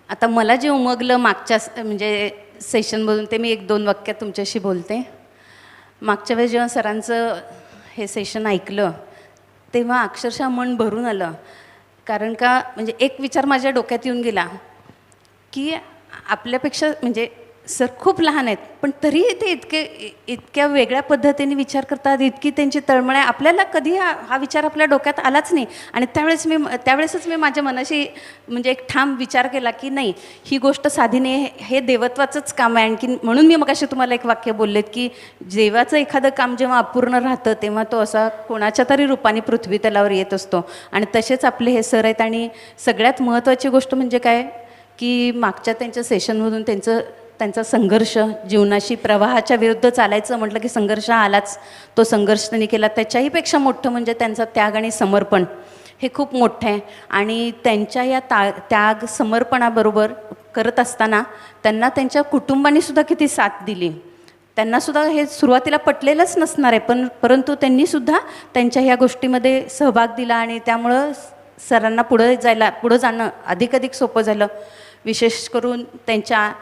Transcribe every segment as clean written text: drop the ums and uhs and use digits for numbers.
आता मला जे उमगलं मागच्या म्हणजे सेशनमधून ते मी एक दोन वाक्यात तुमच्याशी बोलते. मागच्या वेळेस जेव्हा सरांचं हे सेशन ऐकलं तेव्हा अक्षरशः मन भरून आलं. कारण का म्हणजे एक विचार माझ्या डोक्यात येऊन गेला की आपल्यापेक्षा म्हणजे सर खूप लहान आहेत, पण तरीही ते इतक्या वेगळ्या पद्धतीने विचार करतात, इतकी त्यांची तळमळ आहे. आपल्याला कधी हा विचार आपल्या डोक्यात आलाच नाही. आणि त्यावेळेसच मी माझ्या मनाशी म्हणजे एक ठाम विचार केला की नाही, ही गोष्ट साधी नाही, हे देवत्वाचंच काम आहे. आणखी म्हणून मी मगाशी तुम्हाला एक वाक्य बोललेत की देवाचं एखादं काम जेव्हा अपूर्ण राहतं तेव्हा तो असा कोणाच्या तरी रूपाने पृथ्वी तलावर येत असतो. आणि तसेच आपले हे सर आहेत. आणि सगळ्यात महत्त्वाची गोष्ट म्हणजे काय की मागच्या त्यांच्या सेशनमधून त्यांचा संघर्ष, जीवनाशी प्रवाहाच्या विरुद्ध चालायचं म्हटलं की संघर्ष आलाच. तो संघर्ष त्यांनी केला. त्याच्याहीपेक्षा मोठं म्हणजे त्यांचा त्याग आणि समर्पण हे खूप मोठं आहे. आणि त्यांच्या या त्याग समर्पणाबरोबर करत असताना त्यांना त्यांच्या कुटुंबाने सुद्धा किती साथ दिली. त्यांनासुद्धा हे सुरुवातीला पटलेलंच नसणार आहे, परंतु त्यांनीसुद्धा त्यांच्या ह्या गोष्टीमध्ये सहभाग दिला. आणि त्यामुळं सरांना पुढं जाणं अधिक सोपं झालं. विशेष करून त्यांच्या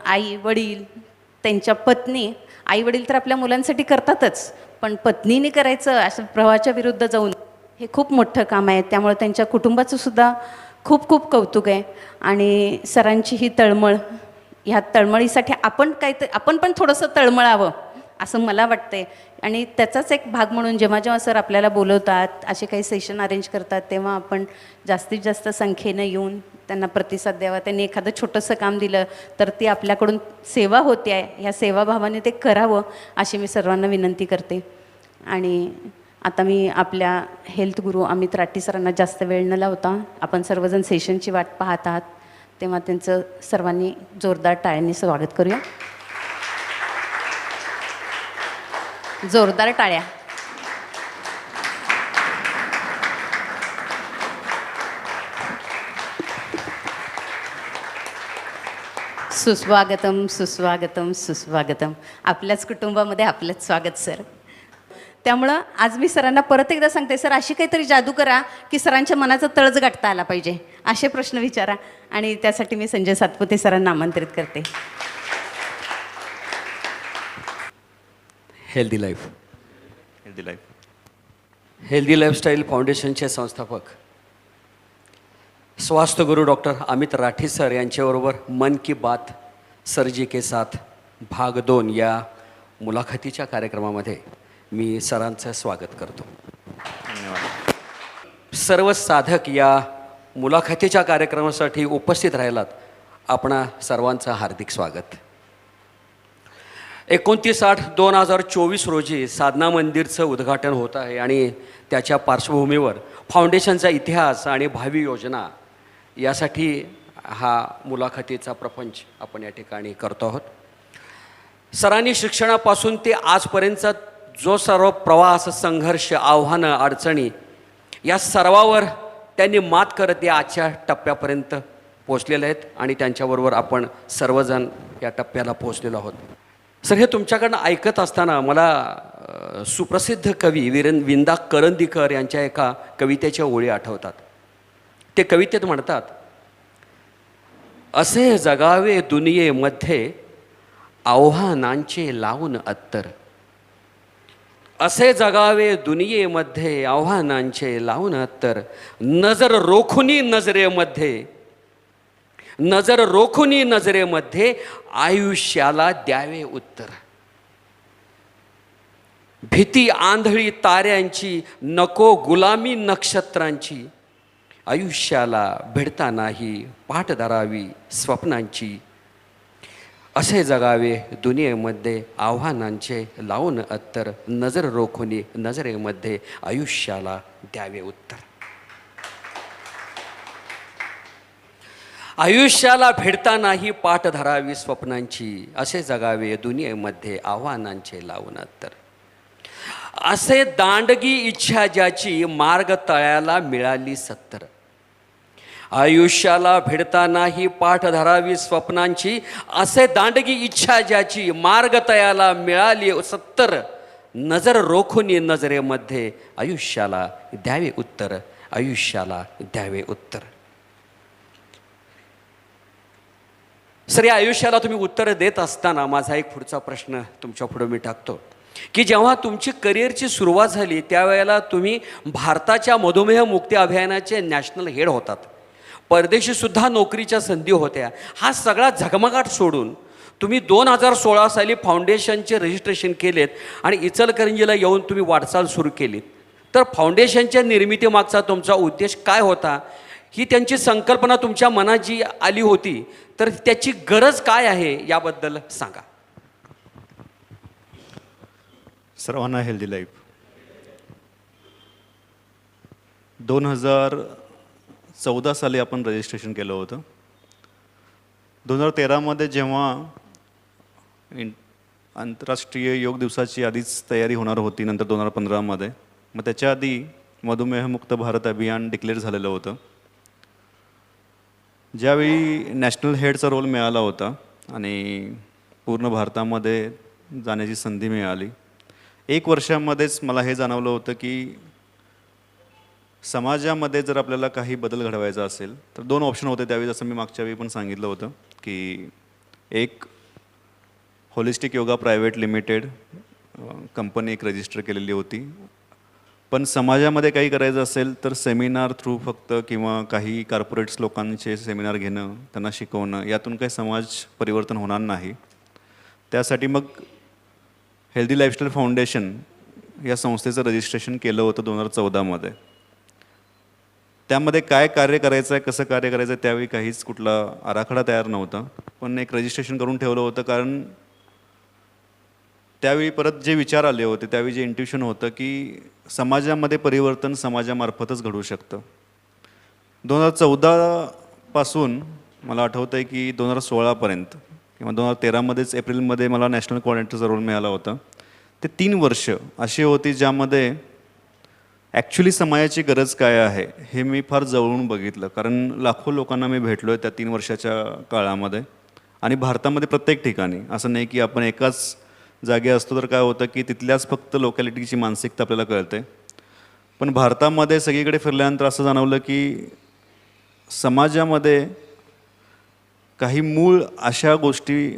आई वडील, त्यांच्या पत्नी, आई वडील तर आपल्या मुलांसाठी करतातच, पण पत्नीने करायचं असं प्रवाहाच्या विरुद्ध जाऊन हे खूप मोठं काम आहे. त्यामुळे त्यांच्या कुटुंबाचं सुद्धा खूप खूप कौतुक आहे. आणि सरांची ही तळमळ, ह्या तळमळीसाठी आपण पण थोडंसं तळमळावं असं मला वाटतंय. आणि त्याचाच एक भाग म्हणून जेव्हा सर आपल्याला बोलवतात, असे काही सेशन अरेंज करतात, तेव्हा आपण जास्तीत जास्त संख्येनं येऊन त्यांना प्रतिसाद द्यावा. त्यांनी एखादं छोटंसं काम दिलं तर ती आपल्याकडून सेवा होते आहे, ह्या सेवाभावाने ते करावं अशी मी सर्वांना विनंती करते. आणि आता मी आपल्या हेल्थ गुरु अमित राठी सरांना जास्त वेळ न लावता, आपण सर्वजण सेशनची वाट पाहत आहात, तेव्हा त्यांचं सर्वांनी जोरदार टाळ्यांनी स्वागत करूया. जोरदार टाळ्या. सुस्वागतम सुस्वागतम सुस्वागतम. आपल्याच कुटुंबामध्ये आपलंच स्वागत सर. त्यामुळं आज मी सरांना परत एकदा सांगते, सर अशी काहीतरी जादू करा की सरांच्या मनाचा तळज गाठता आला पाहिजे, असे प्रश्न विचारा. आणि त्यासाठी मी संजय सातपुते सरांना आमंत्रित करते. हेल्दी लाईफस्टाईल फाउंडेशनचे संस्थापक स्वास्थ्य गुरु डॉक्टर अमित राठी सर यांच्याबरोबर मन की बात सरजी के साथ भाग 2 या मुलाखतीच्या कार्यक्रमामध्ये मी सरांचं स्वागत करतो. धन्यवाद. सर्व साधक या मुलाखतीच्या कार्यक्रमासाठी उपस्थित राहिलात, आपणा सर्वांचं हार्दिक स्वागत. 29/8/2024 रोजी साधना मंदिरचं उद्घाटन होत आहे. आणि त्याच्या पार्श्वभूमीवर फाउंडेशनचा इतिहास आणि भावी योजना यासाठी हा मुलाखतीचा प्रपंच आपण या ठिकाणी करतो आहोत. सरांनी शिक्षणापासून ते आजपर्यंतचा जो सर्व प्रवास, संघर्ष, आव्हानं, अडचणी या सर्वावर त्यांनी मात करत या आजच्या टप्प्यापर्यंत पोचलेले आहेत. आणि त्यांच्याबरोबर आपण सर्वजण या टप्प्याला पोचलेलो आहोत. सर, हे तुमच्याकडनं ऐकत असताना मला सुप्रसिद्ध कवी विंदा करंदीकर यांच्या एका कवितेच्या ओळी आठवतात. ते कवितेत म्हणतात, असे जगावे दुनियेमध्ये आव्हानांचे लावून अत्तर. असे जगावे दुनियेमध्ये आव्हानांचे लावून अत्तर. नजर रोखुनी नजरेमध्ये आयुष्याला द्यावे उत्तर. भीती आंधळी ताऱ्यांची, नको गुलामी नक्षत्रांची. आयुष्याला भिडता नाही पाठ धरावी स्वप्नांची. असे जगावे दुनियेमध्ये आव्हानांचे लावून अत्तर. नजर रोखुनी नजरेमध्ये आयुष्याला द्यावे उत्तर. आयुष्याला भिडता नाही पाठ धरावी स्वप्नांची. असे जगावे दुनियेमध्ये आव्हानांचे लावून अत्तर. असे दांडगी इच्छा ज्याची, मार्ग तळ्याला मिळाली सत्तर. आयुष्याला भिडता नाही पाठ धरावी स्वप्नांची. असे दांडगी इच्छा ज्याची, मार्ग तळ्याला मिळाली सत्तर. नजर रोखुनी नजरेमध्ये आयुष्याला द्यावे उत्तर. आयुष्याला द्यावे उत्तर. सर, या आयुष्याला तुम्ही उत्तरं देत असताना माझा एक पुढचा प्रश्न तुमच्या पुढे मी टाकतो की जेव्हा तुमची करिअरची सुरुवात झाली त्यावेळेला तुम्ही भारताच्या मधुमेह मुक्ती अभियानाचे नॅशनल हेड होतात. परदेशीसुद्धा नोकरीच्या संधी होत्या. हा सगळा झगमगाट सोडून तुम्ही 2016 साली फाउंडेशनचे रजिस्ट्रेशन केलेत आणि इचलकरंजीला येऊन तुम्ही वाटचाल सुरू केलीत. तर फाउंडेशनच्या निर्मितीमागचा तुमचा उद्देश काय होता? ही त्यांची संकल्पना तुमच्या मनात जी आली होती तर त्याची गरज काय आहे याबद्दल सांगा. सर्वांना हेल्दी लाईफ. 2014 साली आपण रजिस्ट्रेशन केलं होतं. 2013मध्ये जेव्हा आंतरराष्ट्रीय योग दिवसाची आधीच तयारी होणार होती, नंतर 2015मध्ये, मग त्याच्या आधी मधुमेहमुक्त भारत अभियान डिक्लेअर झालेलं होतं. ज्यावेळी नॅशनल हेडचा रोल मिळाला होता आणि पूर्ण भारतामध्ये जाण्याची संधी मिळाली, 1 वर्षामध्येच मला हे जाणवलं होतं की समाजामध्ये जर आपल्याला काही बदल घडवायचा असेल तर 2 ऑप्शन होते त्यावेळी, जसं मी मागच्या वेळी पण सांगितलं होतं की एक holistic yoga private limited company एक रजिस्टर केलेली होती, पण समाजामध्ये काही करायचं असेल तर सेमिनार थ्रू फक्त किंवा काही कॉर्पोरेट्स लोकांचे सेमिनार घेणं, त्यांना शिकवणं, यातून काही समाज परिवर्तन होणार नाही. त्यासाठी मग हेल्दी लाईफस्टाईल फाउंडेशन या संस्थेचं रजिस्ट्रेशन केलं होतं 2014मध्ये. त्यामध्ये काय कार्य करायचं आहे, कसं कार्य करायचं आहे, त्यावेळी काहीच कुठला आराखडा तयार नव्हता, पण एक रजिस्ट्रेशन करून ठेवलं होतं. कारण त्यावेळी परत जे विचार आले होते, त्यावेळी जे इंट्युशन होतं की समाजामध्ये परिवर्तन समाजामार्फतच घडू शकतं. 2014पासून मला आठवतं आहे की 2016पर्यंत किंवा 2013मध्येच एप्रिलमध्ये मला नॅशनल कोऑर्डिनेटरचा रोल मिळाला होता. ते 3 वर्ष अशी होती ज्यामध्ये ॲक्च्युली समाजाची गरज काय आहे हे मी फार जवळून बघितलं. कारण लाखो लोकांना मी भेटलो आहे त्या 3 वर्षाच्या काळामध्ये. आणि भारतामध्ये प्रत्येक ठिकाणी, असं नाही की आपण एकाच जागे असतो तर काय होतं की तिथल्याच फक्त लोकॅलिटीची मानसिकता आपल्याला कळते, पण भारतामध्ये सगळीकडे फिरल्यानंतर असं जाणवलं की समाजामध्ये काही मूळ अशा गोष्टी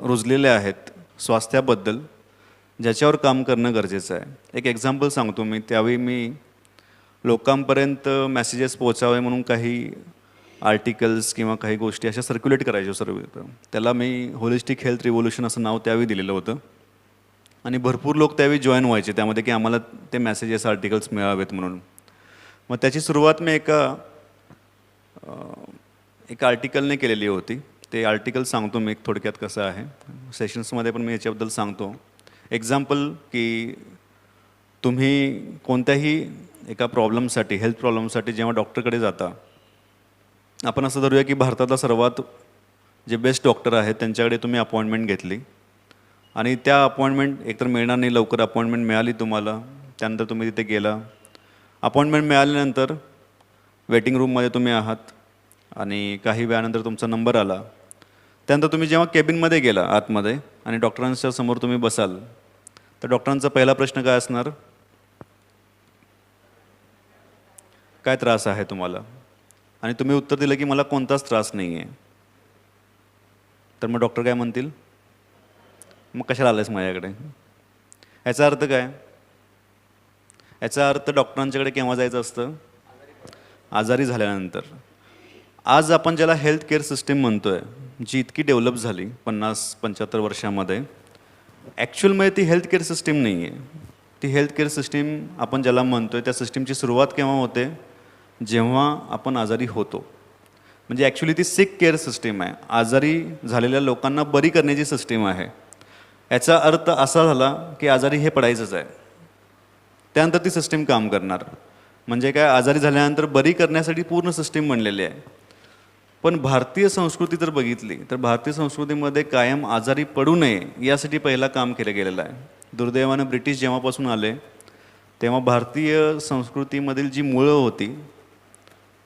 रुजलेल्या आहेत स्वास्थ्याबद्दल, ज्याच्यावर काम करणं गरजेचं आहे. एक एक्झाम्पल सांगतो मी. त्यावेळी मी लोकांपर्यंत मेसेजेस पोहोचावे म्हणून काही आर्टिकल्स किंवा काही गोष्टी अशा सर्क्युलेट करायच्या सर्व. त्याला मी होलिस्टिक हेल्थ रिव्होल्युशन असं नाव त्यावेळी दिलेलं होतं आणि भरपूर लोक त्यावेळी जॉईन व्हायचे त्यामध्ये की आम्हाला ते मेसेजेस आर्टिकल्स मिळावेत म्हणून. मग त्याची सुरुवात मी एका आर्टिकलने केलेली होती. ते आर्टिकल सांगतो मी थोडक्यात कसं आहे. सेशन्समध्ये पण मी याच्याबद्दल सांगतो. एक्झाम्पल की तुम्ही कोणत्याही एका प्रॉब्लेमसाठी, हेल्थ प्रॉब्लेमसाठी जेव्हा डॉक्टरकडे जाता, आपण असं धरूया की भारतातला सर्वात जे बेस्ट डॉक्टर आहेत त्यांच्याकडे तुम्ही अपॉइंटमेंट घेतली आणि त्या अपॉइंटमेंट एकतर मिळणार नाही लवकर, अपॉइंटमेंट मिळाली तुम्हाला, त्यानंतर तुम्ही तिथे गेला. अपॉइंटमेंट मिळाल्यानंतर वेटिंग रूममध्ये तुम्ही आहात आणि काही वेळानंतर तुमचा नंबर आला. त्यानंतर तुम्ही जेव्हा केबिनमध्ये गेला आतमध्ये आणि डॉक्टरांच्या समोर तुम्ही बसाल तर डॉक्टरांचा पहिला प्रश्न काय असणार, काय त्रास आहे तुम्हाला? आणि तुम्ही उत्तर दिलं की मला कोणताच त्रास नाही आहे. तर मग डॉक्टर काय म्हणतील, मग कशाला आलायस माझ्याकडे? याचा अर्थ काय? याचा अर्थ डॉक्टरांच्याकडे केव्हा जायचं असतं? आजारी झाल्यानंतर. आज आपण ज्याला हेल्थ केअर सिस्टीम म्हणतो आहे, जी इतकी डेव्हलप झाली 50-75 वर्षामध्ये, ॲक्च्युअलमध्ये ती हेल्थ केअर सिस्टीम नाही आहे. ती हेल्थ केअर सिस्टीम आपण ज्याला म्हणतो आहे त्या सिस्टीमची सुरुवात केव्हा होते, जेव्हा आपण आजारी होतो. म्हणजे ॲक्च्युली ती सिक केअर सिस्टीम आहे, आजारी झालेल्या लोकांना बरी करण्याची सिस्टीम आहे. याचा अर्थ असा झाला की आजारी हे पडायचंच आहे, त्यानंतर ती सिस्टीम काम करणार. म्हणजे काय, आजारी झाल्यानंतर बरी करण्यासाठी पूर्ण सिस्टीम बनलेली आहे. पण भारतीय संस्कृती जर बघितली तर भारतीय संस्कृतीमध्ये कायम आजारी पडू नये यासाठी पहिला काम केलं गेलेलं आहे. दुर्दैवानं ब्रिटिश जेव्हापासून आले तेव्हा भारतीय संस्कृतीमधील जी मुळं होती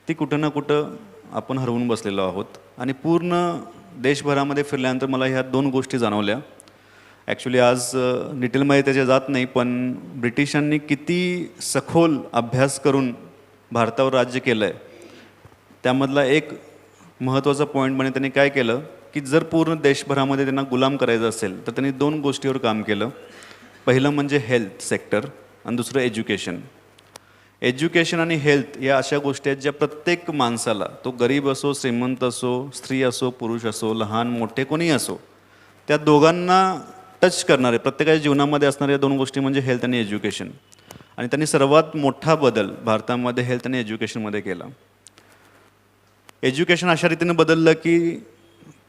ती कुठं ना कुठं आपण हरवून बसलेलो आहोत. आणि पूर्ण देशभरामध्ये फिरल्यानंतर मला ह्या 2 गोष्टी जाणवल्या. ॲक्च्युली आज डिटेलमध्ये त्याच्या जात नाही, पण ब्रिटिशांनी किती सखोल अभ्यास करून भारतावर राज्य केलं आहे त्यामधला एक महत्त्वाचा पॉईंट म्हणजे त्यांनी काय केलं की जर पूर्ण देशभरामध्ये त्यांना गुलाम करायचं असेल तर त्यांनी 2 गोष्टीवर काम केलं. पहिलं म्हणजे हेल्थ सेक्टर आणि दुसरं एज्युकेशन. एज्युकेशन आणि हेल्थ या अशा गोष्टी आहेत ज्या प्रत्येक माणसाला, तो गरीब असो, श्रीमंत असो, स्त्री असो, पुरुष असो, लहान मोठे कोणीही असो, त्या दोघांना टच करणारे, प्रत्येकाच्या जीवनामध्ये असणाऱ्या 2 गोष्टी म्हणजे हेल्थ आणि एज्युकेशन. आणि त्यांनी सर्वात मोठा बदल भारतामध्ये हेल्थ आणि एज्युकेशनमध्ये केला. एज्युकेशन अशा रीतीनं बदललं की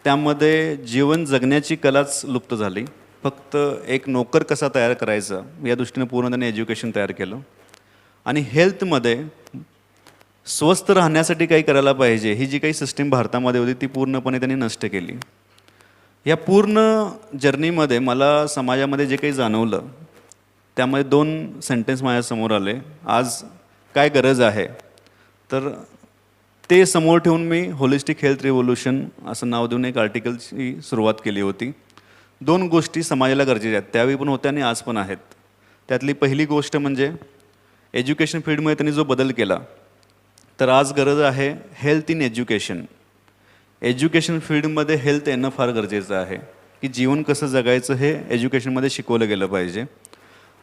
त्यामध्ये जीवन जगण्याची कलाच लुप्त झाली. फक्त एक नोकर कसा तयार करायचा या दृष्टीनं पूर्ण त्यांनी एज्युकेशन तयार केलं. आणि हेल्थमध्ये स्वस्थ राहण्यासाठी काही करायला पाहिजे ही जी काही सिस्टीम भारतामध्ये होती ती पूर्णपणे त्यांनी नष्ट केली. या पूर्ण जर्नीमध्ये मला समाजामध्ये जे काही जाणवलं त्यामध्ये 2 सेंटेन्स माझ्यासमोर आले. आज काय गरज आहे, तर ते समोर ठेवून मी होलिस्टिक हेल्थ रिव्होल्यूशन असं नाव देऊन एक आर्टिकलची सुरुवात केली होती. 2 गोष्टी समाजाला गरजेच्या आहेत, त्यावेळी पण होत्या आणि आज पण आहेत. त्यातली पहिली गोष्ट म्हणजे एज्युकेशन फील्डमध्ये त्यांनी जो बदल केला, तर आज गरज आहे हेल्थ इन एज्युकेशन. एज्युकेशन फील्डमध्ये हेल्थ येणं फार गरजेचं आहे की जीवन कसं जगायचं हे एज्युकेशनमध्ये शिकवलं गेलं पाहिजे.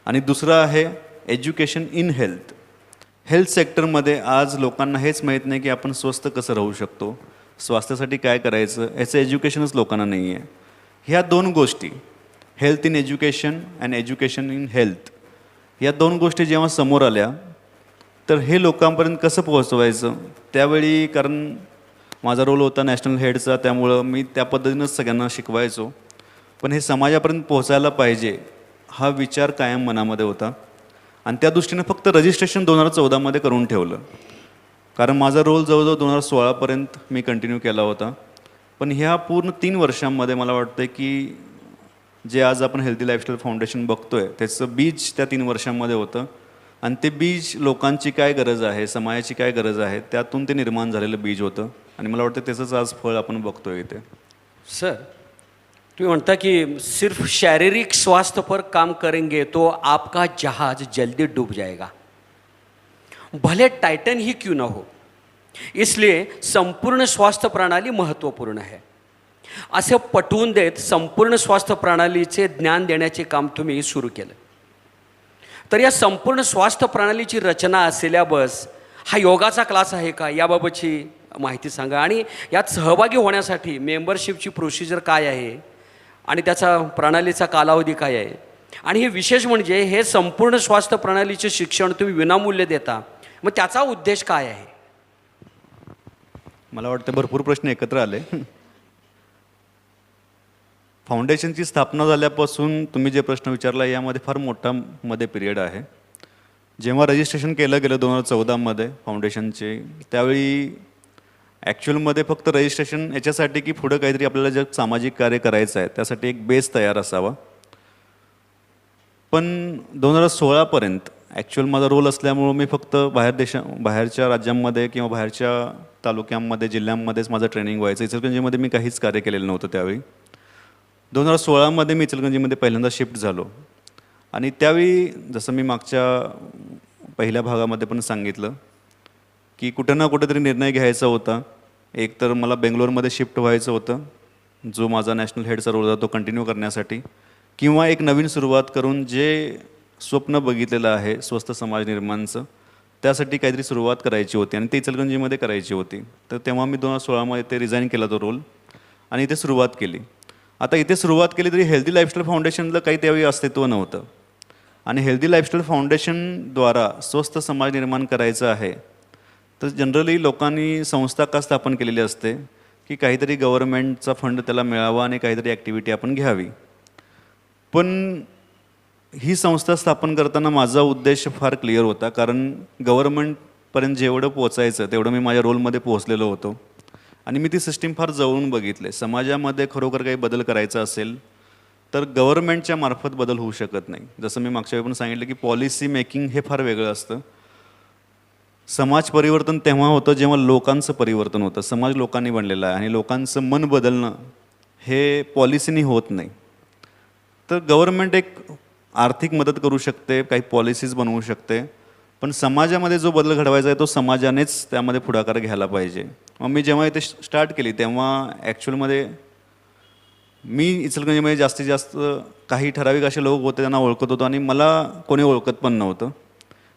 आणि दुसरं आहे एज्युकेशन इन हेल्थ. हेल्थ सेक्टरमध्ये आज लोकांना हेच माहीत नाही की आपण स्वस्थ कसं राहू शकतो, स्वास्थ्यासाठी काय करायचं, याचं एज्युकेशनच लोकांना नाही आहे. ह्या 2 गोष्टी, health in education and education in health, या 2 गोष्टी जेव्हा समोर आल्या तर हे लोकांपर्यंत कसं पोहोचवायचं. त्यावेळी कारण माझा रोल होता नॅशनल हेडचा, त्यामुळं मी त्या पद्धतीनंच सगळ्यांना शिकवायचो. पण हे समाजापर्यंत पोहोचायला पाहिजे हा विचार कायम मनामध्ये होता. आणि त्या दृष्टीनं फक्त रजिस्ट्रेशन 2014मध्ये करून ठेवलं, कारण माझा रोल जवळजवळ 2016पर्यंत मी कंटिन्यू केला होता. पण ह्या पूर्ण 3 वर्षांमध्ये मला वाटतं की जे आज आपण हेल्दी लाईफस्टाईल फाउंडेशन बघतोय त्याचं बीज त्या 3 वर्षांमध्ये होतं. आणि ते बीज लोकांची काय गरज आहे, समाजाची काय गरज आहे, त्यातून ते निर्माण झालेलं बीज होतं. आणि मला वाटतं त्याचंच आज फळ आपण बघतोय इथे. सर, तुम्ही म्हणता की सिर्फ शारीरिक स्वास्थ्य पर काम करेंगे तो आपका जहाज जल्दी डूब जाएगा, भले टाइटन ही क्यों ना हो. इसलिए संपूर्ण स्वास्थ्य प्रणाली महत्त्वपूर्ण है. असे पटवून देत संपूर्ण स्वास्थ्य प्रणालीचे ज्ञान देण्याचे काम तुम्ही सुरू केलं. तर या संपूर्ण स्वास्थ्य प्रणालीची रचना सिलेबस हा योगाचा क्लास आहे का, याबाबतची माहिती सांगा. आणि यात सहभागी होण्यासाठी मेंबरशिपची प्रोसिजर काय आहे आणि त्याचा प्रणालीचा कालावधी काय आहे. आणि हे विशेष म्हणजे हे संपूर्ण स्वास्थ्य प्रणालीचे शिक्षण तुम्ही विनामूल्य देता, मग त्याचा उद्देश काय आहे. मला वाटतं भरपूर प्रश्न एकत्र आले. फाउंडेशनची स्थापना झाल्यापासून तुम्ही जे प्रश्न विचारला यामध्ये फार मोठा पिरियड आहे. जेव्हा रजिस्ट्रेशन केलं गेलं 2014मध्ये फाउंडेशनचे, त्यावेळी ॲक्च्युअलमध्ये फक्त रजिस्ट्रेशन याच्यासाठी की पुढं काहीतरी आपल्याला जे सामाजिक कार्य करायचं आहे त्यासाठी एक बेस तयार असावा. पण 2016पर्यंत ॲक्च्युअल माझा रोल असल्यामुळं मी फक्त बाहेरच्या राज्यांमध्ये किंवा बाहेरच्या तालुक्यांमध्ये जिल्ह्यांमध्येच माझं ट्रेनिंग व्हायचं. इचलकरंजीमध्ये मी काहीच कार्य केलेलं नव्हतं. त्यावेळी 2016मध्ये मी इचलकरंजीमध्ये पहिल्यांदा शिफ्ट झालो. आणि त्यावेळी जसं मी मागच्या पहिल्या भागामध्ये पण सांगितलं की कुठं ना कुठेतरी निर्णय घ्यायचा होता. एक तर मला बेंगलोरमध्ये शिफ्ट व्हायचं होतं, जो माझा नॅशनल हेडचा रोल होता तो कंटिन्यू करण्यासाठी, किंवा एक नवीन सुरुवात करून जे स्वप्न बघितलेलं आहे स्वस्थ समाज निर्माणचं त्यासाठी काहीतरी सुरुवात करायची होती आणि ते इचलकरंजीमध्ये करायची होती. तर तेव्हा मी 2016मध्ये ते रिझाईन केला तो रोल आणि इथे सुरुवात केली. आता इथे सुरुवात केली तरी हेल्दी लाईफस्टाईल फाउंडेशनला काही त्यावेळी अस्तित्व नव्हतं. आणि हेल्दी लाईफस्टाईल फाउंडेशनद्वारा स्वस्थ समाज निर्माण करायचं आहे तर जनरली लोकांनी संस्था का स्थापन केलेली असते की काहीतरी गव्हर्नमेंटचा फंड त्याला मिळावा आणि काहीतरी ॲक्टिव्हिटी आपण घ्यावी. पण ही संस्था स्थापन करताना माझा उद्देश फार क्लिअर होता, कारण गव्हर्नमेंटपर्यंत जेवढं पोचायचं तेवढं मी माझ्या रोलमध्ये पोहोचलेलो होतो. आणि मी ती सिस्टीम फार जवळून बघितले. समाजामध्ये खरोखर काही बदल करायचा असेल तर गव्हर्नमेंटच्या मार्फत बदल होऊ शकत नाही. जसं मी मागच्या वेळी पण सांगितलं की पॉलिसी मेकिंग हे फार वेगळं असतं. समाज परिवर्तन तेव्हा होतं जेव्हा लोकांचं परिवर्तन होतं. समाज लोकांनी बनलेला आहे आणि लोकांचं मन बदलणं हे पॉलिसीनी होत नाही. तर गव्हर्नमेंट एक आर्थिक मदत करू शकते, काही पॉलिसीज बनवू शकते, पण समाजामध्ये जो बदल घडवायचा आहे तो समाजानेच त्यामध्ये पुढाकार घ्यायला पाहिजे. मग मी जेव्हा इथे स्टार्ट केली तेव्हा ॲक्च्युअलमध्ये मी इचलकरंजीमध्ये जास्तीत जास्त काही ठराविक असे लोक होते त्यांना ओळखत होतो आणि मला कोणी ओळखत पण नव्हतं.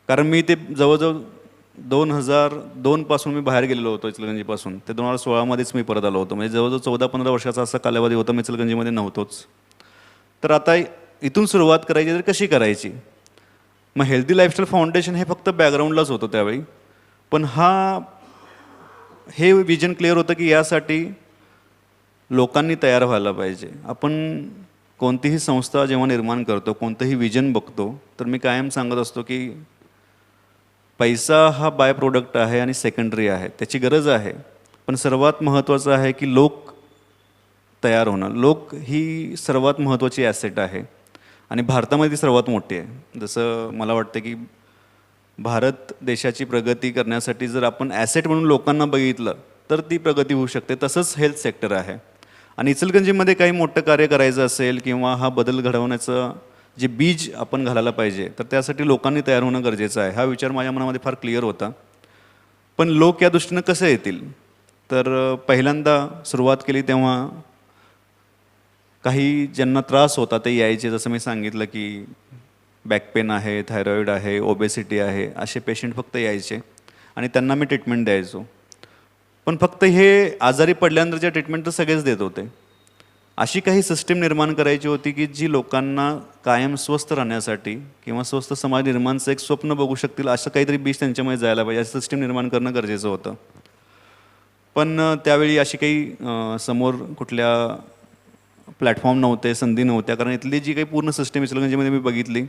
कारण मी ते जवळजवळ 2002पासून मी बाहेर गेलेलो होतो इचलकरंजीपासून. ते 2016मध्येच मी परत आलो होतो. म्हणजे जवळजवळ 14-15 वर्षाचा असा कालावधी होता, मी इचलकरंजीमध्ये नव्हतोच. तर आता इथून सुरुवात करायची तर कशी करायची? मग हेल्दी लाईफस्टाईल फाउंडेशन हे फक्त बॅकग्राऊंडलाच होतं त्यावेळी. पण हे विजन क्लिअर होतं की यासाठी लोकांनी तयार व्हायला पाहिजे. आपण कोणतीही संस्था जेव्हा निर्माण करतो, कोणतंही विजन बघतो, तर मी कायम सांगत असतो की पैसा हा बाय प्रोडक्ट आहे आणि सेकंडरी आहे, त्याची गरज आहे. पण सर्वात महत्त्वाचं आहे की लोक तयार होणं. लोक ही सर्वात महत्त्वाची ॲसेट आहे आणि भारतामध्ये ती सर्वात मोठी आहे. जसं मला वाटतं की भारत देशाची प्रगती करण्यासाठी जर आपण ॲसेट म्हणून लोकांना बघितलं तर ती प्रगती होऊ शकते. तसंच हेल्थ सेक्टर आहे. आणि इचलकरंजीमध्ये काही मोठं कार्य करायचं असेल किंवा हा बदल घडवण्याचं जे बीज आपण घालायला पाहिजे, तर त्यासाठी लोकांनी तयार होणं गरजेचं आहे. हा विचार माझ्या मनामध्ये फार क्लिअर होता. पण लोक या दृष्टीनं कसे येतील? तर पहिल्यांदा सुरुवात केली तेव्हा काही ज्यांना त्रास होता ते यायचे. जसं मी सांगितलं की बॅक पेन आहे, थायरॉईड आहे, ओबेसिटी आहे, असे पेशंट फक्त यायचे आणि त्यांना मी ट्रीटमेंट द्यायचो. पण फक्त हे आजारी पडल्यानंतरच्या ट्रीटमेंट तर सगळेच देत होते. अशी काही सिस्टीम निर्माण करायची होती की जी लोकांना कायम स्वस्थ राहण्यासाठी किंवा स्वस्थ समाज निर्माणचं एक स्वप्न बघू शकतील असं काहीतरी बीज त्यांच्यामध्ये जायला पाहिजे. अशी सिस्टीम निर्माण करणं गरजेचं होतं. पण त्यावेळी अशी काही समोर कुठल्या प्लॅटफॉर्म नव्हते, संधी नव्हत्या. कारण इथली जी काही पूर्ण सिस्टीम इचलकरंजीमध्ये मी बघितली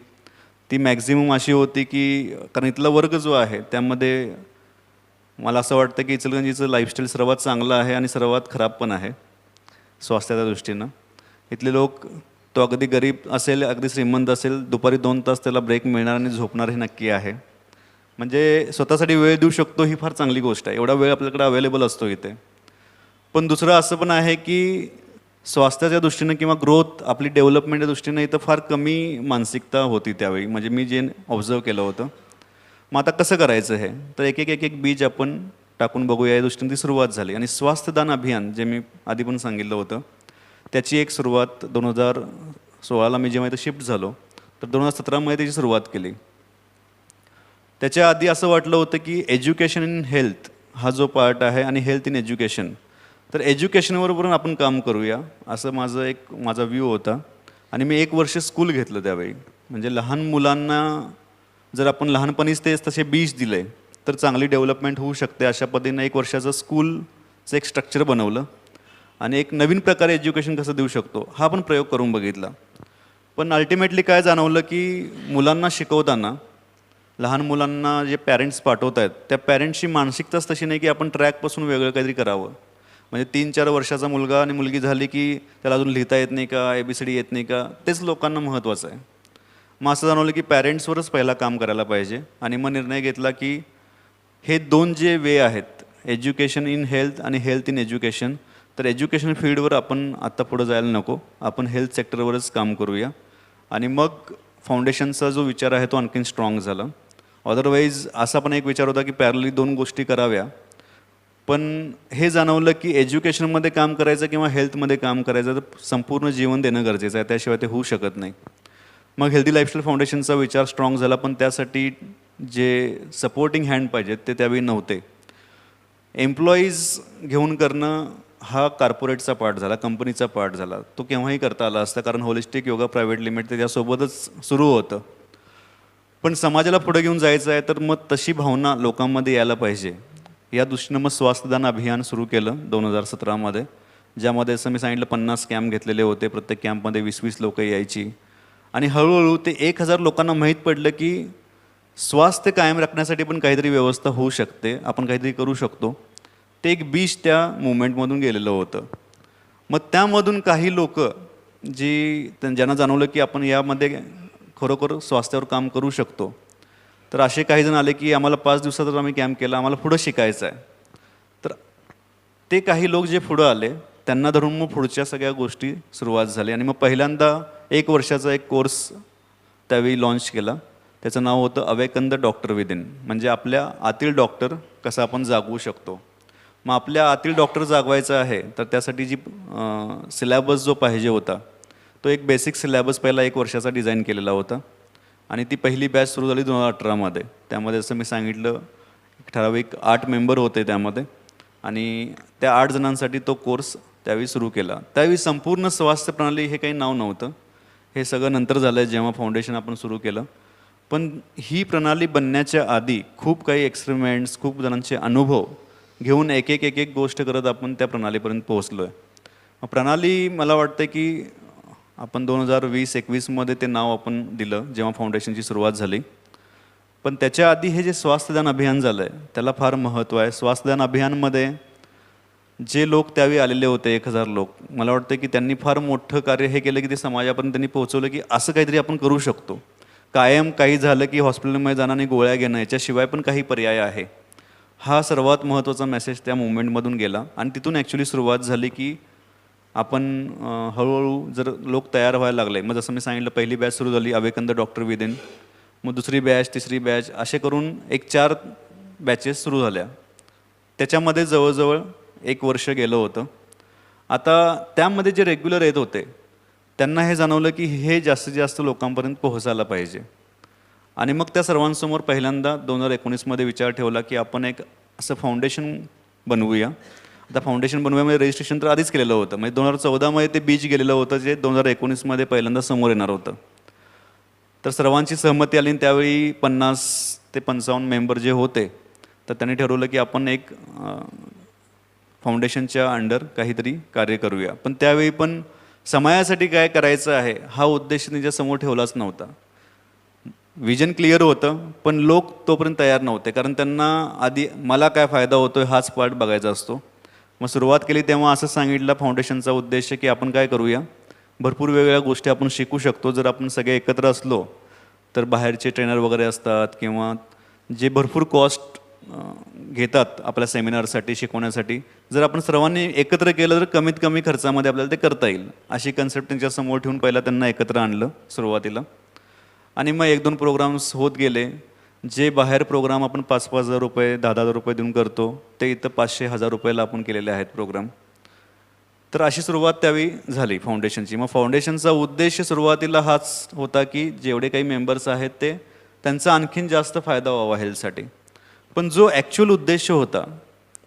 ती मॅक्झिमम अशी होती की कारण इथला वर्ग जो आहे त्यामध्ये मला असं वाटतं की इचलकरंजीचं लाईफस्टाईल सर्वात चांगलं आहे आणि सर्वात खराब पण आहे स्वास्थ्याच्या दृष्टीनं. इथले लोक, तो अगदी गरीब असेल, अगदी श्रीमंत असेल, दुपारी 2 तास त्याला ब्रेक मिळणार आणि झोपणार हे नक्की आहे. म्हणजे स्वतःसाठी वेळ देऊ शकतो ही फार चांगली गोष्ट आहे. एवढा वेळ आपल्याकडे अवेलेबल असतो इथे. पण दुसरं असं पण आहे की स्वास्थ्याच्या दृष्टीनं किंवा ग्रोथ आपली डेव्हलपमेंटच्या दृष्टीनं इथं फार कमी मानसिकता होती त्यावेळी. म्हणजे मी जे ऑब्झर्व केलं होतं. मग आता कसं करायचं हे? तर एक बीज आपण टाकून बघूया या दृष्टीने ती सुरुवात झाली. आणि स्वास्थ्यदान अभियान जे मी आधी पण सांगितलं होतं त्याची एक सुरुवात 2016ला मी जेव्हा इथं शिफ्ट झालो तर 2017मध्ये त्याची सुरुवात केली. त्याच्या आधी असं वाटलं होतं की एज्युकेशन इन हेल्थ हा जो पार्ट आहे आणि हेल्थ इन एज्युकेशन, तर एज्युकेशनबरोबर आपण काम करूया असं माझा व्ह्यू होता. आणि मी 1 वर्ष स्कूल घेतलं त्यावेळी. म्हणजे लहान मुलांना जर आपण लहानपणीच तेच तसे बीज दिले तर चांगली डेव्हलपमेंट होऊ शकते. अशा पद्धतीनं 1 वर्षाचं स्कूलचं एक स्ट्रक्चर बनवलं आणि एक नवीन प्रकारे एज्युकेशन कसं देऊ शकतो हा पण प्रयोग करून बघितला. पण अल्टिमेटली काय जाणवलं की मुलांना शिकवताना, लहान मुलांना जे पॅरेंट्स पाठवत आहेत त्या पॅरेंट्सची मानसिकताच तशी नाही की आपण ट्रॅकपासून वेगळं काहीतरी करावं. म्हणजे 3-4 वर्षाचा मुलगा आणि मुलगी झाली की त्याला अजून लिहिता येत नाही का, ABCD येत नाही का, तेच लोकांना महत्त्वाचं आहे. मग असं जाणवलं की पॅरेंट्सवरच पहिला काम करायला पाहिजे. आणि मग निर्णय घेतला की हे 2 जे वे आहेत, एज्युकेशन इन हेल्थ आणि हेल्थ इन एज्युकेशन, तर एज्युकेशन फील्डवर आपण आत्ता पुढं जायला नको, आपण हेल्थ सेक्टरवरच काम करूया. आणि मग फाउंडेशनचा जो विचार आहे तो आणखीन स्ट्रॉंग झाला. अदरवाईज असा पण एक विचार होता की पॅरली 2 गोष्टी कराव्या. पण हे जाणवलं की एज्युकेशनमध्ये काम करायचं किंवा हेल्थमध्ये काम करायचं तर संपूर्ण जीवन देणं गरजेचं आहे, त्याशिवाय ते होऊ शकत नाही. मग हेल्दी लाईफस्टाईल फाउंडेशनचा विचार स्ट्रॉंग झाला. पण त्यासाठी जे सपोर्टिंग हँड पाहिजेत ते त्यावेळी नव्हते. एम्प्लॉईज घेऊन करणं हा कॉर्पोरेटचा पार्ट झाला, कंपनीचा पार्ट झाला. तो केव्हाही करता आला असता कारण होलिस्टिक योगा प्रायव्हेट लिमिटेड त्याच्यासोबतच सुरू होतं. पण समाजाला पुढे घेऊन जायचं आहे तर मग तशी भावना लोकांमध्ये यायला पाहिजे. या दृष्टीनं मग स्वास्थ्यदान अभियान सुरू केलं 2017मध्ये, ज्यामध्ये असं मी सांगितलं 50 कॅम्प घेतलेले होते. प्रत्येक कॅम्पमध्ये 20-20 लोकं यायची. आणि हळूहळू ते 1000 लोकांना माहीत पडलं की स्वास्थ्य कायम राखण्यासाठी पण काहीतरी व्यवस्था होऊ शकते, आपण काहीतरी करू शकतो. ते एक बीज त्या मुवमेंटमधून गेलेलं होतं. मग त्यामधून काही लोक ज्यांना जाणवलं की आपण यामध्ये खरोखर स्वास्थ्यावर काम करू शकतो, तर असे काही जण आले की आम्हाला 5 दिवसातच आम्ही कॅम्प केला, आम्हाला पुढं शिकायचं आहे. तर ते काही लोक जे पुढं आले त्यांना धरून मग पुढच्या सगळ्या गोष्टी सुरुवात झाली. आणि मग पहिल्यांदा 1 वर्षाचा एक कोर्स त्यावेळी लॉन्च केला. त्याचं नाव होतं अवेकन द डॉक्टर विदिन, म्हणजे आपल्या आतील डॉक्टर कसा आपण जागवू शकतो. मग आपल्या आतील डॉक्टर जागवायचा आहे तर त्यासाठी जी सिलॅबस जो पाहिजे होता तो एक बेसिक सिलॅबस पहिला 1 वर्षाचा डिझाईन केलेला होता आणि ती पहिली बॅच सुरू झाली 2018मध्ये. त्यामध्ये असं मी सांगितलं एक ठराविक 8 मेंबर होते त्यामध्ये आणि त्या 8 जणांसाठी तो कोर्स त्यावेळी सुरू केला. त्यावेळी संपूर्ण स्वास्थ्य प्रणाली हे काही नाव नव्हतं, हे सगळं नंतर झालं जेव्हा फाउंडेशन आपण सुरू केलं. पण ही प्रणाली बनण्याच्या आधी खूप काही एक्सपेरिमेंट्स, खूप जणांचे अनुभव घेऊन एक एक गोष्ट करत आपण त्या प्रणालीपर्यंत पोहोचलो आहे. प्रणाली मला वाटतं की आपण 2020-21मध्ये ते नाव आपण दिलं जेव्हा फाउंडेशनची सुरुवात झाली. पण त्याच्या आधी हे जे स्वास्थ्यदान अभियान झालं आहे त्याला फार महत्त्व आहे. स्वास्थ्यदान अभियानमध्ये जे लोक त्यावेळी आलेले होते 1000 लोक, मला वाटतं की त्यांनी फार मोठं कार्य हे केलं की ते समाजापर्यंत त्यांनी पोहोचवलं की असं काहीतरी आपण करू शकतो. कायम काही झालं की हॉस्पिटलमध्ये जाणं आणि गोळ्या घेणं याच्याशिवाय पण काही पर्याय आहे. हा सर्वात महत्त्वाचा मेसेज त्या मुवमेंटमधून गेला आणि तिथून ॲक्च्युली सुरुवात झाली की आपण हळूहळू जर लोक तयार व्हायला लागले. मग जसं मी सांगितलं पहिली बॅच सुरू झाली अवेकन द डॉक्टर विदिन, मग दुसरी बॅच, तिसरी बॅच, असे करून 4 बॅचेस सुरू झाल्या. त्याच्यामध्ये जवळजवळ 1 वर्ष गेलं होतं. आता त्यामध्ये जे रेग्युलर येत होते त्यांना हे जाणवलं की हे जास्तीत जास्त लोकांपर्यंत पोहोचायला पाहिजे आणि मग त्या सर्वांसमोर पहिल्यांदा 2019मध्ये विचार ठेवला की आपण एक असं फाउंडेशन बनवूया. आता फाउंडेशन बनवूयामध्ये रजिस्ट्रेशन तर आधीच केलेलं होतं, म्हणजे 2014मध्ये ते बीज गेलेलं होतं जे 2019मध्ये पहिल्यांदा समोर येणार होतं. तर सर्वांची सहमती आली आणि त्यावेळी 50 ते 55 मेंबर जे होते तर त्यांनी ठरवलं की आपण एक फाउंडेशनच्या अंडर काहीतरी कार्य करूया. पण त्यावेळी पण समाजासाठी काय करायचं आहे हा उद्देश त्यांच्यासमोर ठेवलाच नव्हता. विजन क्लिअर होतं पण लोक तोपर्यंत तयार नव्हते, कारण त्यांना आधी मला काय फायदा होतोय हाच पार्ट बघायचा असतो. मग सुरुवात केली तेव्हा असं सांगितलं फाउंडेशनचा उद्देश की आपण काय करूया, भरपूर वेगवेगळ्या गोष्टी आपण शिकू शकतो जर आपण सगळे एकत्र असलो तर. बाहेरचे ट्रेनर वगैरे असतात किंवा जे भरपूर कॉस्ट घेतात आपल्या सेमिनारसाठी शिकवण्यासाठी, जर आपण सर्वांनी एकत्र केलं तर कमीत कमी खर्चामध्ये आपल्याला ते करता येईल अशी कन्सेप्ट त्यांच्यासमोर ठेवून पहिला त्यांना एकत्र आणलं सुरुवातीला. आणि मग 1-2 प्रोग्राम्स होत गेले. जे बाहेर प्रोग्राम आपण 5,000 रुपये 10,000 रुपये देऊन करतो ते इथं 500-1000 रुपयाला आपण केलेले आहेत प्रोग्राम. तर अशी सुरुवात त्यावेळी झाली फाउंडेशनची. मग फाउंडेशनचा उद्देश सुरुवातीला हाच होता की जेवढे काही मेंबर्स आहेत ते त्यांचा आणखीन जास्त फायदा व्हावा हेल्थसाठी. पण जो ॲक्च्युअल उद्देश होता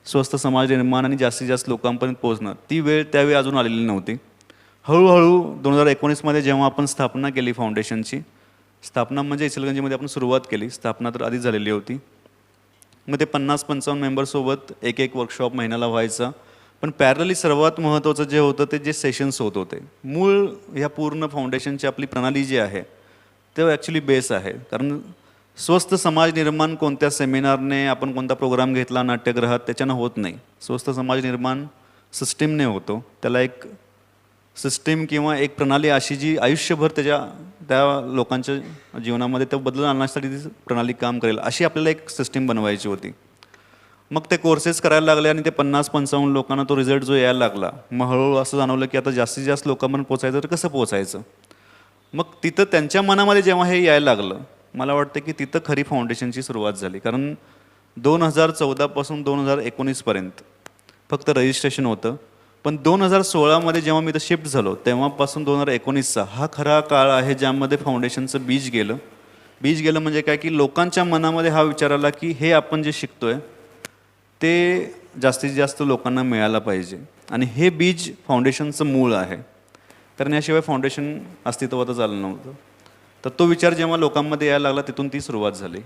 स्वस्थ समाज निर्माण आणि जास्तीत जास्त लोकांपर्यंत पोहोचणं, ती वेळ त्यावेळी अजून आलेली नव्हती. हळूहळू 2019मध्ये जेव्हा आपण स्थापना केली फाउंडेशनची, स्थापना म्हणजे इचलकरंजीमध्ये आपण सुरुवात केली, स्थापना तर आधीच झालेली होती. मग ते 50-55 मेंबरसोबत एक वर्कशॉप महिन्याला व्हायचा. पण पॅरलली सर्वात महत्त्वाचं जे होतं ते जे सेशन्स होत होते. मूळ ह्या पूर्ण फाउंडेशनची आपली प्रणाली जी आहे ते ॲक्च्युली बेस आहे. कारण स्वस्थ समाज निर्माण कोणत्या सेमिनारने आपण कोणता प्रोग्राम घेतला नाट्यगृहात त्याच्यानं होत नाही. स्वस्थ समाज निर्माण सिस्टीमने होतो. त्याला एक सिस्टीम किंवा एक प्रणाली अशी जी आयुष्यभर त्या लोकांच्या जीवनामध्ये ते बदल आणण्यासाठी ती प्रणाली काम करेल अशी आपल्याला एक सिस्टीम बनवायची होती. मग ते कोर्सेस करायला लागले आणि ते 50-55 लोकांना तो रिझल्ट जो यायला लागला, मग हळूहळू असं जाणवलं की आता जास्तीत जास्त लोकांपर्यंत पोचायचं तर कसं पोचायचं. मग तिथं त्यांच्या मनामध्ये जेव्हा हे यायला लागलं, मला वाटतं की तिथं खरी फाउंडेशनची सुरुवात झाली. कारण 2014 पासून 2019पर्यंत फक्त रजिस्ट्रेशन होतं. पण 2016मध्ये जेव्हा मी इथं शिफ्ट झालो तेव्हापासून 2019चा हा खरा काळ आहे ज्यामध्ये फाउंडेशनचं बीज गेलं. बीज गेलं म्हणजे काय की लोकांच्या मनामध्ये हा विचार आला की हे आपण जे शिकतोय ते जास्तीत जास्त लोकांना मिळायला पाहिजे. आणि हे बीज फाउंडेशनचं मूळ आहे, कारण याशिवाय फाउंडेशन अस्तित्वातच आलं नव्हतं. तर तो विचार जेव्हा लोकांमध्ये यायला लागला तिथून ती सुरुवात झाली.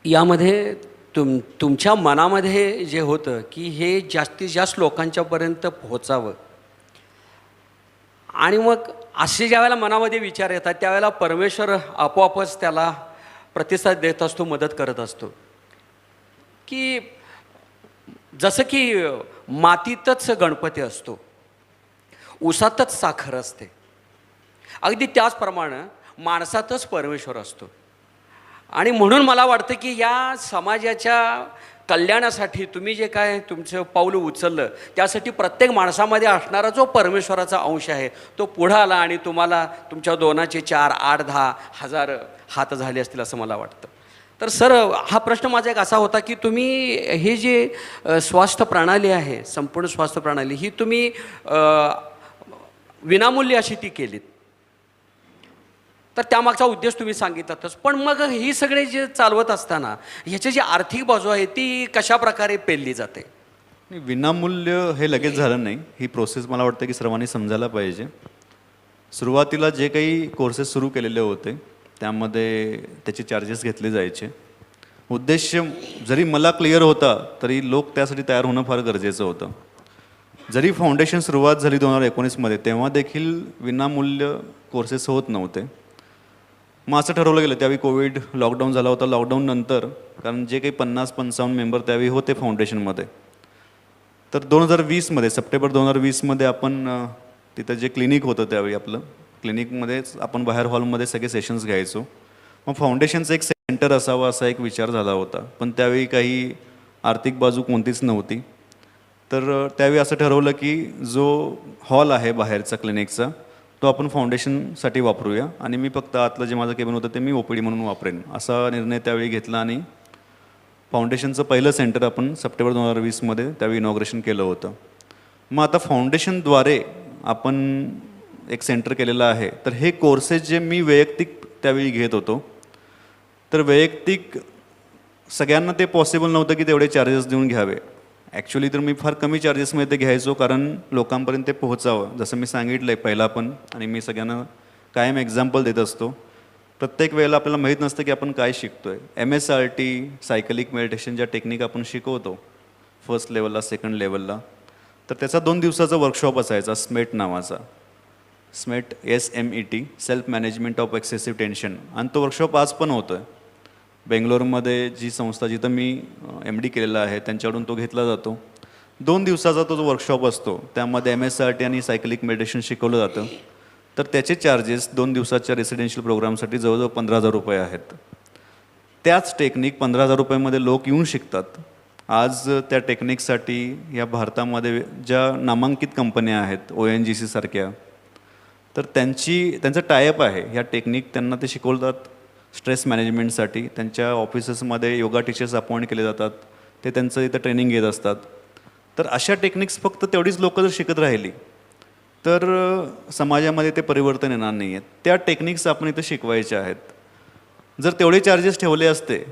यामध्ये तुमच्या मनामध्ये जे होतं की हे जास्तीत जास्त लोकांच्यापर्यंत पोहोचावं, आणि मग असे ज्यावेळेला मनामध्ये विचार येतात त्यावेळेला परमेश्वर आपोआपच त्याला प्रतिसाद देत असतो, मदत करत असतो. की जसं की मातीतच गणपती असतो, उसातच साखर असते, अगदी त्याचप्रमाणे माणसातच परमेश्वर असतो. आणि म्हणून मला वाटतं की या समाजाच्या कल्याणासाठी तुम्ही जे काय तुमचं पाऊल उचललं त्यासाठी प्रत्येक माणसामध्ये असणारा जो परमेश्वराचा अंश आहे तो पुढं आला आणि तुम्हाला तुमच्या 2चे 4, 8, 10 हजार हात झाले असतील असं मला वाटतं. तर सर हा प्रश्न माझा एक असा होता की तुम्ही हे जे स्वास्थ्य प्रणाली आहे, संपूर्ण स्वास्थ्य प्रणाली ही तुम्ही विनामूल्य अशी ती केलीत, तर त्यामागचा उद्देश तुम्ही सांगितलातच. पण मग ही सगळे जे चालवत असताना ह्याची जी आर्थिक बाजू आहे ती कशा प्रकारे पेलली जाते? नाही, विनामूल्य हे लगेच झालं नाही. ही प्रोसेस मला वाटतं की सर्वांनी समजायला पाहिजे. सुरुवातीला जे काही कोर्सेस सुरू केलेले होते त्यामध्ये त्याचे चार्जेस घेतले जायचे. उद्देश जरी मला क्लिअर होता तरी लोक त्यासाठी तयार होणं फार गरजेचं होतं. जरी फाउंडेशन सुरुवात झाली 2019मध्ये तेव्हा देखील विनामूल्य कोर्सेस होत नव्हते. मग असं ठरवलं गेलं, त्यावेळी कोविड लॉकडाऊन झाला होता. लॉकडाऊन नंतर कारण जे काही 50-55 मेंबर त्यावेळी होते फाउंडेशनमध्ये, तर 2020मध्ये सप्टेंबर 2020मध्ये आपण तिथं जे क्लिनिक होतं त्यावेळी आपलं क्लिनिकमध्येच आपण बाहेर हॉलमध्ये सगळे सेशन्स घ्यायचो. मग फाउंडेशनचं एक सेंटर असावं असा एक विचार झाला होता, पण त्यावेळी काही आर्थिक बाजू कोणतीच नव्हती. तर त्यावेळी असं ठरवलं की जो हॉल आहे बाहेरचा क्लिनिकचा तो आपण फाउंडेशनसाठी वापरूया आणि मी फक्त आतलं जे माझं केबिन होतं ते मी OPD म्हणून वापरेन, असा निर्णय त्यावेळी घेतला. आणि फाउंडेशनचं पहिलं सेंटर आपण सप्टेंबर 2020मध्ये त्यावेळी इनॉग्रेशन केलं होतं. मग आता फाउंडेशनद्वारे आपण एक सेंटर केलेलं आहे. तर हे कोर्सेस जे मी वैयक्तिक त्यावेळी घेत होतो, तर वैयक्तिक सगळ्यांना ते पॉसिबल नव्हतं की तेवढे चार्जेस देऊन घ्यावे. ॲक्च्युली तर मी फार कमी चार्जेसमध्ये ते घ्यायचो, कारण लोकांपर्यंत ते पोहोचावं. जसं मी सांगितलं आहे पहिला पण, आणि मी सगळ्यांना कायम एक्झाम्पल देत असतो. प्रत्येक वेळेला आपल्याला माहीत नसतं की आपण काय शिकतो आहे. MSRT सायकलिक मेडिटेशन ज्या टेक्निक आपण शिकवतो फर्स्ट लेवलला, सेकंड लेवलला, तर त्याचा 2 दिवसाचा वर्कशॉप असायचा SMET नावाचा. SMET SMET self management of excessive tension. आणि तो वर्कशॉप आज पण होतो आहे. बेंगलोरमध्ये जी संस्था जिथं मी MD केलेला आहे त्यांच्याकडून तो घेतला जातो. 2 दिवसाचा तो जो वर्कशॉप असतो त्यामध्ये MSRT आणि सायकलिक मेडिटेशन शिकवलं जातं. तर त्याचे चार्जेस 2 दिवसाच्या रेसिडेन्शियल प्रोग्रामसाठी जवळजवळ 15,000 रुपये आहेत. त्याच टेक्निक 15,000 रुपयामध्ये लोक येऊन शिकतात. आज त्या टेक्निकसाठी या भारतामध्ये ज्या नामांकित कंपन्या आहेत ONGC सारख्या, तर त्यांचं टायअप आहे. ह्या टेक्निक त्यांना ते शिकवतात स्ट्रेस मॅनेजमेंटसाठी. त्यांच्या ऑफिसेसमध्ये योगा टीचर्स अपॉइंट केले जातात, ते त्यांचं इथं ट्रेनिंग घेत असतात. तर अशा टेक्निक्स फक्त तेवढीच लोकं जर शिकत राहिली तर समाजामध्ये ते परिवर्तन येणार नाही आहे. त्या टेक्निक्स आपण इथं शिकवायच्या आहेत. जर तेवढे चार्जेस ठेवले असते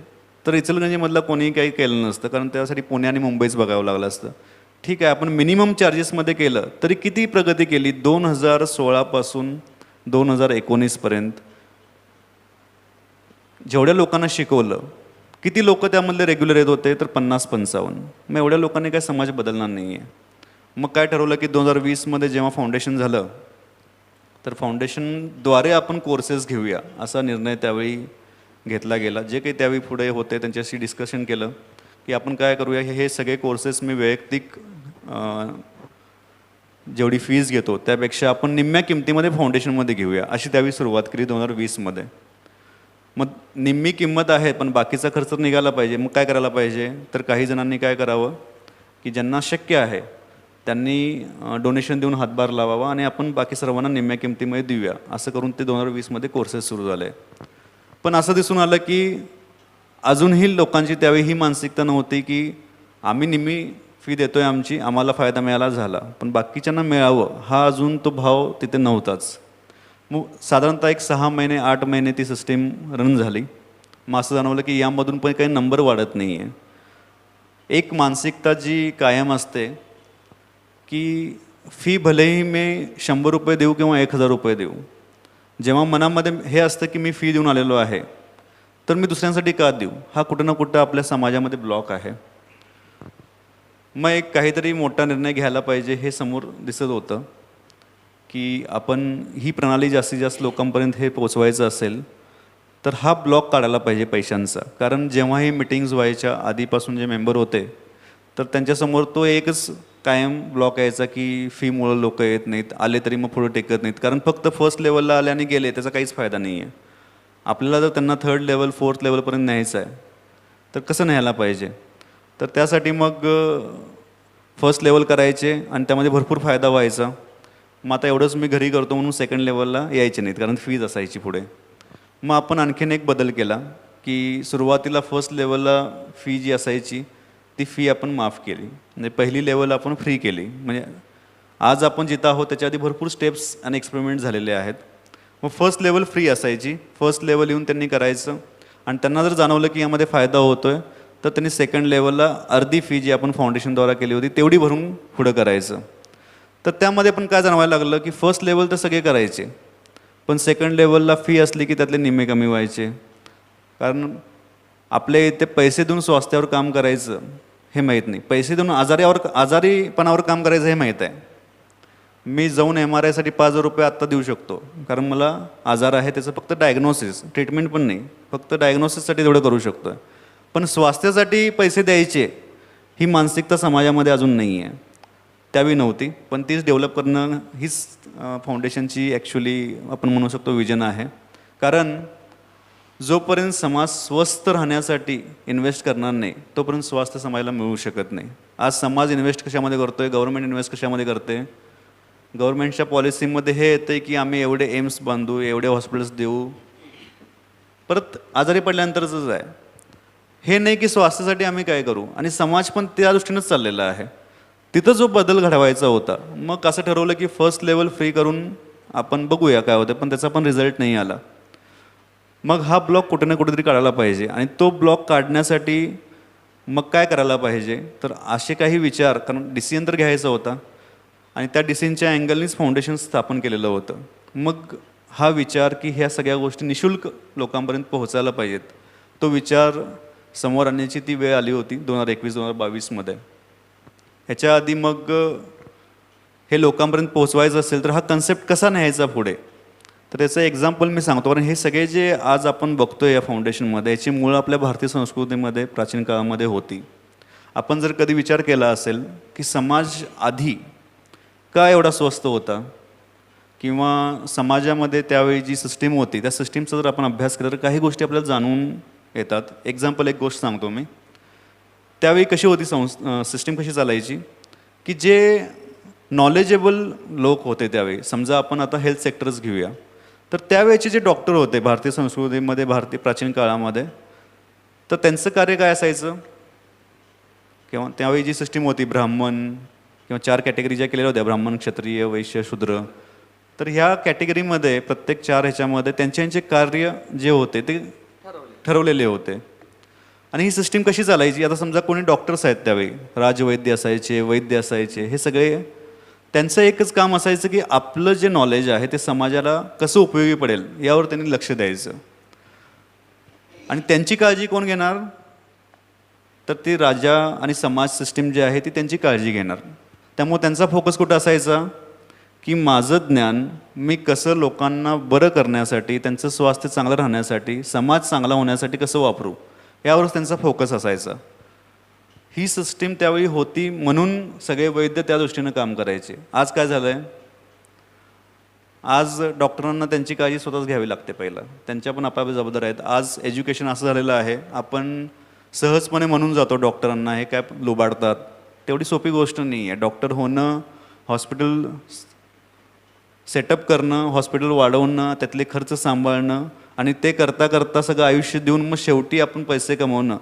तर इचलकरंजीमधला कोणीही काही केलं नसतं, कारण त्यासाठी पुणे आणि मुंबईच बघावं लागलं असतं. ठीक आहे, आपण मिनिमम चार्जेसमध्ये केलं तरी किती प्रगती केली. 2016 पासून 2019पर्यंत जेवढ्या लोकांना शिकवलं, किती लोक त्यामधले रेग्युलर येत होते, तर 50-55. मग एवढ्या लोकांनी काय समाज बदलणार नाही आहे. मग काय ठरवलं की 2020मध्ये जेव्हा फाउंडेशन झालं तर फाउंडेशनद्वारे आपण कोर्सेस घेऊया असा निर्णय त्यावेळी घेतला गेला. जे काही त्यावेळी पुढे होते त्यांच्याशी डिस्कशन केलं की आपण काय करूया, हे सगळे कोर्सेस मी वैयक्तिक जेवढी फीज घेतो त्यापेक्षा आपण निम्म्या किमतीमध्ये फाउंडेशनमध्ये घेऊया अशी त्यावेळी सुरुवात केली 2020मध्ये. मग निम्मी किंमत आहे पण बाकीचा खर्च निघाला पाहिजे. मग काय करायला पाहिजे, तर काही जणांनी काय करावं की ज्यांना शक्य आहे त्यांनी डोनेशन देऊन हातभार लावावा आणि आपण बाकी सर्वांना निम्म्या किमतीमध्ये देऊया. असं करून ते 2020मध्ये कोर्सेस सुरू झाले. पण असं दिसून आलं की अजूनही लोकांची त्यावेळी ही मानसिकता नव्हती की आम्ही निम्मी फी देतो आहे आमची, आम्हाला फायदा मिळाला झाला, पण बाकीच्यांना मिळावं हा अजून तो भाव तिथे नव्हताच. मग साधारणतः एक 6 महिने 8 महिने ती सिस्टीम रन झाली. मग असं जाणवलं की यामधून पण काही नंबर वाढत नाही आहे. एक मानसिकता जी कायम असते की फी भलेही मी 100 रुपये देऊ किंवा 1000 रुपये देऊ, जेव्हा मनामध्ये हे असतं की मी फी देऊन आलेलो आहे तर मी दुसऱ्यांसाठी का देऊ, हा कुठं ना कुठं आपल्या समाजामध्ये ब्लॉक आहे. मग एक काहीतरी मोठा निर्णय घ्यायला पाहिजे हे समोर दिसत होतं की आपण ही प्रणाली जास्तीत जास्त लोकांपर्यंत हे पोचवायचं असेल तर हा ब्लॉक काढायला पाहिजे पैशांचा. कारण जेव्हाही मिटिंग्स व्हायच्या आधीपासून जे मेंबर होते तर त्यांच्यासमोर तो एकच कायम ब्लॉक यायचा की फीमुळं लोक येत नाहीत, आले तरी मग पुढं टेकत नाहीत. कारण फक्त फर्स्ट लेवलला आले आणि गेले त्याचा काहीच फायदा नाही आहे. आपल्याला जर त्यांना 3rd लेवल 4th लेवलपर्यंत न्यायचं आहे तर कसं न्यायला पाहिजे, तर त्यासाठी मग फर्स्ट लेवल करायचे आणि त्यामध्ये भरपूर फायदा व्हायचा. मग आता एवढंच मी घरी करतो म्हणून 2nd लेवलला यायचे नाहीत कारण फीज असायची पुढे. मग आपण आणखीन एक बदल केला की सुरुवातीला फर्स्ट लेवलला फी जी असायची ती फी आपण माफ केली, म्हणजे पहिली लेवल आपण फ्री केली. म्हणजे आज आपण जिथं आहोत त्याच्या आधी भरपूर स्टेप्स आणि एक्सपेरिमेंट झालेले आहेत. मग फर्स्ट लेवल फ्री असायची, फर्स्ट लेवल येऊन त्यांनी करायचं आणि त्यांना जर जाणवलं की यामध्ये फायदा होतो आहे तर त्यांनी सेकंड लेवलला अर्धी फी जी आपण फाउंडेशनद्वारा केली होती तेवढी भरून पुढं करायचं. तर त्यामध्ये पण काय जाणवायला लागलं की फर्स्ट लेवल तर सगळे करायचे, पण सेकंड लेवलला फी असली की त्यातले निम्मे कमी व्हायचे. कारण आपल्या इथे पैसे देऊन स्वास्थ्यावर काम करायचं हे माहीत नाही, पैसे देऊन आजारीपणावर काम करायचं हे माहीत आहे. मी जाऊन MRIसाठी 5,000 रुपये आत्ता देऊ शकतो कारण मला आजार आहे, त्याचं फक्त डायग्नोसिस, ट्रीटमेंट पण नाही, फक्त डायग्नोसिससाठी तेवढं करू शकतो. पण स्वास्थ्यासाठी पैसे द्यायचे ही मानसिकता समाजामध्ये अजून नाही आहे, त्यावेळी नव्हती. पण तीच डेव्हलप करणं हीच फाउंडेशनची ॲक्च्युली आपण म्हणू शकतो विजन आहे. कारण जोपर्यंत समाज स्वस्थ राहण्यासाठी इन्व्हेस्ट करणार नाही तोपर्यंत स्वास्थ्य समाजाला मिळू शकत नाही. आज समाज इन्व्हेस्ट कशामध्ये करतो आहे, गव्हर्नमेंट इन्व्हेस्ट कशामध्ये करते, गव्हर्नमेंटच्या पॉलिसीमध्ये हे येतं आहे की आम्ही एवढे एम्स बांधू, एवढे हॉस्पिटल्स देऊ, परत आजारी पडल्यानंतरच आहे. हे नाही की स्वास्थ्यासाठी आम्ही काय करू. आणि समाज पण त्या दृष्टीनंच चाललेला आहे. तिथं जो बदल घडवायचा होता, मग असं ठरवलं की फर्स्ट लेवल फ्री करून आपण बघूया काय होतं, पण त्याचा पण रिझल्ट नाही आला. मग हा ब्लॉक कुठे ना कुठेतरी काढायला पाहिजे आणि तो ब्लॉक काढण्यासाठी मग काय करायला पाहिजे, तर असे काही विचार, कारण डिसिजन तर घ्यायचा होता आणि त्या डिसिजनच्या अँगलनीच फाउंडेशन स्थापन केलेलं होतं. मग हा विचार की ह्या सगळ्या गोष्टी निशुल्क लोकांपर्यंत पोहोचायला पाहिजेत, तो विचार समोर आणण्याची ती वेळ आली होती 2021-2022मध्ये. ह्याच्या आधी मग हे लोकांपर्यंत पोहोचवायचं असेल तर हा कन्सेप्ट कसा न्यायचा पुढे, तर याचं एक्झाम्पल मी सांगतो. कारण हे सगळे जे आज आपण बघतोय या फाउंडेशनमध्ये याची मूळ आपल्या भारतीय संस्कृतीमध्ये प्राचीन काळामध्ये होती. आपण जर कधी विचार केला असेल की समाज आधी का एवढा स्वस्त होता किंवा समाजामध्ये त्यावेळी जी सिस्टीम होती त्या सिस्टीमचा जर आपण अभ्यास केला तर काही गोष्टी आपल्याला जाणून येतात. एक्झाम्पल एक गोष्ट सांगतो मी. त्यावेळी कशी होती सिस्टीम कशी चालायची की जे नॉलेजेबल लोक होते त्यावेळी, समजा आपण आता हेल्थ सेक्टरच घेऊया, तर त्यावेळेचे जे डॉक्टर होते भारतीय संस्कृतीमध्ये, भारतीय प्राचीन काळामध्ये, तर त्यांचं कार्य काय असायचं, किंवा त्यावेळी जी सिस्टीम होती ब्राह्मण किंवा 4 कॅटेगरी ज्या केलेल्या होत्या, ब्राह्मण, क्षत्रिय, वैश्य, शूद्र, तर ह्या कॅटेगरीमध्ये प्रत्येक 4 ह्याच्यामध्ये त्यांचे कार्य जे होते ते ठरवलेले होते. आणि ही सिस्टीम कशी चालायची, आता समजा कोणी डॉक्टर्स आहेत त्यावेळी, राजवैद्य असायचे, वैद्य असायचे, हे सगळे त्यांचं एकच काम असायचं की आपलं जे नॉलेज आहे ते समाजाला कसं उपयोगी पडेल यावर त्यांनी लक्ष द्यायचं. आणि त्यांची काळजी कोण घेणार, तर ती राजा आणि समाज सिस्टीम जी आहे ती त्यांची काळजी घेणार. त्यामुळे त्यांचा फोकस कुठं असायचा की माझं ज्ञान मी कसं लोकांना बरं करण्यासाठी, त्यांचं स्वास्थ्य चांगलं राहण्यासाठी, समाज चांगला होण्यासाठी कसं वापरू, यावरच त्यांचा फोकस असायचा. ही सिस्टीम त्यावेळी होती म्हणून सगळे वैद्य त्या दृष्टीनं काम करायचे. आज काय झालं आहे, आज डॉक्टरांना त्यांची काळजी स्वतःच घ्यावी लागते. पहिलं त्यांच्या पण आपल्या जबाबदाऱ्या आहेत. आज एज्युकेशन असं झालेलं आहे, आपण सहजपणे म्हणून जातो डॉक्टरांना हे काय लुबाडतात, तेवढी सोपी गोष्ट नाही आहे. डॉक्टर होणं, हॉस्पिटल सेटअप करणं, हॉस्पिटल वाढवणं, त्यातले खर्च सांभाळणं आणि ते करता करता सगळं आयुष्य देऊन मग शेवटी आपण पैसे कमवणं.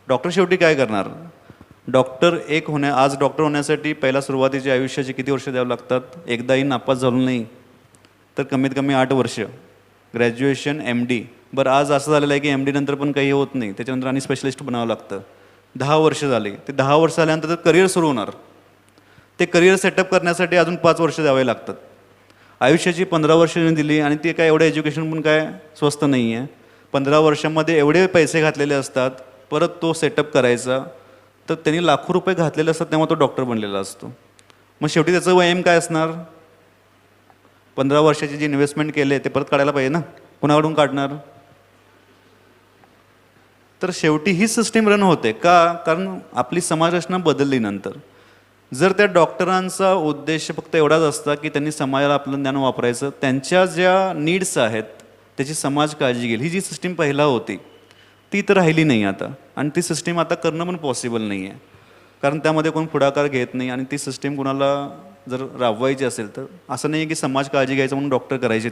डॉक्टर शेवटी काय करणार, डॉक्टर आज डॉक्टर होण्यासाठी पहिला सुरुवातीच्या आयुष्याचे किती वर्ष द्यावं लागतात, एकदाही नापास झालो नाही तर कमीत कमी 8 वर्ष, ग्रॅज्युएशन, MD. बरं आज असं झालेलं आहे की MD नंतर पण काही होत नाही, त्याच्यानंतर आणि स्पेशलिस्ट बनावं लागतं. 10 वर्ष झाले, ते 10 वर्ष झाल्यानंतर करिअर सुरू होणार, ते करिअर सेटअप करण्यासाठी अजून 5 वर्ष द्यावे लागतात. आयुष्याची 15 वर्ष दिली आणि ते काय एवढं एज्युकेशन पण काय स्वस्त नाही आहे. 15 वर्षामध्ये एवढे पैसे घातलेले असतात, परत तो सेटअप करायचा, तर त्यांनी लाखो रुपये घातलेले असतात तेव्हा तो डॉक्टर बनलेला असतो. मग शेवटी त्याचं एम काय असणार, 15 वर्षाची जी इन्व्हेस्टमेंट केले ते परत काढायला पाहिजे ना, कुणाकडून काढणार. तर शेवटी ही सिस्टीम रन होते का, कारण आपली समाजरचना बदलली नंतर. जर त्या डॉक्टरांचा उद्देश फक्त एवढाच असता की त्यांनी समाजाला आपलं ज्ञान वापरायचं, त्यांच्या ज्या नीड्स आहेत त्याची समाज काळजी घेईल, ही जी सिस्टीम पहिला होती ती तर राहिली नाही आता. आणि ती सिस्टीम आता करणं पण पॉसिबल नाही आहे, कारण त्यामध्ये कोण पुढाकार घेत नाही. आणि ती सिस्टीम कुणाला जर राबवायची असेल तर असं नाही की समाज काळजी घ्यायचं म्हणून डॉक्टर करायचे.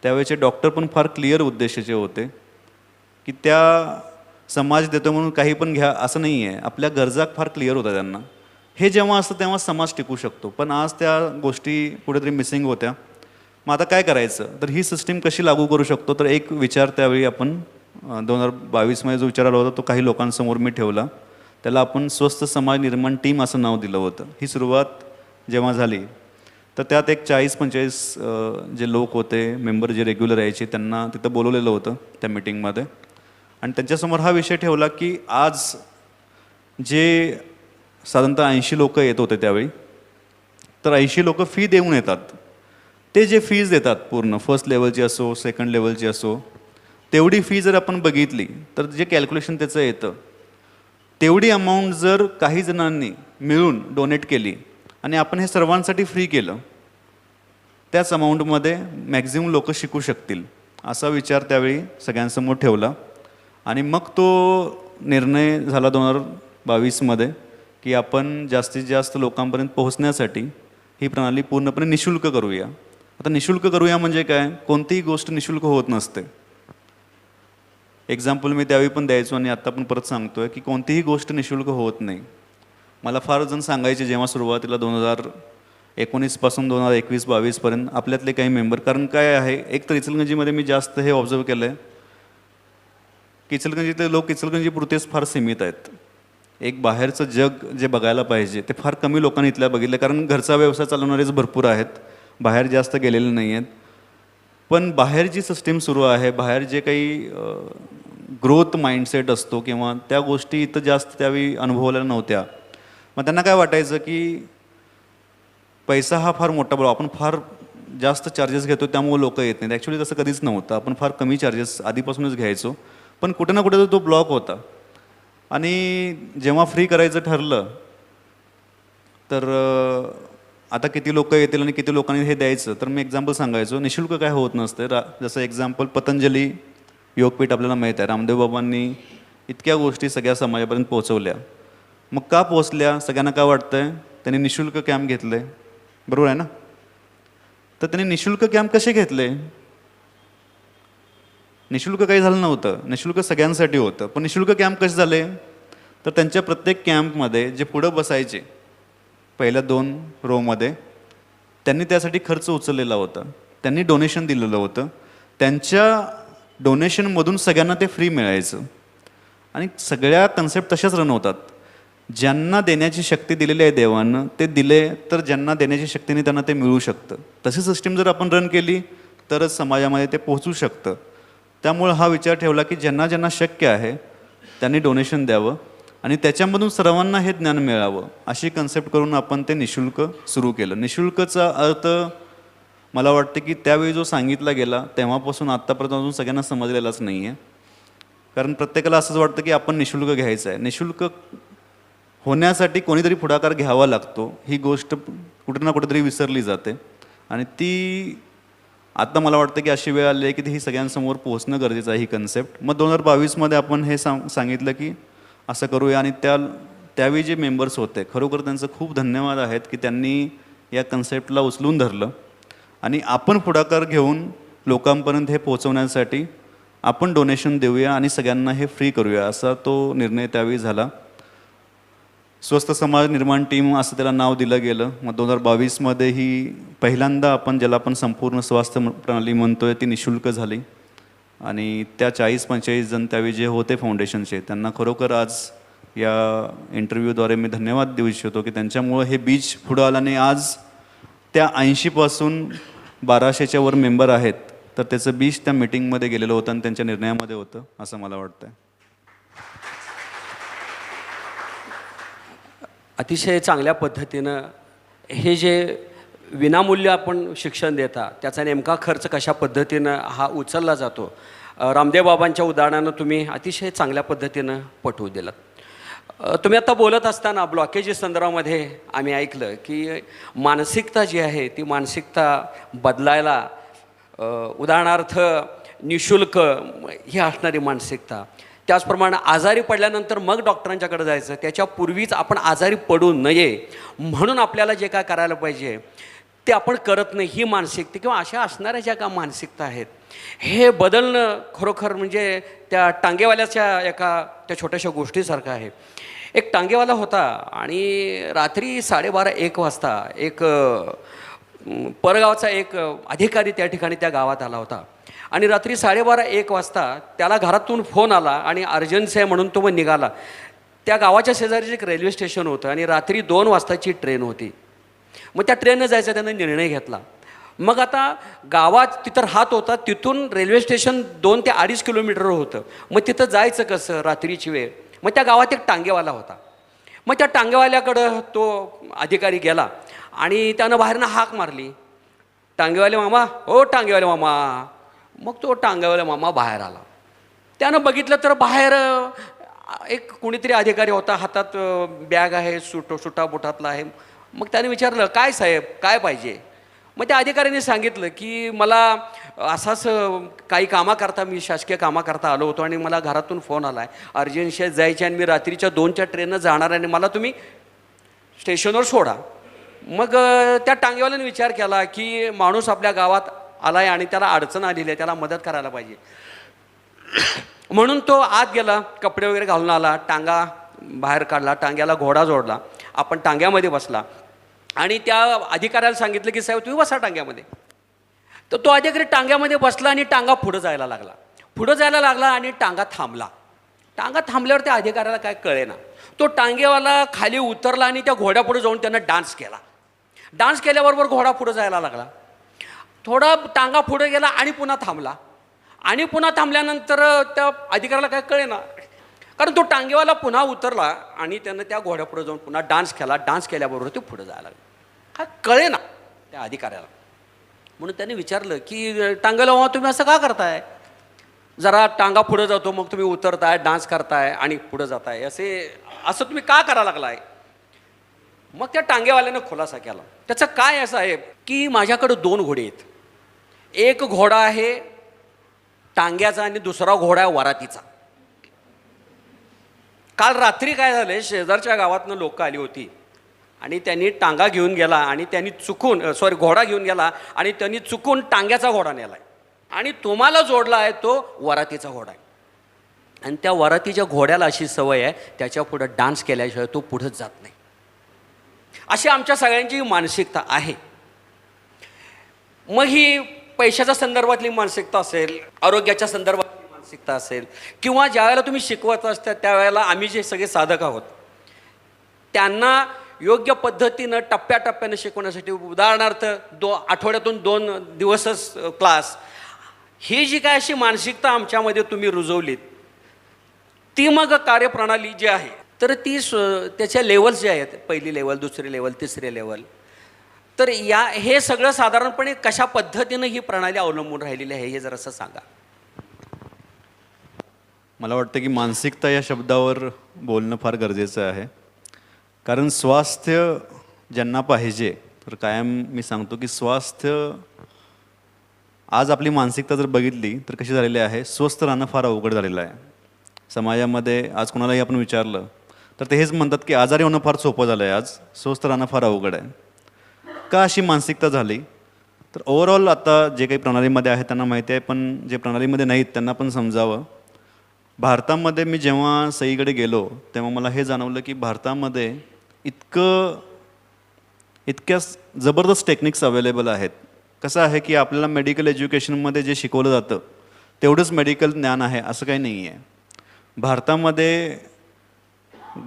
त्यावेळेचे डॉक्टर पण फार क्लिअर उद्देशाचे होते की त्या समाज देतो म्हणून काही पण घ्या असं नाही आहे. आपल्या गरजा फार क्लिअर होत्या त्यांना. हे जेव्हा असतं तेव्हा समाज टिकू शकतो. पण आज त्या गोष्टी कुठेतरी मिसिंग होत्या. मग आता काय करायचं, तर ही सिस्टीम कशी लागू करू शकतो, तर एक विचार त्यावेळी आपण 2022मध्ये जो विचार आला होता तो काही लोकांसमोर मी ठेवला. त्याला आपण स्वस्थ समाज निर्माण टीम असं नाव दिलं होतं. ही सुरुवात जेव्हा झाली तर त्यात एक 40-45 जे लोक होते, मेंबर जे रेग्युलर यायचे, त्यांना तिथं बोलवलेलं होतं त्या मिटिंगमध्ये. आणि त्यांच्यासमोर हा विषय ठेवला की आज जे साधारणतः 80 लोक येत होते त्यावेळी, तर 80 लोक फी देऊन येतात. ते जे फीज देतात पूर्ण फर्स्ट लेवलची असो सेकंड लेवलची असो, तेवढी फी जर आपण बघितली तर जे कॅल्क्युलेशन त्याचं येतं, तेवढी अमाऊंट जर काही जणांनी मिळून डोनेट केली आणि आपण हे सर्वांसाठी फ्री केलं, त्याच अमाऊंटमध्ये मॅक्झिमम लोक शिकू शकतील असा विचार त्यावेळी सगळ्यांसमोर ठेवला. आणि मग तो निर्णय झाला 2022मध्ये की आपण जास्तीत जास्त लोकांपर्यंत पोहोचण्यासाठी ही प्रणाली पूर्णपणे निशुल्क करूया. आता निशुल्क करूया म्हणजे काय, कोणतीही गोष्ट निशुल्क होत नसते. एक्झाम्पल मी त्यावेळी पण द्यायचो आणि आत्ता पण परत सांगतो आहे की कोणतीही गोष्ट निशुल्क होत नाही. मला फार जण सांगायचे जेव्हा सुरुवातीला 2019पासून 2021-22पर्यंत आपल्यातले काही मेंबर, कारण काय आहे, एक तर इचलकरंजीमध्ये मी जास्त हे ऑब्झर्व केलं आहे की इचलकरंजीतले लोक इचलकरंजीपुरतेच फार सीमित आहेत. एक बाहेरचं जग जे बघायला पाहिजे ते फार कमी लोकांनी इथल्या बघितलं, कारण घरचा व्यवसाय चालवणारेच भरपूर आहेत, बाहेर जास्त गेलेले नाही आहेत. पण बाहेर जी सिस्टीम सुरू आहे, बाहेर जे काही ग्रोथ माइंडसेट असतो किंवा त्या गोष्टी इथं जास्त त्यावेळी अनुभवलेल्या नव्हत्या. मग त्यांना काय वाटायचं की पैसा हा फार मोठा बरोबर, आपण फार जास्त चार्जेस घेतो त्यामुळे लोक येत नाहीत. ॲक्च्युली तसं कधीच नव्हतं, आपण फार कमी चार्जेस आधीपासूनच घ्यायचो. पण कुठे ना कुठे तो ब्लॉक होता. आणि जेव्हा फ्री करायचं ठरलं तर आता किती लोक येतील आणि किती लोकांनी हे द्यायचं, तर मी एक्झाम्पल सांगायचो. निशुल्क काय होत नसते. जसं एक्झाम्पल पतंजली योगपीठ आपल्याला माहीत आहे, रामदेव बाबांनी इतक्या गोष्टी सगळ्या समाजापर्यंत पोहोचवल्या. मग का पोहोचल्या, सगळ्यांना काय वाटतंय, त्यांनी निशुल्क कॅम्प घेतले, बरोबर आहे ना. तर त्यांनी निशुल्क कॅम्प कसे घेतले, निशुल्क काही झालं नव्हतं, निशुल्क सगळ्यांसाठी होतं. पण निशुल्क कॅम्प कसे झाले, तर त्यांच्या प्रत्येक कॅम्पमध्ये जे पुढं बसायचे पहिल्या 2 रोमध्ये, त्यांनी त्यासाठी खर्च उचललेला होता, त्यांनी डोनेशन दिलेलं होतं. त्यांच्या डोनेशनमधून सगळ्यांना ते फ्री मिळायचं. आणि सगळ्या कन्सेप्ट तशाच रन होतात. ज्यांना देण्याची शक्ती दिलेली आहे देवानं, ते दिले तर ज्यांना देण्याची शक्तीने त्यांना ते मिळू शकतं. तशी सिस्टीम जर आपण रन केली तरच समाजामध्ये ते पोहोचू शकतं. त्यामुळं हा विचार ठेवला की ज्यांना ज्यांना शक्य आहे त्यांनी डोनेशन द्यावं आणि त्याच्यामधून सर्वांना हे ज्ञान मिळावं, अशी कन्सेप्ट करून आपण ते निशुल्क सुरू केलं. निशुल्कचा अर्थ मला वाटतं की त्यावेळी जो सांगितला गेला तेव्हापासून आत्तापर्यंत अजून सगळ्यांना समजलेलाच नाही आहे. कारण प्रत्येकाला असंच वाटतं की आपण निशुल्क घ्यायचं आहे. निशुल्क होण्यासाठी कोणीतरी पुढाकार घ्यावा लागतो, ही गोष्ट कुठे ना कुठेतरी विसरली जाते. आणि ती आता मला वाटतं की अशी वेळ आली आहे की ही सगळ्यांसमोर पोहोचणं गरजेचं आहे, ही कन्सेप्ट. मग 2022मध्ये आपण हे सांगितलं की असं करूया. आणि त्यावेळी जे मेंबर्स होते, खरोखर त्यांचं खूप धन्यवाद आहेत की त्यांनी या कन्सेप्टला उचलून धरलं आणि आपण पुढाकार घेऊन लोकांपर्यंत हे पोहोचवण्यासाठी आपण डोनेशन देऊया आणि सगळ्यांना हे फ्री करूया, असा तो निर्णय त्यावेळी झाला. स्वस्थ समाज निर्माण टीम असं त्याला नाव दिलं गेलं. मग 2022मध्ये ही पहिल्यांदा आपण ज्याला आपण संपूर्ण स्वास्थ्य प्रणाली म्हणतोय ती निशुल्क झाली. आणि त्या 40-45 जण त्यावेळी जे होते फाउंडेशनचे, त्यांना खरोखर आज या इंटरव्ह्यूद्वारे मी धन्यवाद देऊ इच्छितो की त्यांच्यामुळं हे बीज पुढं आलं आणि आज त्या 80पासून 1200च्या वर मेंबर आहेत. तर त्याचं बीज त्या मीटिंगमध्ये गेलेलं होतं आणि त्यांच्या निर्णयामध्ये होतं, असं मला वाटतं. अतिशय चांगल्या पद्धतीनं हे जे विनामूल्य आपण शिक्षण देता त्याचा नेमका खर्च कशा पद्धतीनं हा उचलला जातो, रामदेव बाबांच्या उदाहरणानं तुम्ही अतिशय चांगल्या पद्धतीनं पटवून दिलं. तुम्ही आता बोलत असताना ब्लॉकेजेस संदर्भामध्ये आम्ही ऐकलं की मानसिकता जी आहे ती मानसिकता बदलायला, उदाहरणार्थ निशुल्क ही असणारी मानसिकता, त्याचप्रमाणे आजारी पडल्यानंतर मग डॉक्टरांच्याकडे जायचं, त्याच्यापूर्वीच आपण आजारी पडू नये म्हणून आपल्याला जे काय करायला पाहिजे ते आपण करत नाही, ही मानसिकता किंवा अशा असणाऱ्या ज्या का मानसिकता आहेत, हे बदलणं खरोखर म्हणजे त्या टांगेवाल्याच्या त्या छोट्याशा गोष्टीसारखं आहे. एक टांगेवाला होता आणि रात्री 12:30-1 वाजता एक परगावचा एक अधिकारी त्या ठिकाणी त्या गावात आला होता आणि रात्री 12:30-1 वाजता त्याला घरातून फोन आला आणि अर्जन्सी आहे म्हणून तो मग निघाला. त्या गावाच्या शेजारीच एक रेल्वे स्टेशन होतं आणि रात्री 2 वाजताची ट्रेन होती. मग त्या ट्रेननं जायचा त्यानं निर्णय घेतला. मग आता गावात तिथं राहत होता, तिथून रेल्वे स्टेशन 2 ते 2.5 किलोमीटर होतं. मग तिथं जायचं कसं रात्रीची वेळ. मग त्या गावात एक टांगेवाला होता. मग त्या टांगेवाल्याकडं तो अधिकारी गेला आणि त्यानं बाहेरनं हाक मारली, टांगेवाले मामा, हो टांगेवाले मामा. मग तो टांगेवाले मामा बाहेर आला. त्यानं बघितलं तर बाहेर एक कुणीतरी अधिकारी होता, हातात बॅग आहे, सुटाबुटातला आहे. मग त्याने विचारलं, काय साहेब, काय पाहिजे. मग त्या अधिकाऱ्याने सांगितलं की मला असाच काही कामाकरता, मी शासकीय कामाकरता आलो होतो आणि मला घरातून फोन आला आहे, अर्जन्सी जायची आणि मी रात्रीच्या 2च्या ट्रेननं जाणार आणि मला तुम्ही स्टेशनवर सोडा. मग त्या टांगेवाल्याने विचार केला की माणूस आपल्या गावात आला आहे आणि त्याला अडचण आलेली आहे, त्याला मदत करायला पाहिजे. म्हणून तो आत गेला, कपडे वगैरे घालून आला, टांगा बाहेर काढला, टांग्याला घोडा जोडला, आपण टांग्यामध्ये बसला आणि त्या अधिकाऱ्याला सांगितलं की साहेब तुम्ही बसा टांग्यामध्ये. तर तो अधिकारी टांग्यामध्ये बसला आणि टांगा पुढं जायला लागला आणि टांगा थांबला. टांगा थांबल्यावर त्या अधिकाऱ्याला काय कळेना. तो टांगेवाला खाली उतरला आणि त्या घोड्यापुढे जाऊन त्यानं डान्स केला. डान्स केल्याबरोबर घोडा पुढं जायला लागला. थोडा टांगा पुढे गेला आणि पुन्हा थांबला आणि पुन्हा थांबल्यानंतर त्या अधिकाऱ्याला काय कळेना, कारण तो टांगेवाला पुन्हा उतरला आणि त्यानं त्या घोड्यापुढे जाऊन पुन्हा डान्स केला. डान्स केल्याबरोबर ते पुढे जायला लागला. काय कळेना त्या अधिकाऱ्याला. म्हणून त्याने विचारलं की टांगेवाला तुम्ही असं का करताय, जरा टांगा पुढे जातो मग तुम्ही उतरताय, डान्स करताय आणि पुढे जाताय, असं तुम्ही का करायला लागलाय. मग त्या टांगेवाल्यानं खुलासा केला. त्याचं काय असं आहे की माझ्याकडे 2 घोडे आहेत. एक घोडा आहे टांग्याचा आणि दुसरा घोडा आहे वरातीचा. काल रात्री काय झालं, शेजारच्या गावातनं लोक आली होती आणि त्यांनी टांगा घेऊन गेला आणि त्यांनी घोडा घेऊन गेला आणि त्यांनी चुकून टांग्याचा घोडा नेलाय आणि तुम्हाला जोडला आहे तो वरातीचा घोडा आहे. आणि त्या वरातीच्या घोड्याला अशी सवय आहे, त्याच्या पुढं डान्स केल्याशिवाय तो पुढंच जात नाही. अशी आमच्या सगळ्यांची मानसिकता आहे. मग ही पैशाच्या संदर्भातली मानसिकता असेल, आरोग्याच्या संदर्भातली मानसिकता असेल, किंवा ज्या वेळेला तुम्ही शिकवत असता त्यावेळेला आम्ही जे सगळे साधक आहोत त्यांना योग्य पद्धतीनं टप्प्याटप्प्यानं शिकवण्यासाठी, उदाहरणार्थ आठवड्यातून 2 दिवसच क्लास, ही जी काय अशी मानसिकता आमच्यामध्ये तुम्ही रुजवलीत, ती मग कार्यप्रणाली जी आहे तर ती त्याच्या लेवल्स जे आहेत, पहिली लेवल, दुसरी लेवल, तिसरी लेवल, तर हे सगळं साधारणपणे कशा पद्धतीनं ही प्रणाली अवलंबून राहिलेली आहे हे जरासं सांगा. मला वाटतं की मानसिकता या शब्दावर बोलणं फार गरजेचं आहे. कारण स्वास्थ्य ज्यांना पाहिजे, तर कायम मी सांगतो की स्वास्थ्य, आज आपली मानसिकता जर बघितली तर कशी झालेली आहे, स्वस्थ राहणं फार अवघड झालेलं आहे. समाजामध्ये आज कोणालाही आपण विचारलं तर ते हेच म्हणतात की आजारी होणं फार सोपं झालं आहे, आज स्वस्थ राहणं फार अवघड आहे. का अशी मानसिकता झाली, तर ओव्हरऑल आता जे काही प्रणालीमध्ये आहे त्यांना माहिती आहे, पण जे प्रणालीमध्ये नाहीत त्यांना पण समजावं. भारतामध्ये मी जेव्हा सईकडे गेलो तेव्हा मला हे जाणवलं की भारतामध्ये इतक्या जबरदस्त टेक्निक्स अवेलेबल आहेत. कसं आहे की आपल्याला मेडिकल एज्युकेशनमध्ये जे शिकवलं जातं तेवढंच मेडिकल ज्ञान आहे असं काही नाही आहे. भारतामध्ये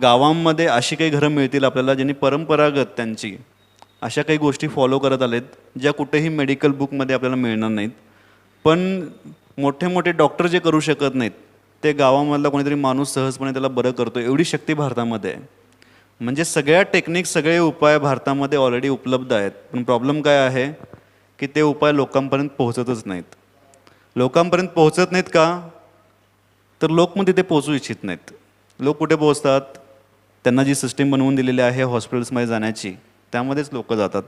गावांमध्ये अशी काही घरं मिळतील आपल्याला ज्यांनी परंपरागत त्यांची अशा काही गोष्टी फॉलो करत आलेत ज्या कुठेही मेडिकल बुकमध्ये आपल्याला मिळणार नाहीत. पण मोठे मोठे डॉक्टर जे करू शकत नाहीत ते गावामधला कोणीतरी माणूस सहजपणे त्याला बरं करतो, एवढी शक्ती भारतामध्ये आहे. म्हणजे सगळ्या टेक्निक, सगळे उपाय भारतामध्ये ऑलरेडी उपलब्ध आहेत. पण प्रॉब्लेम काय आहे की ते उपाय लोकांपर्यंत पोहोचतच नाहीत. लोकांपर्यंत पोहोचत नाहीत का, तर लोक मग तिथे पोहोचू इच्छित नाहीत. लोक कुठे पोहोचतात, त्यांना जी सिस्टीम बनवून दिलेली आहे हॉस्पिटल्समध्ये जाण्याची, त्यामध्येच लोक जातात.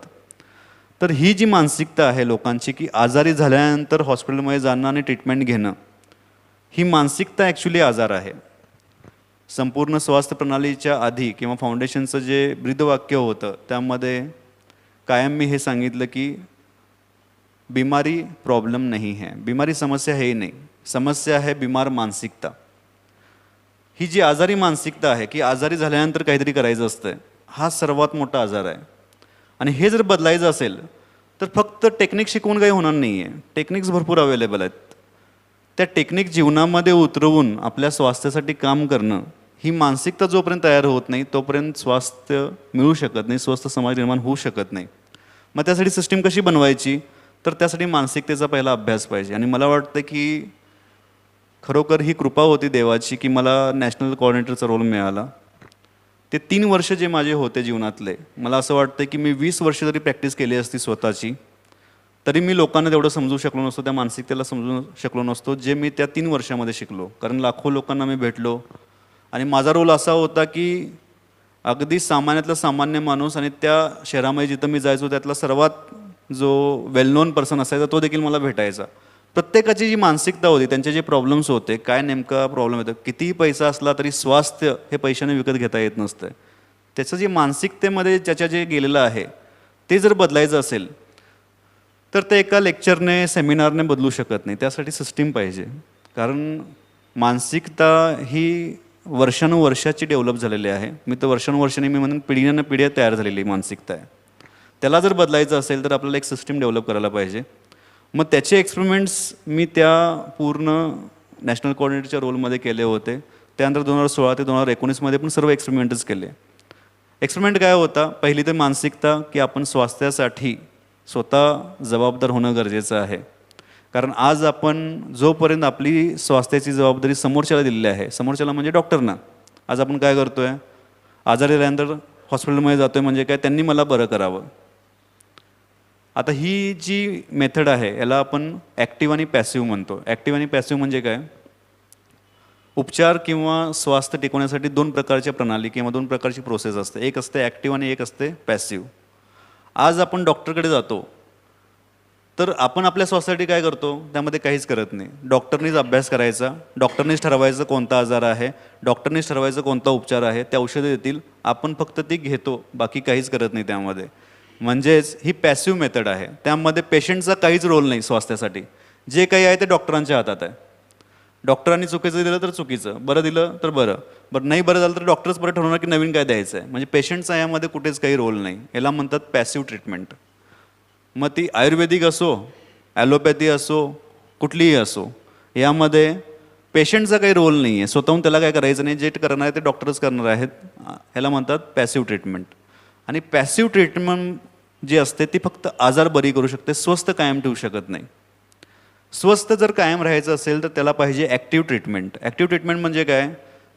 तर ही जी मानसिकता आहे लोकांची की आजारी झाल्यानंतर हॉस्पिटलमध्ये जाणं आणि ट्रीटमेंट घेणं, ही मानसिकता ॲक्च्युली आजार आहे. संपूर्ण स्वास्थ्य प्रणालीच्या आधी किंवा फाउंडेशनचं जे ब्रीदवाक्य होतं त्यामध्ये कायम मी हे सांगितलं की बीमारी प्रॉब्लेम नहीं है, बीमारी समस्या है ही नहीं, समस्या है बीमार मानसिकता. ही जी आजारी मानसिकता आहे की आजारी झाल्यानंतर काहीतरी करायचं असतं, हा सर्वात मोठा आजार आहे. आणि हे जर बदलायचं असेल तर फक्त टेक्निक शिकवून काही होणार नाही आहे. टेक्निक्स भरपूर अवेलेबल आहेत. त्या टेक्निक जीवनामध्ये उतरवून आपल्या स्वास्थ्यासाठी काम करणं, ही मानसिकता जोपर्यंत तयार होत नाही तोपर्यंत स्वास्थ्य मिळू शकत नाही, स्वस्थ समाज निर्माण होऊ शकत नाही. मग त्यासाठी सिस्टीम कशी बनवायची, तर त्यासाठी मानसिकतेचा पहिला अभ्यास पाहिजे. आणि मला वाटतं की खरोखर ही कृपा होती देवाची की मला नॅशनल कोऑर्डिनेटरचा रोल मिळाला. ते 3 वर्ष जे माझे होते जीवनातले, मला असं वाटतं की मी 20 वर्ष जरी प्रॅक्टिस केली असती स्वतःची, तरी मी लोकांना तेवढं समजू शकलो नसतो, त्या मानसिकतेला समजू शकलो नसतो जे मी त्या 3 वर्षामध्ये शिकलो. कारण लाखो लोकांना मी भेटलो आणि माझा रोल असा होता की अगदी सामान्यातला सामान्य माणूस आणि त्या शहरामध्ये जिथं मी जायचो त्यातला सर्वात जो वेल नोन पर्सन असायचा तो देखील मला भेटायचा. प्रत्येकाची जी मानसिकता होती, त्यांचे जे प्रॉब्लेम्स होते, काय नेमका प्रॉब्लेम येतो, कितीही पैसा असला तरी स्वास्थ्य हे पैशाने विकत घेता येत नसतं. त्याचं जे मानसिकतेमध्ये ज्याच्या जे गेलेलं आहे ते जर बदलायचं असेल तर ते एका लेक्चरने सेमिनारने बदलू शकत नाही. त्यासाठी सिस्टीम पाहिजे. कारण मानसिकता ही वर्षानुवर्षाची डेव्हलप झालेली आहे. मी तर वर्षानुवर्षाने मी म्हणून पिढीनं पिढ्या तयार झालेली मानसिकता आहे. त्याला जर बदलायचं असेल तर आपल्याला एक सिस्टीम डेव्हलप करायला पाहिजे. मग त्याचे एक्सपेरिमेंट्स मी त्या पूर्ण नॅशनल कोऑर्डिनेटरच्या रोलमध्ये केले होते. त्यानंतर 2016 ते 2019मध्ये पण सर्व एक्सपेरिमेंटच केले. एक्सपेरिमेंट काय होता, पहिली तर मानसिकता की आपण स्वास्थ्यासाठी स्वतः जबाबदार होणं गरजेचं आहे. कारण आज आपण जोपर्यंत आपली स्वास्थ्याची जबाबदारी समोरच्याला दिलेली आहे, समोरच्याला म्हणजे डॉक्टरना, आज आपण काय करतो आहे, आजारी झाल्यानंतर हॉस्पिटलमध्ये जातो आहे म्हणजे काय, त्यांनी मला बरं करावं. आता ही जी मेथड आहे याला आपण ॲक्टिव्ह आणि पॅसिव्ह म्हणतो. ॲक्टिव्ह आणि पॅसिव्ह म्हणजे काय, उपचार किंवा स्वास्थ्य टिकवण्यासाठी 2 प्रकारच्या प्रणाली किंवा 2 प्रकारची प्रोसेस असते. एक असते ॲक्टिव्ह आणि एक असते पॅसिव्ह. आज आपण डॉक्टरकडे जातो तर आपण आपल्या स्वास्थ्यासाठी काय करतो, त्यामध्ये काहीच करत नाही. डॉक्टरनीच अभ्यास करायचा, डॉक्टरनीच ठरवायचं कोणता आजार आहे, डॉक्टरनीच ठरवायचं कोणता उपचार आहे, ते औषधं देतील, आपण फक्त ती घेतो, बाकी काहीच करत नाही त्यामध्ये. म्हणजेच ही पॅसिव्ह मेथड आहे. त्यामध्ये पेशंटचा काहीच रोल नाही स्वास्थ्यासाठी. जे काही आहे ते डॉक्टरांच्या हातात आहे. डॉक्टरांनी चुकीचं दिलं तर चुकीचं, बरं दिलं तर बरं, बरं नाही बरं झालं तर डॉक्टरच परत ठरवणार की नवीन काय द्यायचं आहे. म्हणजे पेशंटचा यामध्ये कुठेच काही रोल नाही. याला म्हणतात पॅसिव्ह ट्रीटमेंट. मग ती आयुर्वेदिक असो, ॲलोपॅथी असो, कुठलीही असो, यामध्ये पेशंटचा काही रोल नाही आहे. स्वतःहून त्याला काय करायचं नाही, जे करणार आहे ते डॉक्टरच करणार आहेत. ह्याला म्हणतात पॅसिव्ह ट्रीटमेंट. आणि पॅसिव्ह ट्रीटमेंट जी असते ती फक्त आजार बरी करू शकते, स्वस्थ कायम ठेवू शकत नाही. स्वस्थ जर कायम राहायचं असेल तर त्याला पाहिजे ॲक्टिव्ह ट्रीटमेंट. ॲक्टिव्ह ट्रीटमेंट म्हणजे काय,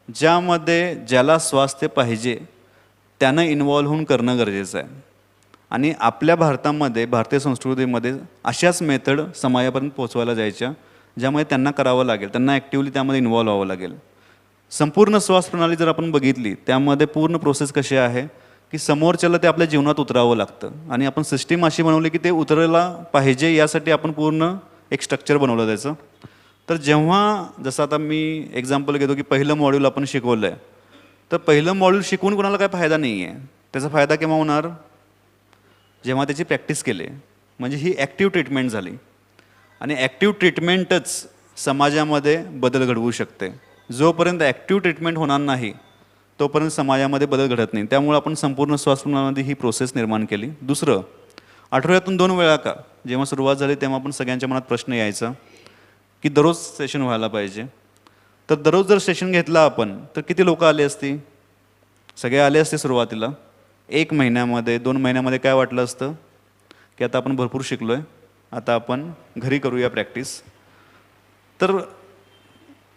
ज्यामध्ये ज्याला स्वास्थ्य पाहिजे त्यानं इन्व्हॉल्व्ह होऊन करणं गरजेचं आहे. आणि आपल्या भारतामध्ये, भारतीय संस्कृतीमध्ये अशाच मेथड समाजापर्यंत पोहोचवायला जायच्या, ज्यामुळे त्यांना करावं लागेल, त्यांना ॲक्टिव्हली त्यामध्ये इन्व्हॉल्व्ह व्हावं लागेल. संपूर्ण श्वास प्रणाली जर आपण बघितली, त्यामध्ये पूर्ण प्रोसेस कशी आहे की समोरच्याला ते आपल्या जीवनात उतरावं लागतं. आणि आपण सिस्टीम अशी बनवली की ते उतरायला पाहिजे, यासाठी आपण पूर्ण एक स्ट्रक्चर बनवलं त्याचं. तर जेव्हा, जसं आता मी एक्झाम्पल घेतो की पहिलं मॉड्यूल आपण शिकवलं आहे, तर पहिलं मॉड्यूल शिकवून कोणाला काय फायदा नाही आहे. त्याचा फायदा केव्हा होणार, जेव्हा त्याची प्रॅक्टिस केली. म्हणजे ही ॲक्टिव्ह ट्रीटमेंट झाली. आणि ॲक्टिव्ह ट्रीटमेंटच समाजामध्ये बदल घडवू शकते. जोपर्यंत ॲक्टिव्ह ट्रीटमेंट होणार नाही तोपर्यंत समाजामध्ये बदल घडत नाही. त्यामुळे आपण संपूर्ण श्वासप्रणालीमध्ये ही प्रोसेस निर्माण केली. दुसरं, आठवड्यातून 2 वेळा का, जेव्हा सुरुवात झाली तेव्हा आपण सगळ्यांच्या मनात प्रश्न यायचा की दररोज सेशन व्हायला पाहिजे. तर दररोज जर सेशन घेतला आपण तर किती लोक आले असती, सगळे आले असते सुरुवातीला. 1 महिन्यामध्ये 2 महिन्यामध्ये काय वाटलं असतं की आता आपण भरपूर शिकलो आहे, आता आपण घरी करूया प्रॅक्टिस. तर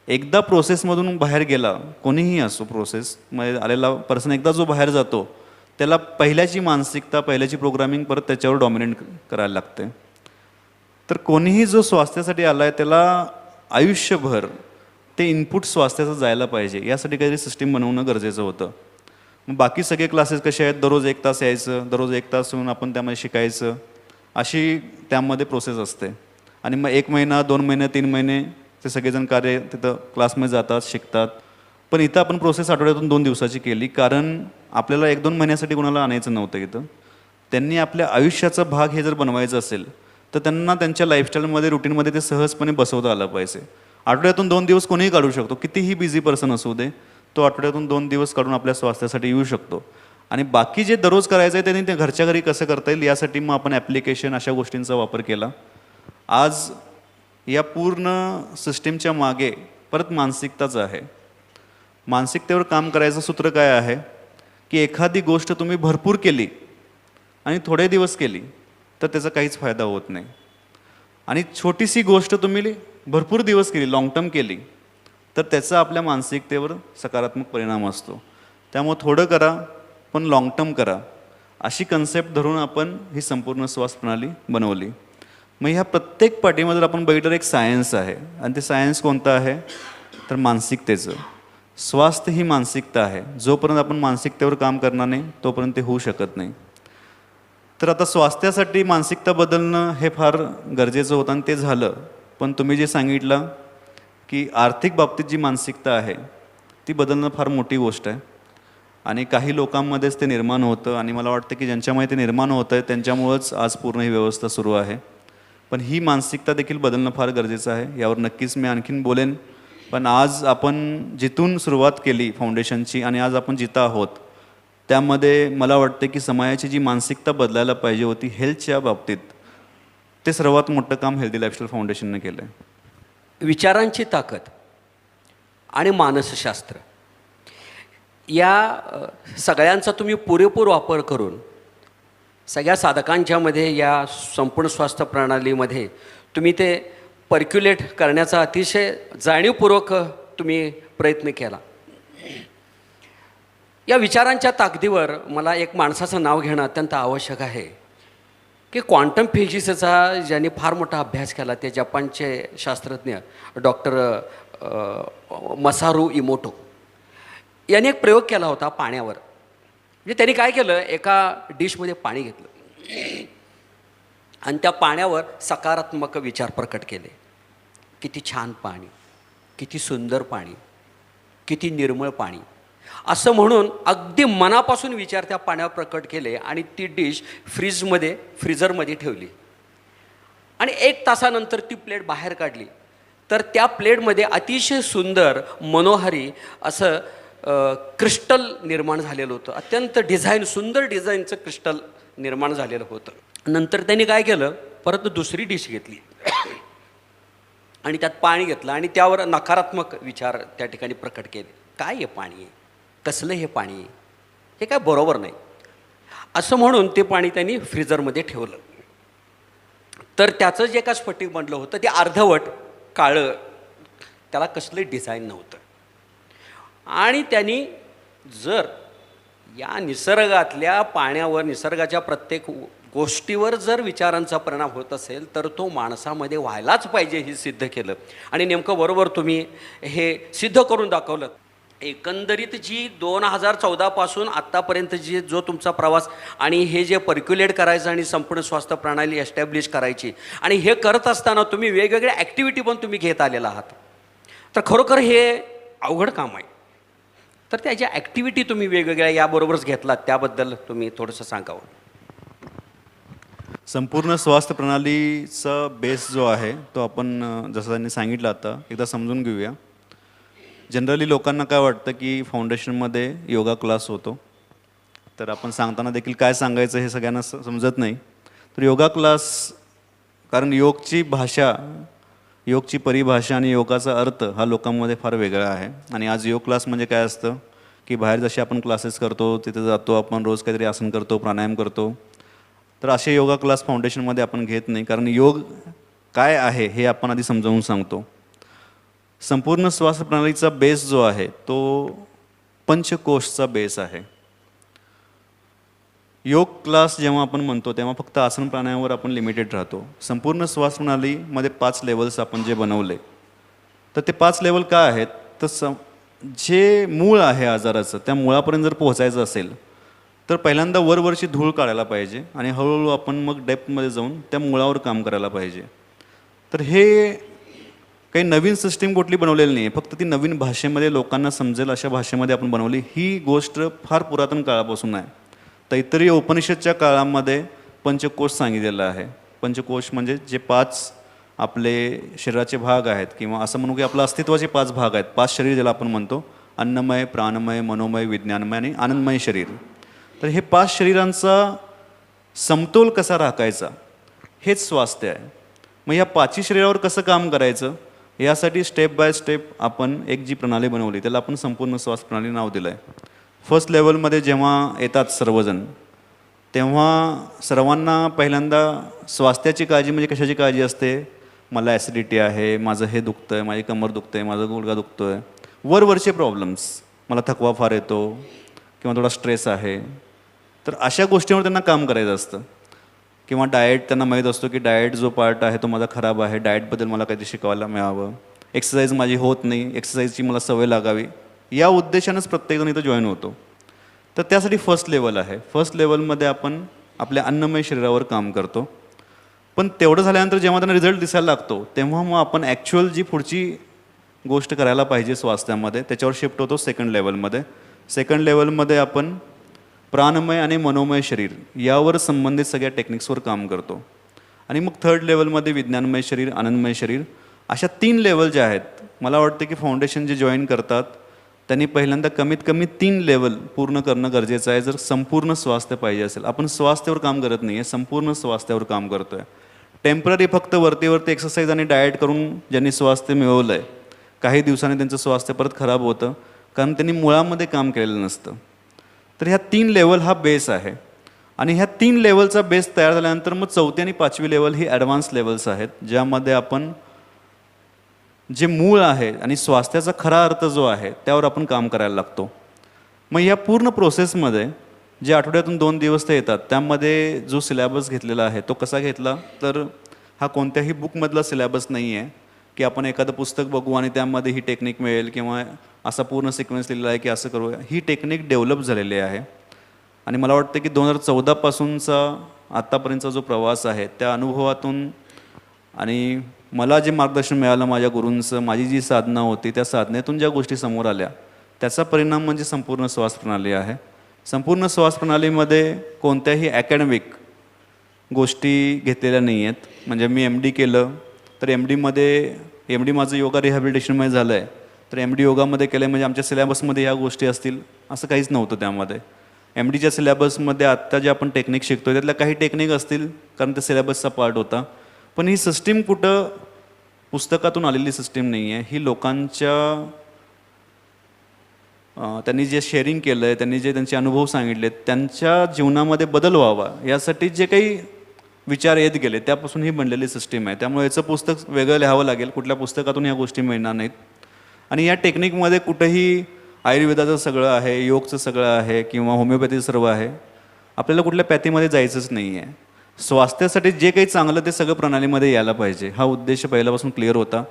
एकदा प्रोसेसमधून बाहेर गेला, कोणीही असो प्रोसेसमध्ये आलेला पर्सन, एकदा जो बाहेर जातो त्याला पहिल्याची मानसिकता, पहिल्याची प्रोग्रामिंग परत त्याच्यावर डॉमिनेट करायला लागते. तर कोणीही जो स्वास्थ्यासाठी आला आहे त्याला आयुष्यभर ते इनपुट स्वास्थ्याचं जायला पाहिजे, यासाठी काहीतरी सिस्टीम बनवणं गरजेचं होतं. मग बाकी सगळे क्लासेस कसे आहेत, दररोज 1 तास यायचं, दररोज 1 तास येऊन आपण त्यामध्ये शिकायचं, अशी त्यामध्ये प्रोसेस असते. आणि मग 1 महिना, 2 महिने, 3 महिने ते सगळेजण कार्य तिथं क्लासमध्ये जातात, शिकतात. पण इथं आपण प्रोसेस आठवड्यातून 2 दिवसाची केली, कारण आपल्याला 1-2 महिन्यासाठी कोणाला आणायचं नव्हतं इथं. त्यांनी आपल्या आयुष्याचा भाग हे जर बनवायचं असेल तर त्यांना त्यांच्या लाईफस्टाईलमध्ये रुटीनमध्ये ते सहजपणे बसवता आलं पाहिजे. आठवड्यातून 2 दिवस कोणीही काढू शकतो, कितीही बिझी पर्सन असू दे, तो आठवड्यातून 2 दिवस काढून आपल्या स्वास्थ्यासाठी येऊ शकतो. आणि बाकी जे दररोज करायचं आहे त्यांनी ते घरच्या घरी कसं करता येईल यासाठी मग आपण ॲप्लिकेशन अशा गोष्टींचा वापर केला. आज या पूर्ण सिस्टीमच्या मागे परत मानसिकताच आहे. मानसिकतेवर काम करायचं सूत्र काय आहे की एखादी गोष्ट तुम्ही भरपूर केली आणि थोडे दिवस केली तर त्याचा काहीच फायदा होत नाही. आणि छोटीशी गोष्ट तुम्ही भरपूर दिवस केली, लाँग टर्म केली, तर त्याचा आपल्या मानसिकतेवर सकारात्मक परिणाम असतो. त्यामुळे थोडं करा पण लाँग टर्म करा, अशी कन्सेप्ट धरून आपण ही संपूर्ण श्वास प्रणाली बनवली. मग ह्या प्रत्येक पाठीमध्ये जर आपण बघितलं एक सायन्स आहे, आणि ते सायन्स कोणतं आहे तर मानसिकतेचं. स्वास्थ्य ही मानसिकता आहे. जोपर्यंत आपण मानसिकतेवर काम करणार नाही तोपर्यंत ते होऊ शकत नाही. तर आता स्वास्थ्यासाठी मानसिकता बदलणं हे फार गरजेचं होतं आणि ते झालं. पण तुम्ही जे सांगितलं की आर्थिक बाबतीत जी मानसिकता आहे ती बदलणं फार मोठी गोष्ट आहे आणि काही लोकांमध्येच ते निर्माण होतं आणि मला वाटतं की ज्यांच्यामुळे ते निर्माण होतं आहे त्यांच्यामुळंच आज पूर्ण ही व्यवस्था सुरू आहे. पण ही मानसिकता देखील बदलणं फार गरजेचं आहे. यावर नक्कीच मी आणखीन बोलेन. पण आज आपण जिथून सुरुवात केली फाउंडेशनची आणि आज आपण जिथं आहोत त्यामध्ये मला वाटतं की समाजाची जी मानसिकता बदलायला पाहिजे होती हेल्थच्या बाबतीत, ते सर्वात मोठं काम हेल्दी लाईफस्टाईल फाउंडेशनने केलं आहे. विचारांची ताकद आणि मानसशास्त्र या सगळ्यांचा तुम्ही पुरेपूर वापर करून सगळ्या साधकांच्यामध्ये या संपूर्ण स्वास्थ्य प्रणालीमध्ये तुम्ही ते पर्क्युलेट करण्याचा अतिशय जाणीवपूर्वक तुम्ही प्रयत्न केला. या विचारांच्या ताकदीवर मला एक माणसाचं नाव घेणं अत्यंत आवश्यक आहे की क्वांटम फिजिक्सचा ज्यांनी फार मोठा अभ्यास केला ते जपानचे शास्त्रज्ञ डॉक्टर मसारू इमोटो यांनी एक प्रयोग केला होता पाण्यावर. म्हणजे त्यांनी काय केलं, एका डिशमध्ये पाणी घेतलं आणि त्या पाण्यावर सकारात्मक विचार प्रकट केले. किती छान पाणी, किती सुंदर पाणी, किती निर्मळ पाणी, असं म्हणून अगदी मनापासून विचार त्या पाण्यावर प्रकट केले आणि ती डिश फ्रीजरमध्ये ठेवली. आणि 1 तासानंतर ती प्लेट बाहेर काढली तर त्या प्लेटमध्ये अतिशय सुंदर मनोहारी असं क्रिस्टल निर्माण झालेलं होतं. अत्यंत सुंदर डिझाईनचं क्रिस्टल निर्माण झालेलं होतं. नंतर त्यांनी काय केलं, परत दुसरी डिश घेतली आणि त्यात पाणी घेतलं आणि त्यावर नकारात्मक विचार त्या ठिकाणी प्रकट केले. काय हे पाणी आहे, कसलं हे पाणी आहे, हे काय बरोबर नाही, असं म्हणून ते पाणी त्यांनी फ्रीजरमध्ये ठेवलं. तर त्याचं जे काय स्फटिक बनलं होतं ते अर्धवट काळं, त्याला कसलं डिझाईन नव्हतं. आणि त्यांनी जर या निसर्गातल्या पाण्यावर, निसर्गाच्या प्रत्येक गोष्टीवर जर विचारांचा परिणाम होत असेल तर तो माणसामध्ये व्हायलाच पाहिजे हे सिद्ध केलं. आणि नेमकं बरोबर तुम्ही हे सिद्ध करून दाखवलं. एकंदरीत जी 2014 पासून आत्तापर्यंत जो तुमचा प्रवास आणि हे जे पर्क्युलेट करायचं आणि संपूर्ण स्वास्थ्य प्रणाली एस्टॅब्लिश करायची, आणि हे करत असताना तुम्ही वेगवेगळ्या ॲक्टिव्हिटी पण तुम्ही घेत आलेला आहात. तर खरोखर हे अवघड काम आहे. तर त्याच्या ॲक्टिव्हिटी तुम्ही वेगवेगळ्या याबरोबरच घेतलात, त्याबद्दल तुम्ही थोडंसं सांगावं. संपूर्ण स्वास्थ्य प्रणालीचा बेस जो आहे तो आपण जसं त्यांनी सांगितलं आता एकदा समजून घेऊया. जनरली लोकांना काय वाटतं की फाउंडेशनमध्ये योगा क्लास होतो, तर आपण सांगताना देखील काय सांगायचं हे सगळ्यांना समजत नाही. तर योगा क्लास, कारण योगची भाषा, योगची परिभाषा आणि योगाचा अर्थ हा लोकांमध्ये फार वेगळा आहे. आणि आज योग क्लास म्हणजे काय असतं की बाहेर जसे आपण क्लासेस करतो तिथे जातो, आपण रोज काहीतरी आसन करतो, प्राणायाम करतो, तर असे योगा क्लास फाउंडेशनमध्ये आपण घेत नाही. कारण योग काय आहे हे आपण आधी समजावून सांगतो. संपूर्ण श्वास प्रणालीचा बेस जो आहे तो पंचकोशचा बेस आहे. योग क्लास जेव्हा आपण म्हणतो तेव्हा फक्त आसन प्राणायामावर आपण लिमिटेड राहतो. संपूर्ण श्वास प्रणालीमध्ये 5 लेवल्स आपण जे बनवले, तर ते 5 लेवल काय आहेत, तर जे मूळ आहे आजाराचं त्या मुळापर्यंत जर पोहोचायचं असेल तर पहिल्यांदा वरवरची धूळ काढायला पाहिजे आणि हळूहळू आपण मग डेप्थमध्ये जाऊन त्या मुळावर काम करायला पाहिजे. तर हे काही नवीन सिस्टीम कुठली बनवलेली नाही आहे, फक्त ती नवीन भाषेमध्ये लोकांना समजेल अशा भाषेमध्ये आपण बनवली. ही गोष्ट फार पुरातन काळापासून आहे. तैत्तरीय उपनिषदच्या काळामध्ये पंचकोश सांगितलेलं आहे. पंचकोश म्हणजे जे 5 आपले शरीराचे भाग आहेत, किंवा असं म्हणू की आपलं अस्तित्वाचे 5 भाग आहेत. 5 शरीर ज्याला आपण म्हणतो, अन्नमय, प्राणमय, मनोमय, विज्ञानमय आणि आनंदमय शरीर. तर हे 5 शरीरांचा समतोल कसा राखायचा हेच स्वास्थ्य आहे. मग या 5ही शरीरावर कसं काम करायचं यासाठी स्टेप बाय स्टेप आपण एक जी प्रणाली बनवली त्याला आपण संपूर्ण श्वास प्रणाली नाव दिलं आहे. फर्स्ट लेवलमध्ये जेव्हा येतात सर्वजण, तेव्हा सर्वांना पहिल्यांदा स्वास्थ्याची काळजी म्हणजे कशाची काळजी असते? मला ॲसिडिटी आहे, माझं हे दुखतं आहे, माझी कमर दुखतं आहे, माझा गुडघा दुखतो आहे, वरवरचे प्रॉब्लेम्स, मला थकवा फार येतो किंवा थोडा स्ट्रेस आहे. तर अशा गोष्टींवर त्यांना काम करायचं असतं. किंवा डाएट, त्यांना माहीत असतो की डाएट जो पार्ट आहे तो माझा खराब आहे, डाएटबद्दल मला काहीतरी शिकवायला मिळावं, एक्सरसाइज माझी होत नाही, एक्सरसाइजची मला सवय लागावी, या उद्देशानंच प्रत्येकजण इथं जॉईन होतो. तर त्यासाठी फर्स्ट लेवल आहे. फर्स्ट लेवलमध्ये आपण आपल्या अन्नमय शरीरावर काम करतो. पण तेवढं झाल्यानंतर जेव्हा त्यांना रिझल्ट दिसायला लागतो तेव्हा मग आपण ॲक्च्युअल जी पुढची गोष्ट करायला पाहिजे स्वास्थ्यामध्ये त्याच्यावर शिफ्ट होतो सेकंड लेवलमध्ये. सेकंड लेवलमध्ये आपण प्राणमय आणि मनोमय शरीर यावर संबंधित सगळ्या टेक्निक्सवर काम करतो. आणि मग थर्ड लेवलमध्ये विज्ञानमय शरीर, आनंदमय शरीर, अशा 3 लेवल ज्या आहेत. मला वाटतं की फाउंडेशन जे जॉईन करतात त्यांनी पहिल्यांदा कमीत कमी 3 लेवल पूर्ण करणं गरजेचं आहे जर संपूर्ण स्वास्थ्य पाहिजे असेल. आपण स्वास्थ्यावर काम करत नाही आहे, संपूर्ण स्वास्थ्यावर काम करतो आहे. टेम्पररी फक्त वरती एक्सरसाइज आणि डाएट करून ज्यांनी स्वास्थ्य मिळवलं आहे, काही दिवसांनी त्यांचं स्वास्थ्य परत खराब होतं कारण त्यांनी मुळामध्ये काम केलेलं नसतं. तर ह्या 3 लेवल हा बेस आहे. आणि ह्या 3 लेवलचा बेस तयार झाल्यानंतर मग 4थी आणि 5वी लेवल ही ॲडव्हान्स लेवल्स आहेत, ज्यामध्ये आपण जे मूळ आहे आणि स्वास्थ्याचा खरा अर्थ जो आहे त्यावर आपण काम करायला लागतो. मग या पूर्ण प्रोसेसमध्ये जे आठवड्यातून 2 दिवस ते येतात त्यामध्ये जो सिलॅबस घेतलेला आहे तो कसा घेतला तर हा कोणत्याही बुकमधला सिलॅबस नाही आहे की आपण एखादं पुस्तक बघू आणि त्यामध्ये ही टेक्निक मिळेल किंवा असा पूर्ण सिक्वेन्स लिहिलेला आहे की असं करूया. ही टेक्निक डेव्हलप झालेली आहे. आणि मला वाटतं की 2014 पासूनचा आत्तापर्यंतचा जो प्रवास आहे त्या अनुभवातून आणि मला जे मार्गदर्शन मिळालं माझ्या गुरूंचं, माझी जी साधना होती त्या साधनेतून ज्या गोष्टी समोर आल्या त्याचा परिणाम म्हणजे संपूर्ण श्वास प्रणाली आहे. संपूर्ण श्वास प्रणालीमध्ये कोणत्याही ॲकॅडमिक गोष्टी घेतलेल्या नाही आहेत. म्हणजे मी MD केलं तर MD माझं योगा रिहॅबिलिटेशनमध्ये झालं आहे तर MD योगामध्ये केलं आहे म्हणजे आमच्या सिलॅबसमध्ये ह्या गोष्टी असतील असं काहीच नव्हतं. त्यामध्ये MDच्या सिलॅबसमध्ये आत्ता जे आपण टेक्निक शिकतो त्यातल्या काही टेक्निक असतील कारण ते सिलॅबसचा पार्ट होता. पण ही सिस्टीम कुठं पुस्तकातून आलेली सिस्टीम नाही आहे. ही लोकांच्या त्यांनी जे शेअरिंग केलं आहे, त्यांनी जे त्यांचे अनुभव सांगितले, त्यांच्या जीवनामध्ये बदल व्हावा यासाठी जे काही विचार येत गेले त्यापासून ही बनलेली सिस्टीम आहे. त्यामुळे याचं पुस्तक वेगळं लिहावं लागेल, कुठल्या पुस्तकातून ह्या गोष्टी मिळणार नाहीत. आणि या टेक्निकमध्ये कुठंही आयुर्वेदाचं सगळं आहे, योगचं सगळं आहे किंवा होमिओपॅथी सर्व आहे. आपल्याला कुठल्या पॅथीमध्ये जायचंच नाही आहे. स्वास्थ्यासाठी जे काही चांगलं ते सगळं प्रणालीमध्ये यायला पाहिजे हा उद्देश पहिल्यापासून क्लिअर होता.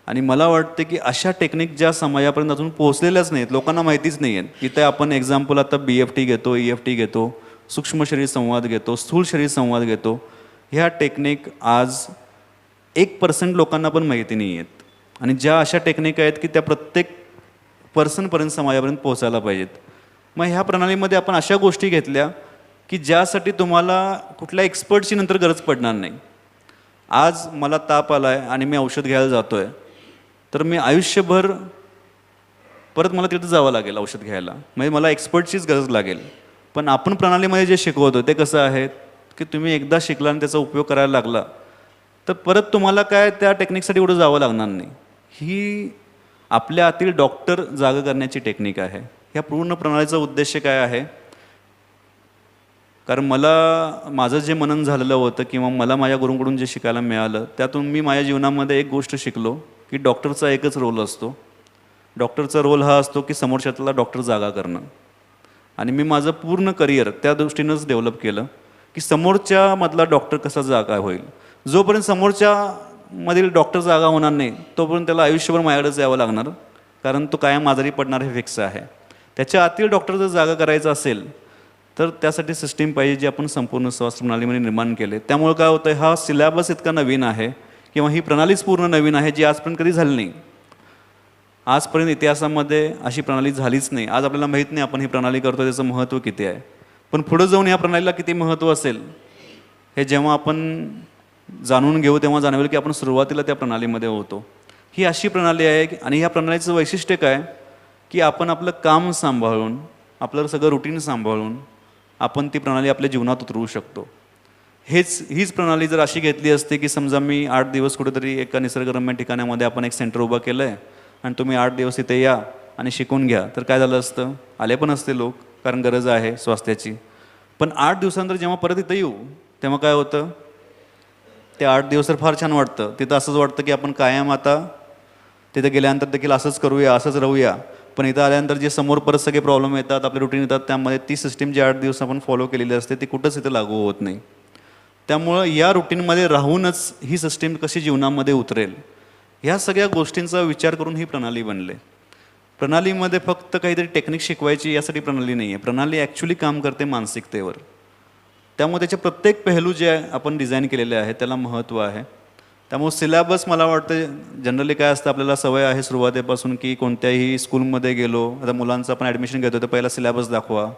आणि मला वाटतं की अशा टेक्निक ज्या समाजापर्यंत अजून पोहोचलेल्याच नाहीत, लोकांना माहितीच नाही आहेत. इथे आपण एक्झाम्पल आता BFT घेतो, EFT घेतो, सूक्ष्म शरीर संवाद घेतो, स्थूल शरीर संवाद घेतो. ह्या टेक्निक आज 1% लोकांना पण माहिती नाही आहेत. आणि ज्या अशा टेक्निक आहेत की त्या प्रत्येक पर्सनपर्यंत समाजापर्यंत पोहोचायला पाहिजेत. मग ह्या प्रणालीमध्ये आपण अशा गोष्टी घेतल्या की ज्यासाठी तुम्हाला कुठल्या एक्सपर्टची नंतर गरज पडणार नाही. आज मला ताप आला आहे आणि मी औषध घ्यायला जातो आहे तर मी आयुष्यभर परत मला तिथं जावं लागेल औषध घ्यायला, म्हणजे मला एक्सपर्टचीच गरज लागेल. पण आपण प्रणालीमध्ये जे शिकवतो ते कसं आहे की तुम्ही एकदा शिकला आणि त्याचा उपयोग करायला लागला तर परत तुम्हाला काय त्या टेक्निकसाठी एवढं जावं लागणार नाही. ही आपल्या आतील डॉक्टर जागा करण्याची टेक्निक आहे. ह्या पूर्ण प्रणालीचा उद्देश काय आहे? कारण मला माझं जे मनन झालेलं होतं किंवा मला माझ्या गुरूंकडून जे शिकायला मिळालं त्यातून मी माझ्या जीवनामध्ये एक गोष्ट शिकलो की डॉक्टरचा एकच रोल असतो. डॉक्टरचा रोल हा असतो की समोरच्याला डॉक्टर जागा करणं. आणि मी माझं पूर्ण करिअर त्या दृष्टीनंच डेव्हलप केलं की समोरच्यामधला डॉक्टर कसा जागा होईल. जोपर्यंत समोरच्यामधील डॉक्टर जागा होणार नाही तोपर्यंत त्याला आयुष्यभर माझ्याकडेच यावं लागणार, कारण तो कायम आजारी पडणार हे फिक्स आहे. त्याच्या आतील डॉक्टर जर जागा करायचा असेल तर त्यासाठी सिस्टीम पाहिजे जी आपण संपूर्ण श्वास प्रणालीमध्ये निर्माण केले. त्यामुळे काय होतं, हा सिलॅबस इतका नवीन आहे किंवा ही प्रणालीच पूर्ण नवीन आहे जी आजपर्यंत कधी झाली नाही. आजपर्यंत इतिहासामध्ये अशी प्रणाली झालीच नाही. आज आपल्याला माहीत नाही आपण ही प्रणाली करतो त्याचं महत्त्व किती आहे. पण पुढं जाऊन या प्रणालीला किती महत्त्व असेल हे जेव्हा आपण जाणून घेऊ तेव्हा जाणवेल की आपण सुरुवातीला त्या प्रणालीमध्ये होतो. ही अशी प्रणाली आहे आणि ह्या प्रणालीचं वैशिष्ट्य काय की आपण आपलं काम सांभाळून आपलं सगळं रुटीन सांभाळून आपण ती प्रणाली आपल्या जीवनात उतरवू शकतो. हीच प्रणाली जर अशी घेतली असते की समजा मी 8 दिवस कुठेतरी एका निसर्गरम्य ठिकाणामध्ये आपण एक सेंटर उभं केलं आहे आणि तुम्ही 8 दिवस इथे या आणि शिकून घ्या, तर काय झालं असतं? आले पण असते लोक, कारण गरज आहे स्वास्थ्याची. पण 8 दिवसानंतर जेव्हा परत इथं येऊ तेव्हा काय होतं? ते 8 दिवस तर फार छान वाटतं, तिथं असंच वाटतं की आपण कायम आता तिथं गेल्यानंतर देखील असंच करूया, असंच राहूया. पण इथं आल्यानंतर जे समोर परत सगळे प्रॉब्लेम येतात, आपले रुटीन येतात, त्यामध्ये ती सिस्टीम जी 8 दिवस आपण फॉलो केलेली असते ती कुठंच इथं लागू होत नाही. त्यामुळं या रुटीनमध्ये राहूनच ही सिस्टीम कशी जीवनामध्ये उतरेल ह्या सगळ्या गोष्टींचा विचार करून ही प्रणाली बनले. प्रणालीमध्ये फक्त काहीतरी टेक्निक शिकवायची यासाठी प्रणाली नाही आहे. प्रणाली ॲक्च्युली काम करते मानसिकतेवर. त्यामुळे त्याचे प्रत्येक पेहलू जे आपण डिझाईन केलेले आहे त्याला महत्त्व आहे. त्यामुळे सिलॅबस मला वाटतं जनरली काय असतं, आपल्याला सवय आहे सुरुवातीपासून की कोणत्याही स्कूलमध्ये गेलो, आता मुलांचं आपण ॲडमिशन घेतो तर पहिला सिलॅबस दाखवा.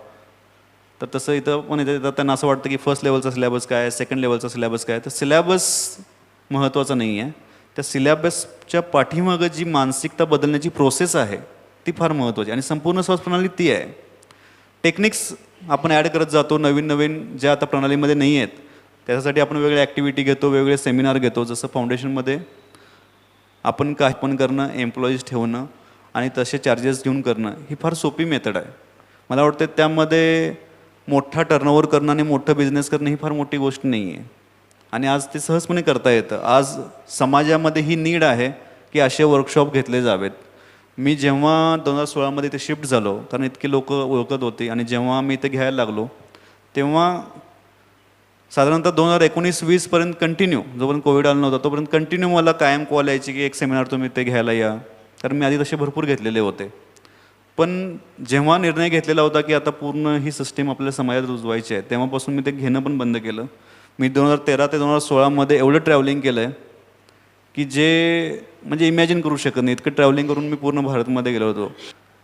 तर तसं इथं पण इथं त्यांना असं वाटतं की फर्स्ट लेवलचा सिलॅबस काय आहे, सेकंड लेवलचा सिलॅबस काय आहे. तर सिलॅबस महत्त्वाचा नाही आहे. त्या सिलॅबसच्या पाठीमागं जी मानसिकता बदलण्याची प्रोसेस आहे ती फार महत्त्वाची आणि संपूर्ण श्वास प्रणाली ती आहे. टेक्निक्स आपण ॲड करत जातो, नवीन नवीन ज्या आता प्रणालीमध्ये नाही आहेत त्याच्यासाठी आपण वेगळे ॲक्टिव्हिटी घेतो, वेगळे सेमिनार घेतो. जसं फाउंडेशनमध्ये आपण काय पण करणं, एम्प्लॉईज ठेवणं आणि तसे चार्जेस घेऊन करणं ही फार सोपी मेथड आहे. मला वाटतं त्यामध्ये मोठा टर्नओव्हर करणं आणि मोठं बिझनेस करणं ही फार मोठी गोष्ट नाही आहे आणि आज ते सहजपणे करता येतं. आज समाजामध्ये ही नीड आहे की असे वर्कशॉप घेतले जावेत. मी जेव्हा 2016मध्ये इथे शिफ्ट झालो, कारण इतकी लोक ओळखत होती आणि जेव्हा मी इथे घ्यायला लागलो तेव्हा साधारणतः 2019-20पर्यंत कंटिन्यू, जोपर्यंत कोविड आला नव्हता तोपर्यंत कंटिन्यू मला कायम कॉल यायची की एक सेमिनार तुम्ही ते घ्यायला या. तर मी आधी तसे भरपूर घेतलेले होते. पण जेव्हा निर्णय घेतलेला होता की आता पूर्ण ही सिस्टीम आपल्या समाजात रुजवायची आहे तेव्हापासून मी ते घेणं पण बंद केलं. मी 2013 ते 2016मध्ये एवढं ट्रॅव्हलिंग केलं आहे की जे म्हणजे इमॅजिन करू शकत नाही. इतकं ट्रॅव्हलिंग करून मी पूर्ण भारतमध्ये गेलो होतो.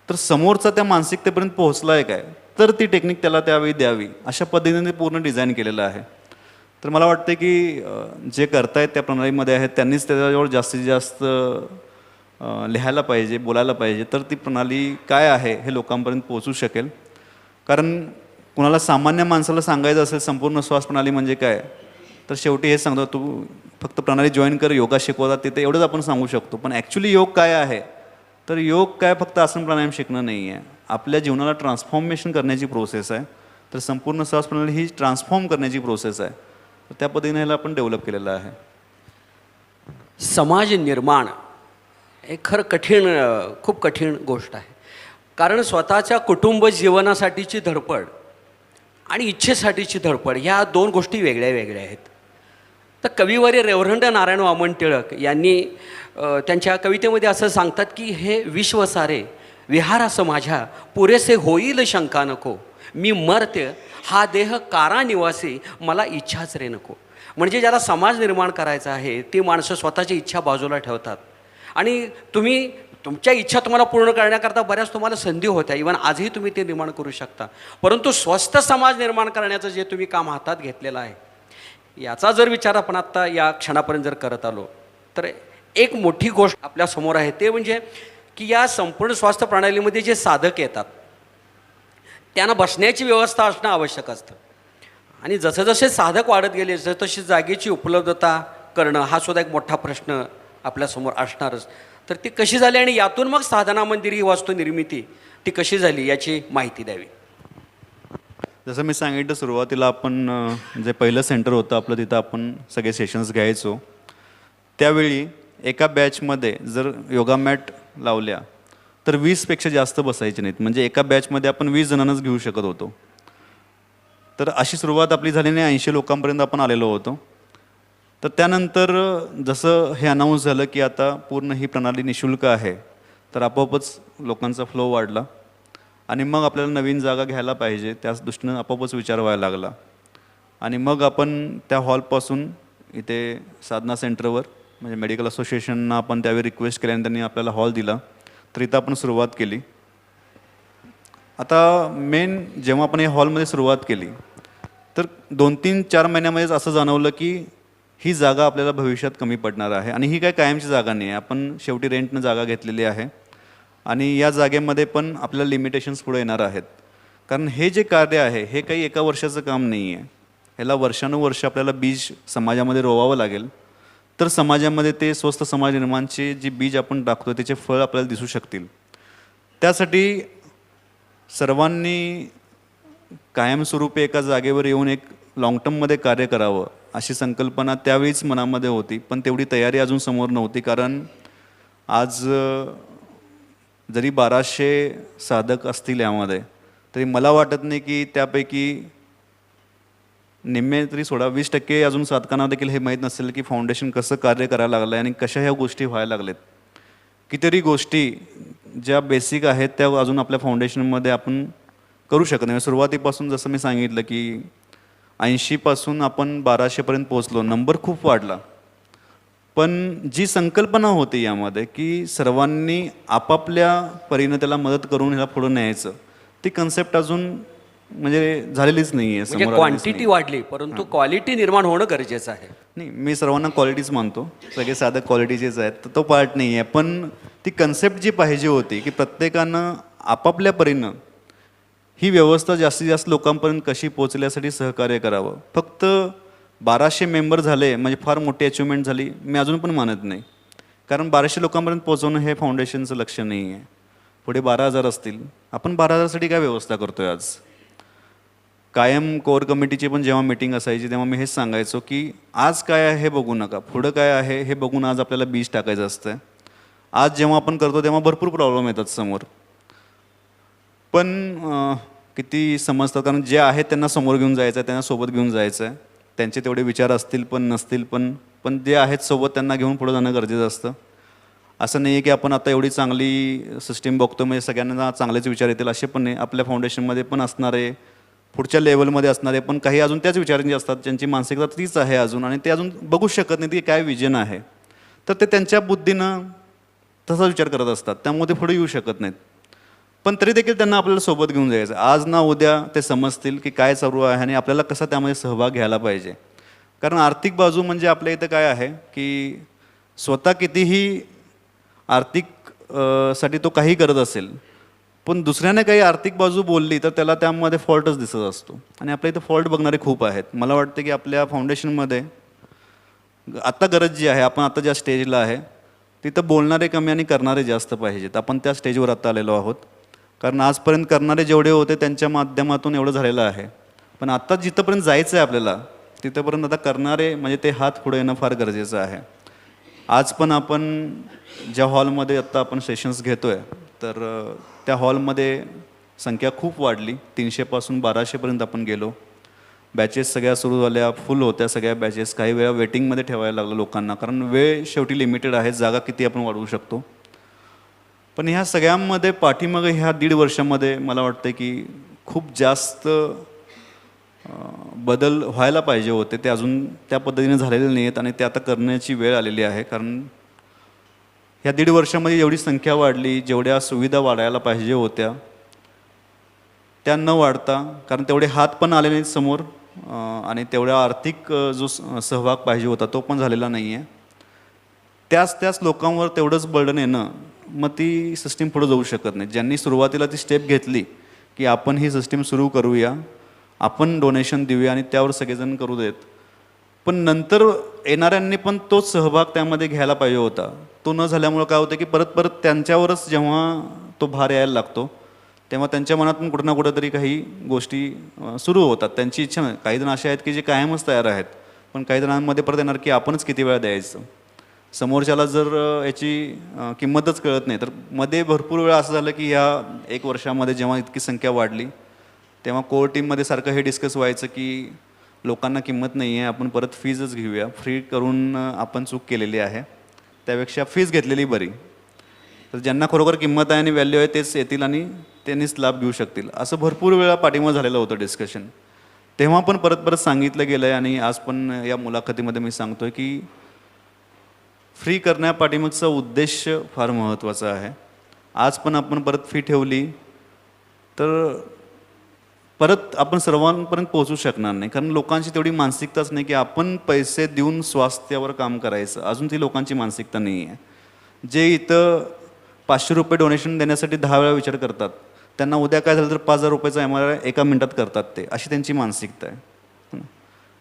तर समोरचा त्या मानसिकतेपर्यंत पोहोचला आहे काय, तर ती टेक्निक त्याला त्यावेळी द्यावी अशा पद्धतीने पूर्ण डिझाईन केलेलं आहे. तर मला वाटतं की जे करतायत त्या प्रणालीमध्ये आहेत त्यांनीच त्याच्याजवळ जास्तीत जास्त लिहायला पाहिजे, बोलायला पाहिजे, तर ती प्रणाली काय आहे हे लोकांपर्यंत पोहोचू शकेल. कारण कुणाला सामान्य माणसाला सांगायचं असेल संपूर्ण श्वास प्रणाली म्हणजे काय, तर शेवटी हे सांगतो तू फक्त प्रणाली जॉईन कर, योगा शिकवतात तिथे, एवढंच आपण सांगू शकतो. पण ॲक्च्युली योग काय आहे, तर योग काय फक्त आसन प्राणायाम शिकणं नाही आहे, आपल्या जीवनाला ट्रान्सफॉर्मेशन करण्याची प्रोसेस आहे. तर संपूर्ण श्वास प्रणाली ही ट्रान्सफॉर्म करण्याची प्रोसेस आहे. तर त्या पद्धतीने ह्याला आपण डेव्हलप केलेलं आहे. समाज निर्माण हे खरं खूप कठीण गोष्ट आहे. कारण स्वतःच्या कुटुंब जीवनासाठीची धडपड आणि इच्छेसाठीची धडपड ह्या 2 गोष्टी वेगळ्या वेगळ्या आहेत. तर कविवर्य रेव्हरंड नारायण वामन टिळक यांनी त्यांच्या कवितेमध्ये असं सांगतात की हे विश्व सारे विहारास माझ्या पुरेसे होईल शंका नको, मी मर्त्य हा देह कारा निवासी मला इच्छाच रे नको. म्हणजे ज्याला समाज निर्माण करायचा आहे ती माणसं स्वतःची इच्छा बाजूला ठेवतात आणि तुमच्या इच्छा तुम्हाला पूर्ण करण्याकरता बऱ्याच तुम्हाला संधी होत्या. इव्हन आजही तुम्ही ते निर्माण करू शकता. परंतु स्वस्थ समाज निर्माण करण्याचं जे तुम्ही काम हातात घेतलेलं आहे याचा जर विचार आपण आत्ता या क्षणापर्यंत जर करत आलो तर एक मोठी गोष्ट आपल्यासमोर आहे ते म्हणजे की या संपूर्ण स्वास्थ्य प्रणालीमध्ये जे साधक येतात त्यांना बसण्याची व्यवस्था असणं आवश्यक असतं. आणि जसं जसे साधक वाढत गेले तशी जागेची उपलब्धता करणं हा सुद्धा एक मोठा प्रश्न आपल्यासमोर असणारच. तर ती कशी झाली आणि यातून मग साधना मंदिर ही वास्तू निर्मिती ती कशी झाली याची माहिती द्यावी. जसं मी सांगितलं सुरुवातीला आपण जे पहिलं सेंटर होतं आपलं तिथं आपण सगळे सेशन्स घ्यायचो. त्यावेळी एका बॅचमध्ये जर योगा मॅट लावल्या तर 20पेक्षा जास्त बसायचे नाहीत. म्हणजे एका बॅचमध्ये आपण 20 जणांनाच घेऊ शकत होतो. तर अशी सुरुवात आपली झाली आणि 80 लोकांपर्यंत आपण आलेलो होतो. तर त्यानंतर जसं हे अनाऊन्स झालं की आता पूर्ण ही प्रणाली निशुल्क आहे तर आपोआपच लोकांचा फ्लो वाढला आणि मग आपल्याला नवीन जागा घ्यायला पाहिजे त्याच दृष्टीनं आपोआपच विचार व्हायला लागला. आणि मग आपण त्या हॉलपासून इथे साधना सेंटरवर म्हणजे मेडिकल असोसिएशनना आपण त्यावेळी रिक्वेस्ट केल्याने त्यांनी आपल्याला हॉल दिला. तर इथं आपण सुरुवात केली. आता मेन जेव्हा आपण या हॉलमध्ये सुरुवात केली तर 2-3-4 महिन्यामध्येच असं जाणवलं की ही जागा आपल्याला भविष्यात कमी पडणार आहे आणि ही काय कायमची जागा नाही आहे. आपण शेवटी रेंटनं जागा घेतलेली आहे आणि या जागेमध्ये पण आपल्याला लिमिटेशन्स पुढे येणार आहेत. कारण हे जे कार्य आहे हे काही एका वर्षाचं काम नाही आहे. ह्याला वर्षानुवर्ष आपल्याला बीज समाजामध्ये रोवावं लागेल तर समाजामध्ये ते स्वस्थ समाज निर्माणचे जी बीज आपण टाकतो त्याचे फळ आपल्याला दिसू शकतील. त्यासाठी सर्वांनी कायमस्वरूपी एका जागेवर येऊन एक लाँग टर्ममध्ये कार्य करावं अशी संकल्पना त्यावेळीच मनामध्ये होती, पण तेवढी तयारी अजून समोर नव्हती. कारण आज जरी 1200 साधक असतील यामध्ये तरी मला वाटत नाही की त्यापैकी निम्मे तरी सोडा 20% अजून साधकांना देखील हे माहीत नसेल की फाउंडेशन कसं कार्य करायला लागलं आहे आणि कशा ह्या गोष्टी व्हायला लागल्यात. कितीतरी गोष्टी ज्या बेसिक आहेत त्या अजून आपल्या फाउंडेशनमध्ये आपण करू शकत नाही. सुरुवातीपासून जसं मी सांगितलं की 80पासून आपण 1200पर्यंत पोहोचलो, नंबर खूप वाढला. पण जी संकल्पना होती यामध्ये की सर्वांनी आपापल्या परीनं त्याला मदत करून ह्याला पुढं न्यायचं, ती कन्सेप्ट अजून म्हणजे झालेलीच नाही आहे. म्हणजे क्वांटिटी वाढली परंतु क्वालिटी निर्माण होणं गरजेचं आहे. नाही, मी सर्वांना क्वालिटीच मानतो, सगळे साधक क्वालिटीचेच आहेत, तर तो पार्ट नाही आहे. पण ती कन्सेप्ट जी पाहिजे होती की प्रत्येकानं आपापल्या परीनं ही व्यवस्था जास्तीत जास्त लोकांपर्यंत कशी पोहोचण्यासाठी सहकार्य करावं. फक्त 1200 मेंबर झाले म्हणजे फार मोठी अचिव्हमेंट झाली मी अजून पण मानत नाही. कारण 1200 लोकांपर्यंत पोहोचवणं हे फाउंडेशनचं लक्ष नाही आहे. पुढे 12,000 असतील, आपण 12,000साठी काय व्यवस्था करतोय आज. कायम कोर कमिटीची पण जेव्हा मीटिंग असायची तेव्हा मी हेच सांगायचो की आज काय आहे हे बघू नका, पुढं काय आहे हे बघून आज आपल्याला बीज टाकायचं असतं. आज जेव्हा आपण करतो तेव्हा भरपूर प्रॉब्लेम येतात समोर, पण किती समजतात. कारण जे आहेत त्यांना समोर घेऊन जायचं आहे, त्यांना सोबत घेऊन जायचं आहे. त्यांचे तेवढे विचार असतील पण नसतील, पण जे आहेत सोबत त्यांना घेऊन पुढे जाणं गरजेचं असतं. असं नाही आहे की आपण आता एवढी चांगली सिस्टीम बघतो म्हणजे सगळ्यांना चांगलेच विचार येतील असे पण नाही. आपल्या फाउंडेशनमध्ये पण असणारे, पुढच्या लेवलमध्ये असणारे पण काही अजून त्याच विचारांचे असतात, ज्यांची मानसिकता तीच आहे अजून आणि ते अजून बघू शकत नाही की काय विजन आहे. तर ते त्यांच्या बुद्धीनं तसाच विचार करत असतात, त्यामुळे ते पुढे येऊ शकत नाहीत. पण तरी देखील त्यांना आपल्याला सोबत घेऊन जायचं. आज ना उद्या ते समजतील की काय चालू आहे आणि आपल्याला कसा त्यामध्ये सहभाग घ्यायला पाहिजे. कारण आर्थिक बाजू म्हणजे आपल्या इथं काय आहे की स्वतः कितीही आर्थिक साठी तो काही करत असेल पण दुसऱ्याने काही आर्थिक बाजू बोलली तर त्याला त्यामध्ये फॉल्टच दिसत असतो आणि आपल्या इथं फॉल्ट बघणारे खूप आहेत. मला वाटतं की आपल्या फाउंडेशनमध्ये आत्ता गरज जी आहे, आपण आता ज्या स्टेजला आहे तिथं बोलणारे कमी आणि करणारे जास्त पाहिजेत. आपण त्या स्टेजवर आता आलेलो आहोत. कारण आजपर्यंत करणारे जेवढे होते त्यांच्या माध्यमातून एवढं झालेलं आहे, पण आत्ता जिथंपर्यंत जायचं आहे आपल्याला तिथंपर्यंत आता करणारे म्हणजे ते हात पुढे येणं फार गरजेचं आहे. आज पण आपण ज्या हॉलमध्ये आत्ता आपण सेशन्स घेतो आहे तर त्या हॉलमध्ये संख्या खूप वाढली. 300पासून 1200पर्यंत आपण गेलो. बॅचेस सगळ्या सुरू झाल्या, फुल होत्या सगळ्या बॅचेस. काही वेळा वेटिंगमध्ये ठेवायला लागलं लोकांना, कारण वेळ शेवटी लिमिटेड आहे, जागा किती आपण वाढवू शकतो. पण ह्या सगळ्यांमध्ये पाठीमागे ह्या 1.5 वर्षामध्ये मला वाटतं की खूप जास्त बदल व्हायला पाहिजे होते, ते अजून त्या पद्धतीने झालेले नाही आहेत आणि ते आता करण्याची वेळ आलेली आहे. कारण ह्या 1.5 वर्षामध्ये एवढी संख्या वाढली, जेवढ्या सुविधा वाढायला पाहिजे होत्या त्या न वाढता, कारण तेवढे हात पण आले नाहीत समोर आणि तेवढा आर्थिक जो सहभाग पाहिजे होता तो पण झालेला नाही आहे. त्याच लोकांवर तेवढंच बर्डन येणं, मग ती सिस्टीम पुढे जाऊ शकत नाही. ज्यांनी सुरुवातीला ती स्टेप घेतली की आपण ही सिस्टीम सुरू करूया, आपण डोनेशन देऊया आणि त्यावर सगळेजण करू देत, पण नंतर येणाऱ्यांनी पण तोच सहभाग त्यामध्ये घ्यायला पाहिजे होता. तो न झाल्यामुळं काय होतं की परत त्यांच्यावरच जेव्हा तो भार यायला लागतो तेव्हा त्यांच्या मनातून कुठं ना कुठं तरी काही गोष्टी सुरू होतात. त्यांची इच्छा नाही. काही जण असे आहेत की जे कायमच तयार आहेत, पण काही जणांमध्ये परत येणार की आपणच किती वेळा द्यायचं. समोरच्याला जर याची किंमतच कळत नाही तर मध्ये भरपूर वेळा असं झालं की ह्या 1 वर्षामध्ये जेव्हा इतकी संख्या वाढली तेव्हा कोर टीममध्ये सारखं हे डिस्कस व्हायचं की लोकांना किंमत नाही आहे, आपण परत फीजच घेऊया. फ्री करून आपण चूक केलेली आहे, त्यापेक्षा फीज घेतलेली बरी. तर ज्यांना खरोखर किंमत आहे आणि व्हॅल्यू आहे तेच येतील आणि त्यांनीच लाभ घेऊ शकतील. असं भरपूर वेळा पाठीमागे झालेलं होतं डिस्कशन. तेव्हा पण परत सांगितलं गेलं आहे आणि आज पण या मुलाखतीमध्ये मी सांगतो आहे की फ्री करण्यापाठीमागचा उद्देश फार महत्त्वाचा आहे. आज पण आपण परत फी ठेवली तर परत आपण सर्वांपर्यंत पोहोचू शकणार नाही, कारण लोकांची तेवढी मानसिकताच नाही की आपण पैसे देऊन स्वास्थ्यावर काम करायचं. अजून ती लोकांची मानसिकता नाही आहे. जे इथं 500 रुपये डोनेशन देण्यासाठी 10 वेळा विचार करतात, त्यांना उद्या काय झालं तर 5,000 रुपयाचा MRI एका मिनिटात करतात ते, अशी त्यांची मानसिकता आहे.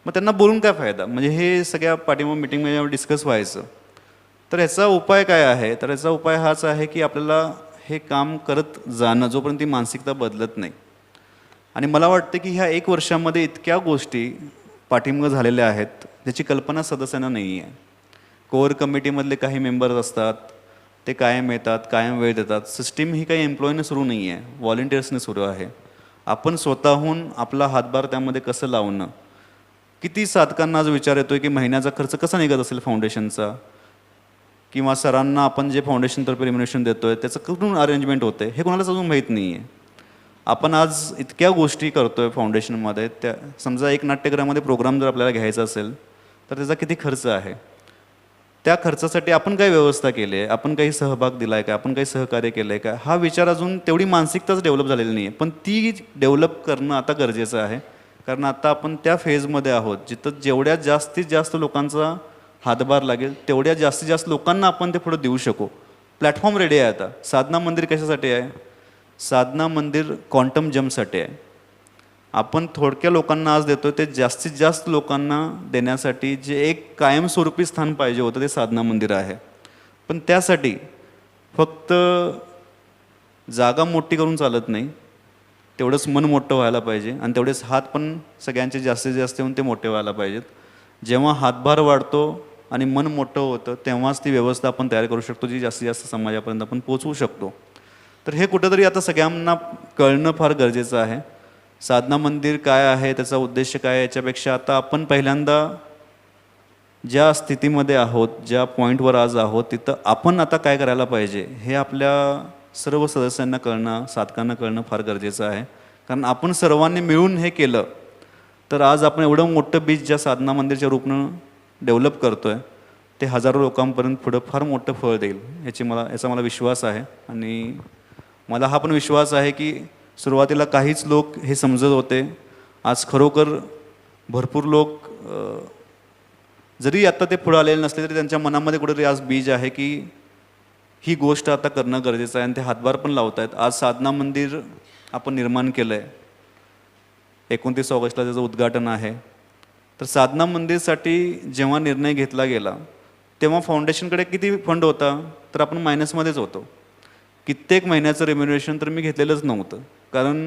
मग त्यांना बोलून काय फायदा? म्हणजे हे सगळ्या पाठीमाग मीटिंगमध्ये डिस्कस व्हायचं. तर ह्याचा उपाय काय आहे? तर याचा उपाय हाच आहे की आपल्याला हे काम करत जाणं, जोपर्यंत ती मानसिकता बदलत नाही. आणि मला वाटतं की ह्या 1 वर्षामध्ये इतक्या गोष्टी पाठीमागं झालेल्या आहेत ज्याची कल्पना सदस्यांना नाही आहे. कोअर कमिटीमधले काही मेंबर्स असतात, ते कायम येतात, कायम वेळ देतात. सिस्टीम ही काही एम्प्लॉईने सुरू नाही आहे, व्हॉलेंटियर्सने सुरू आहे. आपण स्वतःहून आपला हातभार त्यामध्ये कसं लावणं. किती साधकांना आज विचार येतोय की महिन्याचा खर्च कसा निघत असेल फाउंडेशनचा, किंवा सरांना आपण जे फाउंडेशनतर्फे रिम्युनेशन देतोय त्याचं कुठून अरेंजमेंट होते हे कोणालाच अजून माहीत नाही आहे. आपण आज इतक्या गोष्टी करतोय फाउंडेशनमध्ये. त्या समजा एक नाट्यगृहामध्ये प्रोग्राम जर आपल्याला घ्यायचा असेल तर त्याचा किती खर्च आहे, त्या खर्चासाठी आपण काय व्यवस्था केली आहे, आपण काही सहभाग दिला आहे का, आपण काही सहकार्य केलं आहे का, हा विचार अजून तेवढी मानसिकताच डेव्हलप झालेली नाही आहे. पण ती डेव्हलप करणं आता गरजेचं आहे, कारण आता आपण त्या फेजमध्ये आहोत जिथं जेवढ्या जास्तीत जास्त लोकांचा हातभार लागेल तेवढ्या जास्तीत जास्त लोकांना आपण ते पुढे देऊ शकू. प्लॅटफॉर्म रेडी आहे आता. साधना मंदिर कशासाठी आहे? साधना मंदिर क्वांटम जम्पसाठी आहे. आपण थोडक्या लोकांना आज देतो ते जास्तीत जास्त लोकांना देण्यासाठी जे एक कायमस्वरूपी स्थान पाहिजे होतं ते साधना मंदिर आहे. पण त्यासाठी फक्त जागा मोठी करून चालत नाही, तेवढंच मन मोठं व्हायला पाहिजे आणि तेवढेच हात पण सगळ्यांचे जास्तीत जास्त येऊन ते मोठे व्हायला पाहिजेत. जेव्हा हातभार वाढतो आणि मन मोठं होतं तेव्हाच ती व्यवस्था आपण तयार करू शकतो जी जास्तीत जास्त समाजापर्यंत आपण पोचवू शकतो. तर हे कुठंतरी आता सगळ्यांना कळणं फार गरजेचं आहे. साधना मंदिर काय आहे, त्याचा उद्देश काय आहे, याच्यापेक्षा आता आपण पहिल्यांदा ज्या स्थितीमध्ये आहोत, ज्या पॉईंटवर आज आहोत, तिथं आपण आता काय करायला पाहिजे हे आपल्या सर्व सदस्यांना कळणं, साधकांना कळणं फार गरजेचं आहे. कारण आपण सर्वांनी मिळून हे केलं तर आज आपण एवढं मोठं बीज ज्या साधना मंदिरच्या रूपनं डेव्हलप करतो आहे ते हजारो लोकांपर्यंत पुढं फार मोठं फळ देईल याचा मला विश्वास आहे. आणि मला हा पण विश्वास आहे की सुरुवातीला काहीच लोक हे समजत होते, आज खरोखर भरपूर लोक जरी आता ते पुढे आलेले नसले तरी त्यांच्या मनामध्ये कुठेतरी आज बीज आहे की ही गोष्ट आता करणं गरजेचं आहे आणि ते हातभार पण लावत आहेत. आज साधना मंदिर आपण निर्माण केलं आहे, 29 ऑगस्टला त्याचं उद्घाटन आहे. तर साधना मंदिरसाठी जेव्हा निर्णय घेतला गेला तेव्हा फाउंडेशनकडे किती फंड होता, तर आपण मायनसमध्येच होतो. कित्येक महिन्याचं रेम्युनरेशन तर मी घेतलेलंच नव्हतं, कारण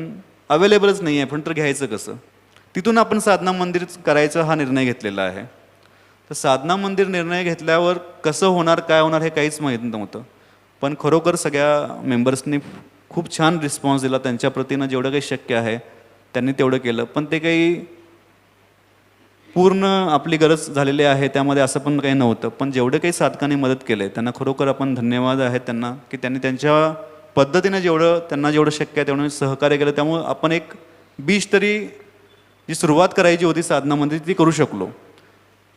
अवेलेबलच नाही आहे. पण तर घ्यायचं कसं? तिथून आपण साधना मंदिर करायचा हा निर्णय घेतलेला आहे. तर साधना मंदिर निर्णय घेतल्यावर कसं होणार, काय होणार हे काहीच माहीत नव्हतं. पण खरोखर सगळ्या मेंबर्सनी खूप छान रिस्पॉन्स दिला. त्यांच्या प्रतीनं जेवढं काही शक्य आहे त्यांनी तेवढं केलं. पण ते काही पूर्ण आपली गरज झालेली आहे त्यामध्ये असं पण काही नव्हतं. पण जेवढं काही साधकांनी मदत केले त्यांना खरोखर आपण धन्यवाद आहेत त्यांना, की त्यांनी त्यांच्या पद्धतीनं जेवढं शक्य आहे तेवढं सहकार्य केलं. त्यामुळं आपण एक बीज तरी जी सुरुवात करायची होती साधना मंदिर ती करू शकलो.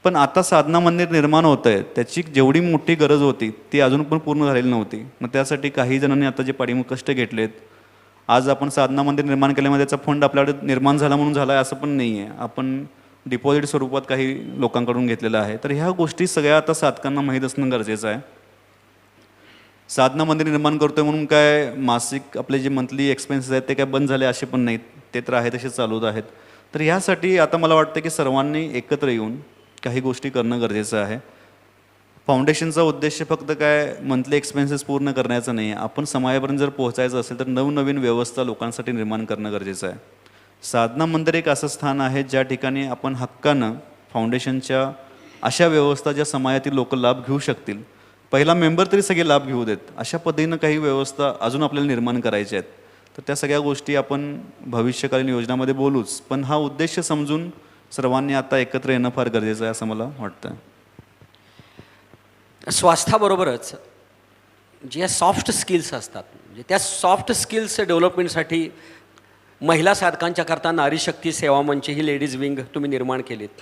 पण आता साधना मंदिर निर्माण होतं आहे त्याची जेवढी मोठी गरज होती ती अजून पण पूर्ण झालेली नव्हती. मग त्यासाठी काही जणांनी आता जे पाठीमागे कष्ट घेतलेत, आज आपण साधना मंदिर निर्माण केल्यामध्ये त्याचा फंड आपल्याकडे निर्माण झाला म्हणून झाला आहे असं पण नाही आहे. आपण डिपॉझिट स्वरूपात काही लोकांकडून घेतलेलं आहे. तर ह्या गोष्टी सगळ्या आता साधकांना माहीत असणं गरजेचं आहे. साधना मंदिर निर्माण करतोय म्हणून काय मासिक आपले जे मंथली एक्सपेन्सेस आहेत ते काय बंद झाले असे पण नाहीत, ते तर आहे तसे चालूच आहेत. तर ह्यासाठी आता मला वाटतं की सर्वांनी एकत्र येऊन काही गोष्टी करणं गरजेचं आहे. फाउंडेशनचा उद्देश फक्त काय मंथली एक्सपेन्सेस पूर्ण करण्याचा नाही आहे. आपण समाजापर्यंत जर पोहोचायचं असेल तर नवनवीन व्यवस्था लोकांसाठी निर्माण करणं गरजेचं आहे. साधना मंदिर एक असं स्थान आहे ज्या ठिकाणी आपण हक्कानं फाउंडेशनच्या अशा व्यवस्था ज्या समाजातील लोक लाभ घेऊ शकतील, पहिला मेंबर तरी सगळे लाभ घेऊ देत, अशा पद्धतीनं काही व्यवस्था अजून आपल्याला निर्माण करायच्या आहेत. तर त्या सगळ्या गोष्टी आपण भविष्यकालीन योजनामध्ये बोलूच, पण हा उद्देश समजून सर्वांनी आता एकत्र येणं फार गरजेचं आहे असं मला वाटतं. स्वास्थ्याबरोबरच ज्या सॉफ्ट स्किल्स असतात, म्हणजे त्या सॉफ्ट स्किल्स डेव्हलपमेंटसाठी महिला साधकांच्या करता नारी शक्ती सेवा मंच ही लेडीज विंग तुम्ही निर्माण केलीत.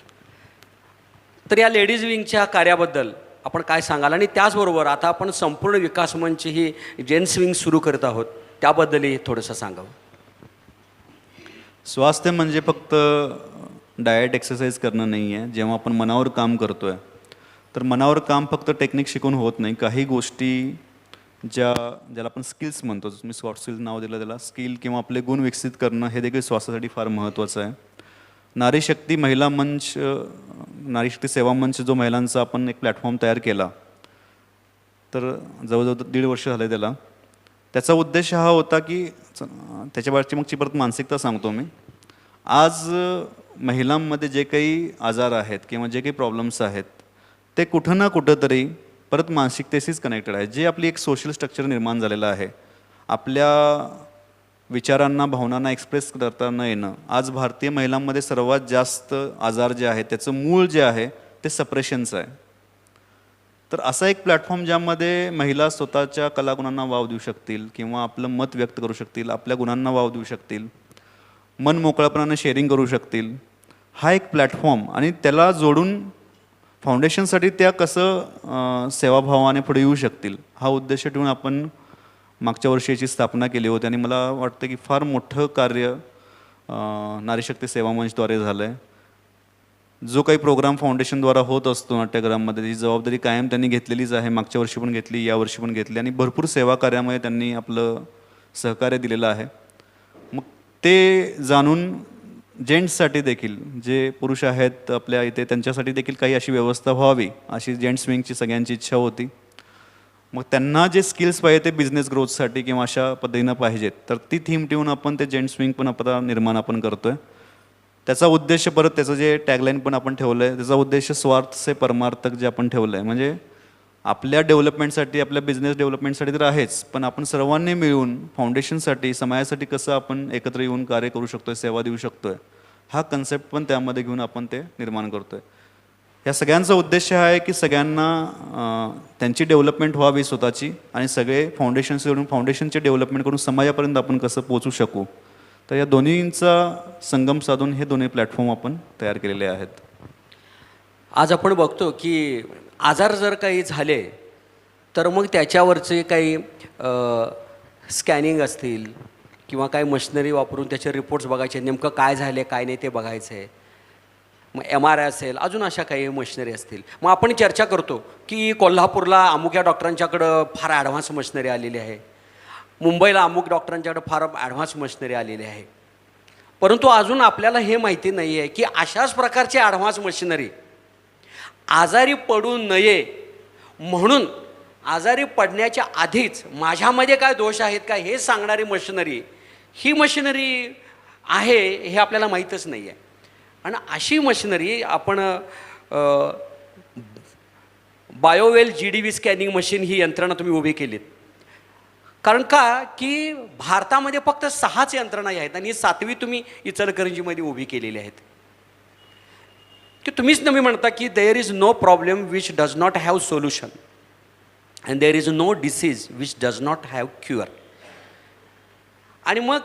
तर या लेडीज विंगच्या कार्याबद्दल आपण काय सांगाल? आणि त्याचबरोबर आता आपण संपूर्ण विकास मंच ही जेंट्स विंग सुरू करत आहोत, त्याबद्दलही थोडंसं सांगावं. स्वास्थ्य म्हणजे फक्त डाएट एक्सरसाइज करणं नाही आहे. जेव्हा आपण मनावर काम करतो आहे तर मनावर काम फक्त टेक्निक शिकून होत नाही. काही गोष्टी ज्याला आपण स्किल्स म्हणतो, मी सॉफ्ट स्किल्स नाव दिलं त्याला, स्किल किंवा आपले गुण विकसित करणं हे देखील स्वास्थ्यासाठी फार महत्त्वाचं आहे. नारी शक्ती महिला मंच, नारी शक्ती सेवा मंच जो महिलांचा आपण एक प्लॅटफॉर्म तयार केला, तर जवळजवळ 1.5 वर्ष झाले त्याला. त्याचा उद्देश हा होता की त्याच्या मागची परत मानसिकता सांगतो मी. आज महिलांमध्ये जे काही आजार आहेत किंवा जे काही प्रॉब्लेम्स आहेत ते कुठं ना कुठं तरी परत मानसिकतेशीच कनेक्टेड आहे. जे आपली एक सोशल स्ट्रक्चर निर्माण झालेलं आहे, आपल्या विचारांना भावनांना एक्सप्रेस करता न येणं. आज भारतीय महिलांमध्ये सर्वात जास्त आजार जे आहेत त्याचं मूळ जे आहे ते सप्रेशनचं आहे. तर असा एक प्लॅटफॉर्म ज्यामध्ये महिला स्वतःच्या कलागुणांना वाव देऊ शकतील किंवा आपलं मत व्यक्त करू शकतील, आपल्या गुणांना वाव देऊ शकतील, मन मोकळ्यापणाने शेअरिंग करू शकतील, हा एक प्लॅटफॉर्म. आणि त्याला जोडून फाउंडेशनसाठी त्या कसं सेवाभावाने पुढे येऊ शकतील हा उद्देश ठेवून आपण मागच्या वर्षी याची स्थापना केली होती. आणि मला वाटतं की फार मोठं कार्य नारी शक्ती सेवा मंचद्वारे झालं आहे. जो काही प्रोग्राम फाउंडेशनद्वारा होत असतो नाट्यगृहामध्ये त्याची जबाबदारी कायम त्यांनी घेतलेलीच आहे. मागच्या वर्षी पण घेतली, यावर्षी पण घेतली, आणि भरपूर सेवा कार्यामध्ये त्यांनी आपलं सहकार्य दिलेलं आहे. मग ते जाणून जेंट्ससाठी देखील, जे पुरुष आहेत आपल्या इथे, त्यांच्यासाठी देखील काही अशी व्यवस्था व्हावी अशी जेंट्स विंगची सगळ्यांची इच्छा होती. मग त्यांना जे स्किल्स पाहिजे ते बिझनेस ग्रोथसाठी किंवा अशा पद्धतीनं पाहिजेत, तर ती थीम ठेवून आपण ते जेंट्स विंग पण आता निर्माण आपण करतो आहे. त्याचा उद्देश परत त्याचं जे टॅगलाईन पण आपण ठेवलं आहे, त्याचा उद्देश स्वार्थ से परमार्थक जे आपण ठेवलं आहे, म्हणजे आपल्या डेव्हलपमेंटसाठी, आपल्या बिझनेस डेव्हलपमेंटसाठी तर आहेच, पण आपण सर्वांनी मिळून फाउंडेशनसाठी, समाजासाठी कसं आपण एकत्र येऊन कार्य करू शकतो, सेवा देऊ शकतो आहे, हा कन्सेप्ट पण त्यामध्ये घेऊन आपण ते निर्माण करतो आहे. या सगळ्यांचा उद्देश हा आहे की सगळ्यांना त्यांची डेव्हलपमेंट व्हावी स्वतःची, आणि सगळे फाउंडेशनशी जोडून फाउंडेशनचे डेव्हलपमेंट करून समाजापर्यंत आपण कसं पोहोचू शकू. तर या दोन्हींचा संगम साधून हे दोन्ही प्लॅटफॉर्म आपण तयार केलेले आहेत. आज आपण बघतो की आजार जर काही झाले तर मग त्याच्यावरचे काही स्कॅनिंग असतील किंवा काही मशिनरी वापरून त्याचे रिपोर्ट्स बघायचे, नेमकं काय झाले काय नाही ते बघायचं आहे. मग MRI असेल, अजून अशा काही मशिनरी असतील. मग आपण चर्चा करतो की कोल्हापूरला अमुक या डॉक्टरांच्याकडं फार ॲडव्हान्स मशिनरी आलेली आहे, मुंबईला अमुक डॉक्टरांच्याकडे फार ॲडव्हान्स मशिनरी आलेली आहे. परंतु अजून आपल्याला हे माहिती नाही आहे की अशाच प्रकारची ॲडव्हान्स मशिनरी आजारी पडू नये म्हणून आजारी पडण्याच्या आधीच माझ्यामध्ये काय दोष आहेत का हे सांगणारी मशिनरी, ही मशिनरी आहे हे आपल्याला माहीतच नाही आहे. आणि अशी मशिनरी आपण बायोवेल GDV स्कॅनिंग मशीन ही यंत्रणा तुम्ही उभी केलीत. कारण का की भारतामध्ये फक्त 6च यंत्रणा आहेत आणि 7वी तुम्ही इचलकरंजीमध्ये उभी केलेली आहेत. की तुम्हीच नवी म्हणता की there is no problem which does not have solution and there is no disease which does not have cure. आणि मग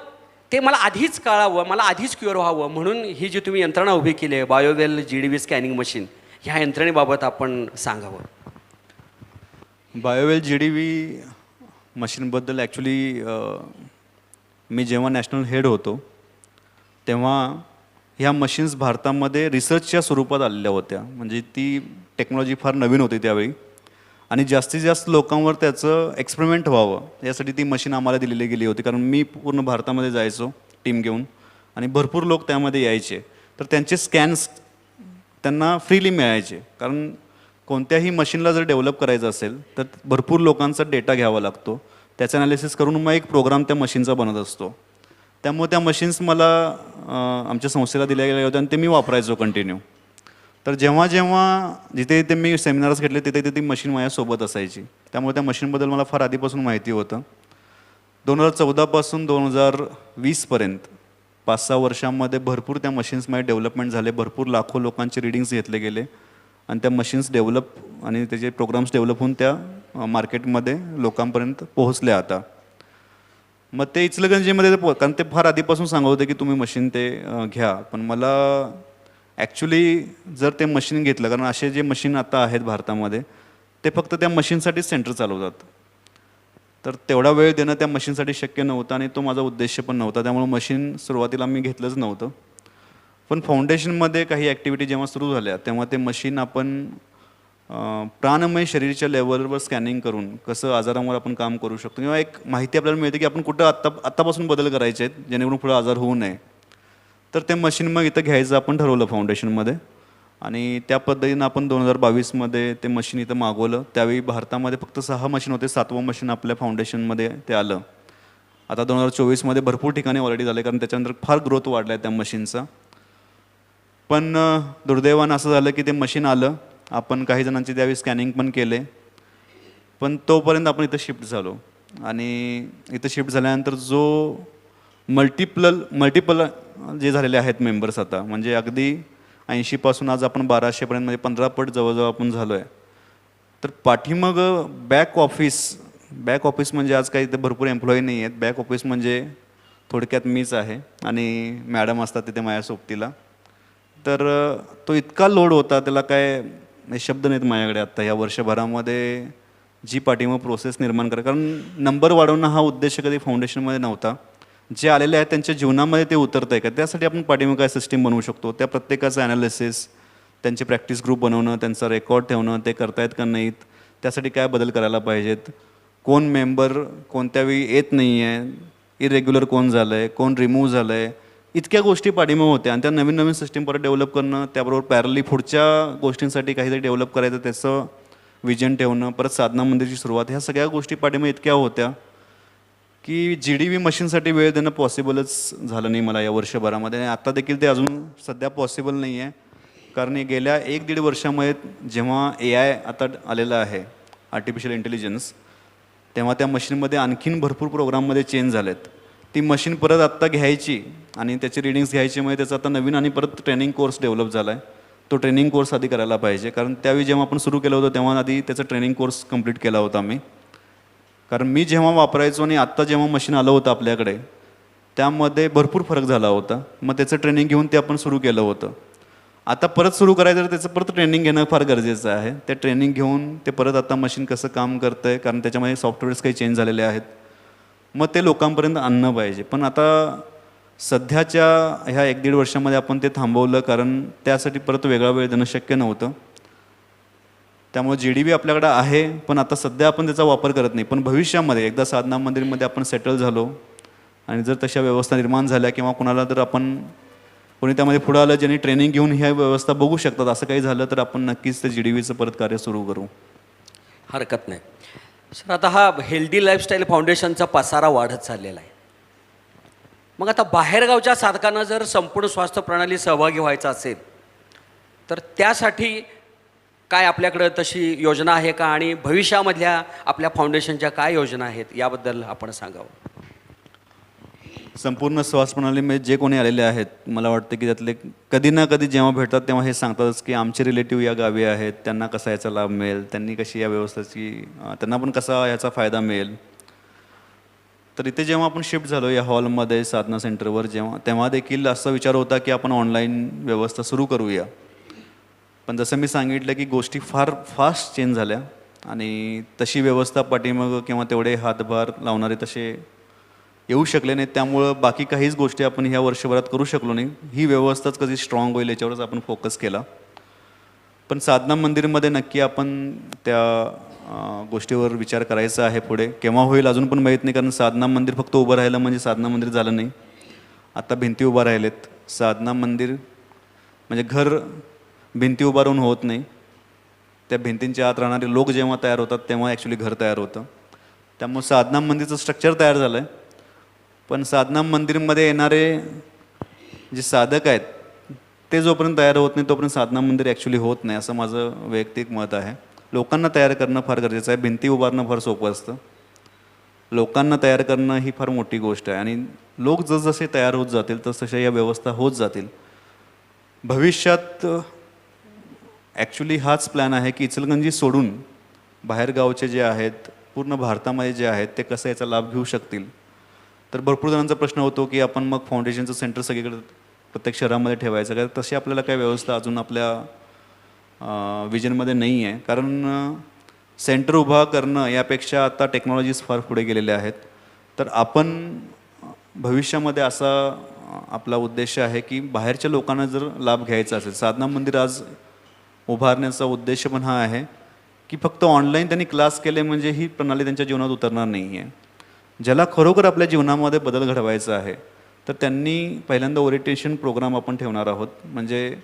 ते मला आधीच कळावं, मला आधीच क्युअर व्हावं म्हणून ही जी तुम्ही यंत्रणा उभी केली आहे बायोवेल GDV स्कॅनिंग मशीन, ह्या यंत्रणेबाबत आपण सांगावं. बायोवेल GDV मशीनबद्दल ॲक्च्युली मी जेव्हा नॅशनल हेड होतो तेव्हा ह्या मशीन्स भारतामध्ये रिसर्चच्या स्वरूपात आलेल्या होत्या. म्हणजे ती टेक्नॉलॉजी फार नवीन होती त्यावेळी, आणि जास्तीत जास्त लोकांवर त्याचं एक्सपेरिमेंट व्हावं यासाठी ती मशीन आम्हाला दिलेली गेली होती. कारण मी पूर्ण भारतामध्ये जायचो टीम घेऊन आणि भरपूर लोक त्यामध्ये यायचे, तर त्यांचे स्कॅन्स त्यांना फ्रीली मिळायचे. कारण कोणत्याही मशीनला जर डेव्हलप करायचं असेल तर भरपूर लोकांचा डेटा घ्यावा लागतो, त्याचं ॲनालिसिस करून मग एक प्रोग्राम त्या मशीनचा बनत असतो. त्यामुळे त्या मशीन्स मला आमच्या संस्थेला दिल्या गेल्या होत्या आणि ते मी वापरायचो कंटिन्यू. तर जेव्हा जेव्हा जिथे जिथे मी सेमिनार्स घेतले तिथे तिथे ती मशीन माझ्यासोबत असायची, त्यामुळे त्या मशीनबद्दल मला फार आधीपासून माहिती होतं. 2014 पासून 2020पर्यंत 5-6 वर्षांमध्ये भरपूर त्या मशीन्समध्ये डेव्हलपमेंट झाले, भरपूर लाखो लोकांचे रिडिंग्स घेतले गेले आणि त्या मशीन्स डेव्हलप आणि त्याचे प्रोग्राम्स डेव्हलप होऊन त्या मार्केटमध्ये लोकांपर्यंत पोहोचल्या. आता मग ते इचलकरंजीमध्ये कारण ते फार आधीपासून सांगत होते की तुम्ही मशीन ते घ्या, पण मला ॲक्च्युली जर ते मशीन घेतलं, कारण असे जे मशीन आता आहेत भारतामध्ये ते फक्त त्या मशीनसाठीच सेंटर चालवतात. तर तेवढा वेळ देणं त्या मशीनसाठी शक्य नव्हतं आणि तो माझा उद्देश पण नव्हता. त्यामुळे मशीन सुरुवातीला मी घेतलंच नव्हतं. पण फाउंडेशनमध्ये काही ॲक्टिव्हिटी जेव्हा सुरू झाल्या तेव्हा ते मशीन आपण प्राणमय शरीराच्या लेवलवर स्कॅनिंग करून कसं आजारांवर आपण काम करू शकतो किंवा एक माहिती आपल्याला मिळते की आपण कुठं आत्तापासून बदल करायचे आहेत जेणेकरून पुढे आजार होऊ नये. तर ते मशीन मग इथं घ्यायचं आपण ठरवलं फाउंडेशनमध्ये आणि त्या पद्धतीनं आपण 2022मध्ये ते मशीन इथं मागवलं. त्यावेळी भारतामध्ये फक्त 6 मशीन होते, 7वं मशीन आपल्या फाउंडेशनमध्ये ते आलं. आता 2024मध्ये भरपूर ठिकाणी ऑलरेडी झालं कारण त्याच्यानंतर फार ग्रोथ वाढला आहे त्या मशीनचा. पण दुर्दैवानं असं झालं की ते मशीन आलं, आपण काही जणांची त्यावेळी स्कॅनिंग पण केले, पण आपण इथं शिफ्ट झालो आणि इथं शिफ्ट झाल्यानंतर जो मल्टिपल जे झालेले आहेत मेंबर्स आता म्हणजे अगदी 80 आज आपण 1200पर्यंत म्हणजे 15 पट जवळजवळ आपण झालो आहे. तर पाठीमग बॅक ऑफिस म्हणजे आज काही इथे भरपूर एम्प्लॉई नाही आहेत. बॅक ऑफिस म्हणजे थोडक्यात मीच आहे आणि मॅडम असतात तिथे माझ्या सोबतीला. तर तो इतका लोड होता, त्याला काय शब्द नाहीत माझ्याकडे आत्ता या वर्षभरामध्ये जी पाठीमग प्रोसेस निर्माण करा. कारण नंबर वाढवणं हा उद्देश कधी फाउंडेशनमध्ये नव्हता. जे आलेले आहेत त्यांच्या जीवनामध्ये ते उतरतं आहे का, त्यासाठी आपण पाठीमग काय सिस्टीम बनवू शकतो, त्या प्रत्येकाचं ॲनालिसिस, त्यांचे प्रॅक्टिस ग्रुप बनवणं, त्यांचा रेकॉर्ड ठेवणं, ते करतायत का नाहीत, त्यासाठी काय बदल करायला पाहिजेत, कोण मेंबर कोणत्या वेळी येत नाही आहे, इरेग्युलर कोण झालं आहे, कोण रिमूव्ह झालं आहे, इतक्या गोष्टी पाठीमागं होत्या. आणि त्या नवीन सिस्टीम परत डेव्हलप करणं, त्याबरोबर पॅरली पुढच्या गोष्टींसाठी काहीतरी डेव्हलप करायचं, त्याचं विजन ठेवणं, परत साधना मंदिरची सुरुवात, ह्या सगळ्या गोष्टी पाठीमागे इतक्या होत्या की GDV मशीनसाठी वेळ देणं पॉसिबलच झालं नाही मला या वर्षभरामध्ये. आणि आत्ता देखील ते अजून सध्या पॉसिबल नाही आहे कारण गेल्या 1-1.5 वर्षामध्ये जेव्हा AI आता आलेलं आहे, आर्टिफिशियल इंटेलिजन्स, तेव्हा त्या मशीनमध्ये आणखीन भरपूर प्रोग्राममध्ये चेंज झालेत. ती मशीन परत आत्ता घ्यायची आणि त्याची रिडिंग्स घ्यायची म्हणजे त्याचा आता नवीन आणि परत ट्रेनिंग कोर्स डेव्हलप झाला आहे. तो ट्रेनिंग कोर्स आधी करायला पाहिजे कारण त्यावेळी जेव्हा आपण सुरू केलं होतं तेव्हा आधी त्याचा ट्रेनिंग कोर्स कंप्लीट केला होता मी. कारण मी जेव्हा वापरायचो आणि आत्ता जेव्हा मशीन आलं होतं आपल्याकडे त्यामध्ये भरपूर फरक झाला होता. मग त्याचं ट्रेनिंग घेऊन ते आपण सुरू केलं होतं. आता परत सुरू करायचं तर त्याचं परत ट्रेनिंग घेणं फार गरजेचं आहे. ते ट्रेनिंग घेऊन ते परत आता मशीन कसं काम करतं आहे कारण त्याच्यामध्ये सॉफ्टवेअर्स काही चेंज झालेले आहेत, मग ते लोकांपर्यंत आणणं पाहिजे. पण आता सध्याच्या ह्या 1-1.5 वर्षामध्ये आपण ते थांबवलं कारण त्यासाठी परत वेगळा वेळ देणं शक्य नव्हतं. त्यामुळे GDV आपल्याकडं आहे पण आता सध्या आपण त्याचा वापर करत नाही. पण भविष्यामध्ये एकदा साधना मंदिरमध्ये आपण सेटल झालो आणि जर तशा व्यवस्था निर्माण झाल्या किंवा कोणाला जर आपण कोणी त्यामध्ये पुढं आलं ज्यांनी ट्रेनिंग घेऊन ह्या व्यवस्था बघू शकतात असं काही झालं तर आपण नक्कीच ते GDVचं परत कार्य सुरू करू. हरकत नाही. सर, आता हा हेल्दी लाईफस्टाईल फाउंडेशनचा पसारा वाढत चाललेला आहे. मग आता बाहेरगावच्या साधकांना जर संपूर्ण स्वास्थ्य प्रणाली सहभागी व्हायचं असेल तर त्यासाठी काय आपल्याकडं तशी योजना आहे का आणि भविष्यामधल्या आपल्या फाउंडेशनच्या काय योजना आहेत याबद्दल आपण सांगावं. संपूर्ण श्वास प्रणालीमध्ये जे कोणी आलेले आहेत मला वाटतं की त्यातले कधी ना कधी जेव्हा भेटतात तेव्हा हे सांगतातच की आमचे रिलेटिव्ह या गावी आहेत, त्यांना कसा याचा लाभ मिळेल, त्यांनी कशी या व्यवस्थेची त्यांना पण कसा याचा फायदा मिळेल. तर इथे जेव्हा आपण शिफ्ट झालो या हॉलमध्ये साधना सेंटरवर तेव्हा देखील असा विचार होता की आपण ऑनलाईन व्यवस्था सुरू करूया. पण जसं मी सांगितलं की गोष्टी फार फास्ट चेंज झाल्या आणि तशी व्यवस्था पाठीमागं किंवा तेवढे हातभार लावणारे तसे येऊ शकले नाहीत. त्यामुळं बाकी काहीच गोष्टी आपण ह्या वर्षभरात करू शकलो नाही. ही व्यवस्थाच कधी स्ट्रॉंग होईल याच्यावरच आपण फोकस केला. पण साधना मंदिरमध्ये नक्की आपण त्या गोष्टीवर विचार करायचा आहे. पुढे केव्हा होईल अजून पण माहीत नाही कारण साधना मंदिर फक्त उभं राहिलं म्हणजे साधना मंदिर झालं नाही. आता भिंती उभा राहिलेत. साधना मंदिर म्हणजे घर भिंती उभारून होत नाही, त्या भिंतींच्या आत राहणारे लोक जेव्हा तयार होतात तेव्हा ॲक्च्युली घर तयार होतं. त्यामुळे साधना मंदिरचं स्ट्रक्चर तयार झालं आहे पण साधना मंदिरमध्ये येणारे जे साधक आहेत ते जोपर्यंत तयार होत नाही तोपर्यंत साधना मंदिर ॲक्च्युली होत नाही असं माझं वैयक्तिक मत आहे. लोकांना तयार करणं फार गरजेचं आहे. भिंती उभारणं फार सोपं असतं, लोकांना तयार करणं ही फार मोठी गोष्ट आहे आणि लोक जसजसे तयार होत जातील तसतशा या व्यवस्था होत जातील. भविष्यात ॲक्च्युली हाच प्लॅन आहे की इचलकरंजी सोडून बाहेरगावचे जे आहेत पूर्ण भारतामध्ये जे आहेत ते कसं याचा लाभ घेऊ शकतील. तर भरपूर जणांचा प्रश्न होतो की आपण मग फाउंडेशनचं सेंटर सगळीकडे प्रत्येक शहरामध्ये ठेवायचं का, तशी आपल्याला काही व्यवस्था अजून आपल्या विजनमध्ये नाही आहे. कारण सेंटर उभा करणं यापेक्षा आता टेक्नॉलॉजीज फार पुढे गेलेल्या आहेत. तर आपण भविष्यामध्ये असा आपला उद्देश आहे की बाहेरच्या लोकांना जर लाभ घ्यायचा असेल, साधना मंदिर आज उभारण्याचा उद्देश पण हा आहे की फक्त ऑनलाईन त्यांनी क्लास केले म्हणजे ही प्रणाली त्यांच्या जीवनात उतरणार नाही आहे. ज्याला खरोखर आपल्या जीवनामध्ये बदल घडवायचा आहे तर त्यांनी पहिल्यांदा ओरिएंटेशन प्रोग्राम आपण ठेवणार आहोत. म्हणजे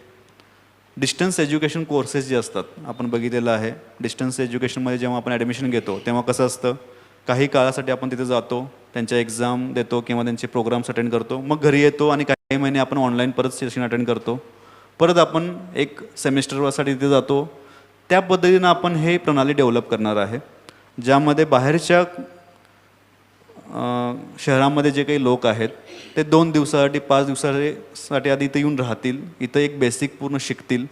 डिस्टन्स एज्युकेशन कोर्सेस जे असतात आपण बघितलेलं आहे. डिस्टन्स एज्युकेशनमध्ये जेव्हा आपण ॲडमिशन घेतो तेव्हा कसं असतं, काही काळासाठी आपण तिथे जातो, त्यांच्या एक्झाम देतो किंवा त्यांचे प्रोग्राम्स अटेंड करतो, मग घरी येतो आणि काही महिने आपण ऑनलाईन परत सेशन अटेंड करतो, परत आपण एक सेमिस्टरसाठी तिथे जातो. त्या पद्धतीनं आपण हे प्रणाली डेव्हलप करणार आहे, ज्यामध्ये बाहेरच्या शहरामध्ये जे काही लोक आहेत ते 2 दिवसासाठी 5 दिवसासाठी आधी इथे येऊन राहतील, इथं एक बेसिक पूर्ण शिकतील